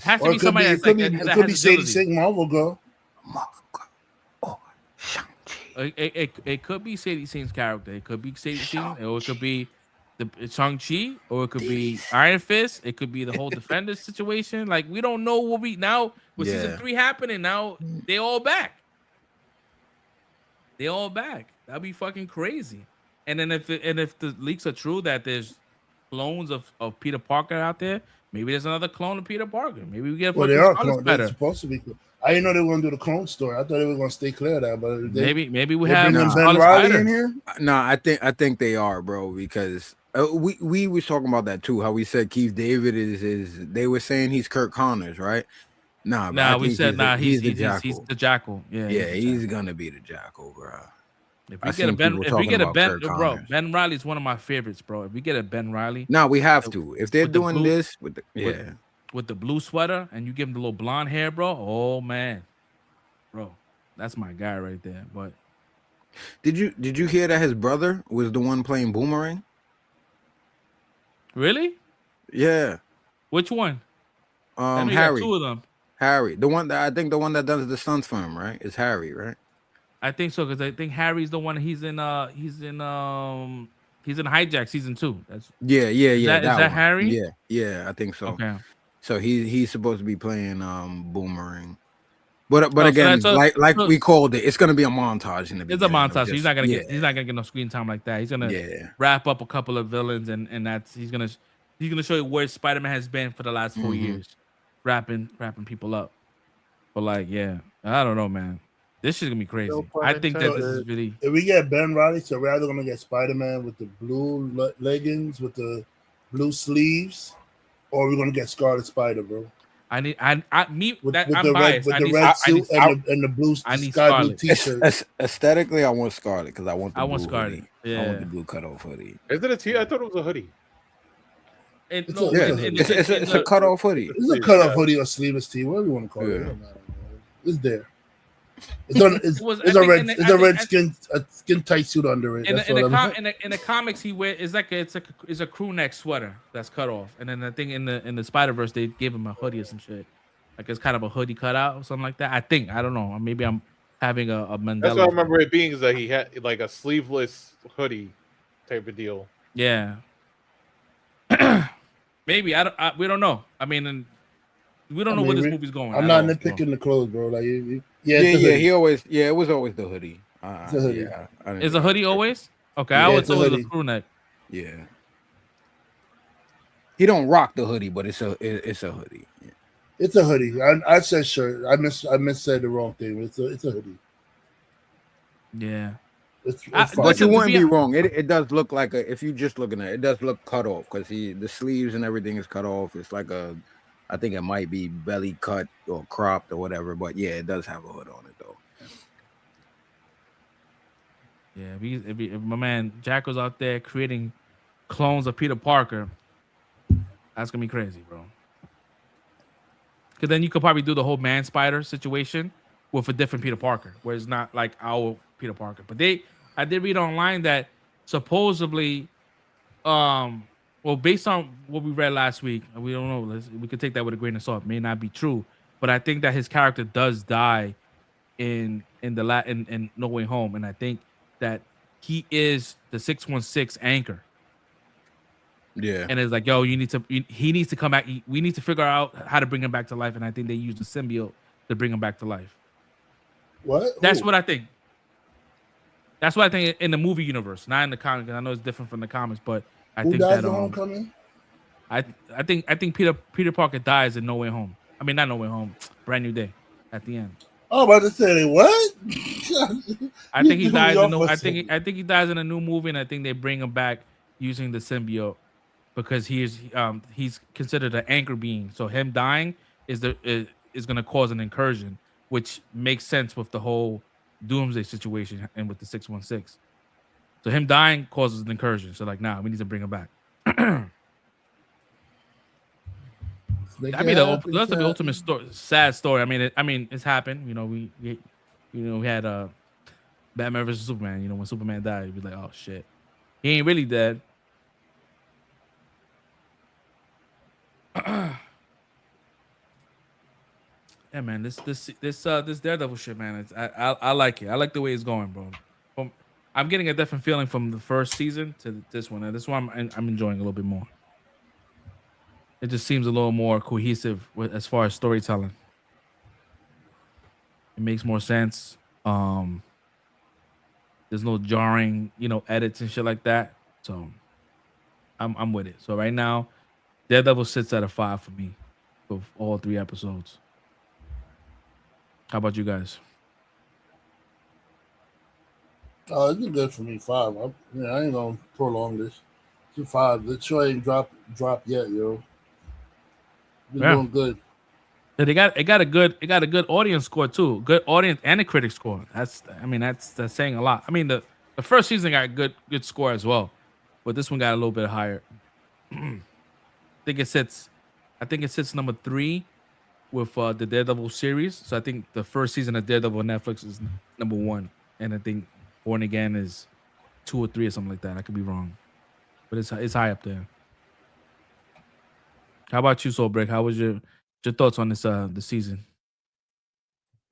has to be somebody. It could be Sadie Sink Marvel girl. Oh, Shang-Chi. It could be Sadie Sink's character. It could be Sadie Sink, or it could be the Shang-Chi, or it could be Iron Fist. It could be the whole Defenders situation. Like, we don't know what we now with season 3 happening. Now they all back. That'd be fucking crazy. And then if the leaks are true that there's clones of Peter Parker out there, maybe there's another clone of Peter Parker. Maybe we get they are clones. They're supposed to be. I didn't know they were gonna do the clone story. I thought they were gonna stay clear of that, but maybe we have Ben Riley in here. No, I think they are, bro, because we was talking about that too. How we said Keith David is they were saying he's Kirk Connors, right? We said he's the Jackal. Yeah, he's gonna be the Jackal, bro. If we get a Ben Riley's one of my favorites, bro. If we get a Ben Riley, we have to. If they're doing this with the blue sweater and you give him the little blonde hair, bro. Oh man, bro, that's my guy right there. But did you hear that his brother was the one playing Boomerang? Really? Yeah. Which one? Harry. 2 of them. Harry, the one that does the stunts for him, right? It's Harry, right? I think so, because I think Harry's the one. He's in Hijack season 2. That's Is that Harry? Yeah, I think so. Okay. So he's supposed to be playing Boomerang. But again, we called it, it's gonna be a montage in the beginning. It's a montage. So he's not gonna get no screen time like that. He's gonna wrap up a couple of villains, and that's he's gonna show you where Spider-Man has been for the last 4 years, wrapping people up. But I don't know, man. This shit's gonna be crazy. I think that this is really. If we get Ben Riley, so we're either gonna get Spider-Man with the blue leggings with the blue sleeves, or we're gonna get Scarlet Spider, bro. I'm biased. With the red suit and the blue sky blue t-shirt. Aesthetically, I want Scarlet because I want the Scarlet. Hoodie. Yeah. I want the blue cutoff hoodie. Is it a tee? I thought it was a hoodie. It's a cutoff hoodie. It's a cutoff hoodie or sleeveless tee, whatever you want to call it. It's there. It's a red skin tight suit under it. In the comics, he wears it's a crew neck sweater that's cut off, and then I think in the Spider-Verse they gave him a hoodie or some shit, like it's kind of a hoodie cutout or something like that. I don't know. Maybe I'm having a Mandela. That's what I remember it being, is that he had like a sleeveless hoodie type of deal. Yeah. Maybe we don't know. I mean, we don't know where this movie's going. I'm not nitpicking the clothes, bro. Like, it was always the hoodie. It's a hoodie. Is a hoodie always? Okay, I always thought it was a crew neck. Yeah. He don't rock the hoodie, but it's a hoodie. Yeah. It's a hoodie. I said shirt. I missaid the wrong thing. It's a hoodie. Yeah. It's But fine. you wouldn't be wrong. It does look like if you just looking at it, it does look cut off because the sleeves and everything is cut off. It's like I think it might be belly cut or cropped or whatever. But yeah, it does have a hood on it though. Yeah, if my man Jack was out there creating clones of Peter Parker, that's gonna be crazy, bro. Because then you could probably do the whole man spider situation with a different Peter Parker, where it's not like our Peter Parker. But I did read online that supposedly, well, based on what we read last week, we don't know. We could take that with a grain of salt. It may not be true, but I think that his character does die in No Way Home, and I think that he is the 616 anchor. Yeah, And it's like, yo, he needs to come back. We need to figure out how to bring him back to life. And I think they use the symbiote to bring him back to life. What? That's what I think. That's what I think in the movie universe, not in the comics. I know it's different from the comics, but I think dies that in Homecoming? I think Peter Parker dies in No Way Home. I mean, not No Way Home, Brand New Day at the end. Oh, about to say what? I think he dies in I think he dies in a new movie, and I think they bring him back using the symbiote. Because he's considered an anchor being, so him dying is going to cause an incursion, which makes sense with the whole Doomsday situation and with the 616. So him dying causes an incursion. So like, nah, we need to bring him back. I mean, that's the ultimate sad story. I mean, it's happened. You know, we had Batman versus Superman. You know, when Superman died, you'd be like, oh shit, he ain't really dead. Yeah, man, this Daredevil shit, man. I like it. I like the way it's going, bro. I'm getting a different feeling from the first season to this one. And this one I'm enjoying a little bit more. It just seems a little more cohesive as far as storytelling. It makes more sense. There's no jarring, edits and shit like that. So I'm with it. So right now, Daredevil sits at a 5 for me for all 3 episodes. How about you guys? Oh, it's been good for me. 5. I ain't gonna prolong this. It's 5. The show ain't dropped yet, yo. Been doing good. Yeah, it got a good audience score too. Good audience and a critic score. That's saying a lot. I mean the first season got a good score as well, but this one got a little bit higher. I think it sits number 3 with the Daredevil series. So I think the first season of Daredevil on Netflix is number 1, and I think Born Again is 2 or 3 or something like that. I could be wrong, but it's high up there. How about you, Soulbreak? How was your thoughts on this the season?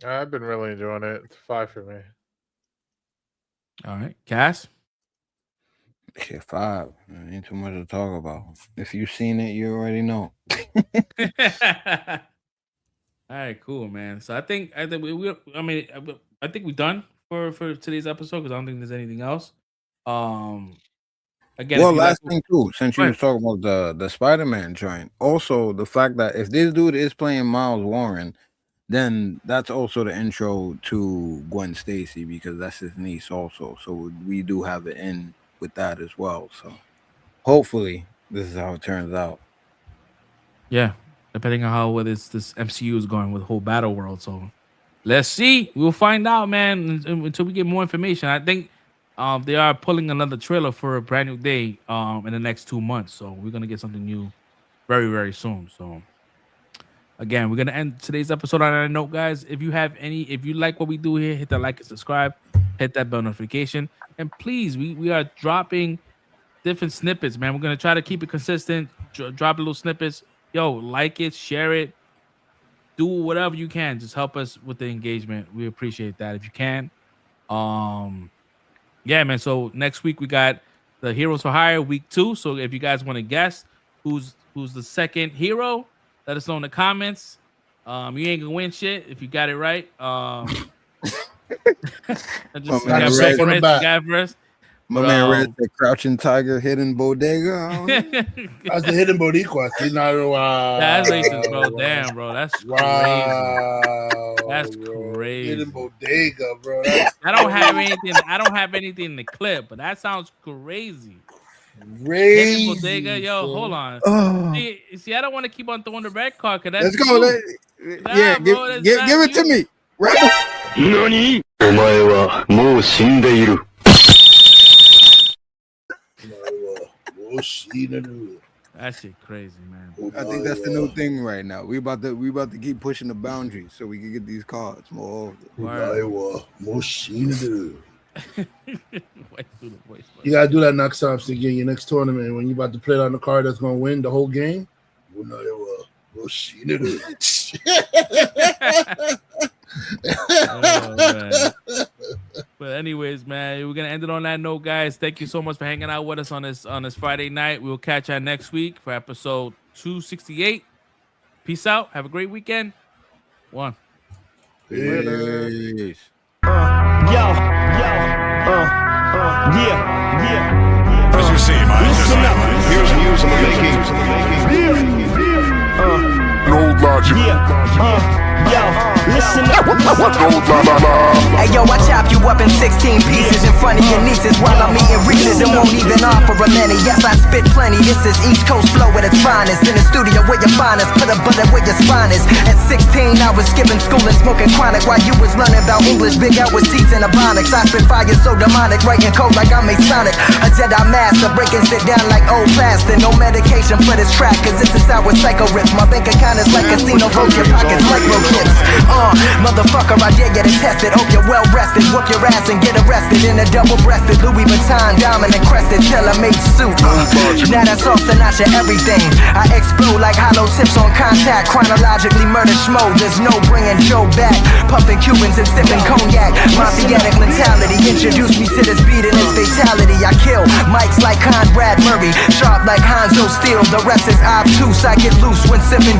I've been really enjoying it. It's 5 for me. All right, Cass. Shit, 5. Ain't too much to talk about. If you've seen it, you already know. All right, cool, man. So I think we're done for today's episode because I don't think there's anything else. Again, well, last thing too, since you was talking about the Spider-Man joint, also the fact that if this dude is playing Miles Warren, then that's also the intro to Gwen Stacy because that's his niece also. So we do have it in with that as well. So hopefully this is how it turns out. Yeah, depending on how this MCU is going with the whole battle world. So let's see. We'll find out, man, until we get more information. I think they are pulling another trailer for a Brand New Day in the next 2 months. So we're going to get something new very, very soon. So again, we're going to end today's episode on that note, guys. If you like what we do here, hit that like and subscribe, hit that bell notification. And please, we are dropping different snippets, man. We're going to try to keep it consistent, drop little snippets. Yo, like it, share it, do whatever you can. Just help us with the engagement. We appreciate that if you can. Yeah, man. So next week we got the Heroes for Hire week 2. So if you guys want to guess who's the second hero, let us know in the comments. You ain't gonna win shit if you got it right. Just guy first. My man Red said Crouching Tiger, Hidden Bodega. That's the Hidden Bodega. He's not That's racist, bro. Damn, bro. That's crazy. That's bro. crazy. Hidden Bodega, bro. I don't have anything. I don't have anything in the clip, but that sounds crazy. Crazy. Hidden Bodega, yo, hold on. See, I don't want to keep on throwing the red card. Let's go. Give it to me. Rebel. NANI? お前はもう死んでいる。That shit crazy, man. I think that's the new thing right now. We about to keep pushing the boundaries so we can get these cards more often. You gotta do that next time to get your next tournament when you about to play on the card that's gonna win the whole game. But anyways, man, we're gonna end it on that note, guys. Thank you so much for hanging out with us on this Friday night. We'll catch you next week for episode 268. Peace out. Have a great weekend. Peace. As you see, listen up. Here's news in the making. No logic. Listen up. Hey yo, I chop you up in 16 pieces in front of your nieces while I'm eating Reese's and won't even offer a many. Yes, I spit plenty. This is East Coast flow at its finest. In the studio where your finest, put a bullet where your spine is. At 16, I was skipping school and smoking chronic while you was learning about English. Big L was teaching ebonics. I spit fire so demonic, writing code like I'm Masonic. A Jedi master, breaking shit down like old plaster. No medication for this track, cause this is how it's psycho rips. My bank account is like casino votes, your pockets like chips. Motherfucker, I dare get it tested. Hope you're well rested. Whoop your ass and get arrested in a double-breasted Louis Vuitton diamond and crested tailor-made suit. Now that's all Sinatra everything. I explode like hollow tips on contact. Chronologically murder schmo. There's no bringing Joe back. Puffing Cubans and sipping cognac. Mafiotic mentality. Introduce me to this beat and its fatality. I kill mics like Conrad Murray. Sharp like Hanzo Steel. The rest is obtuse. I get loose when sipping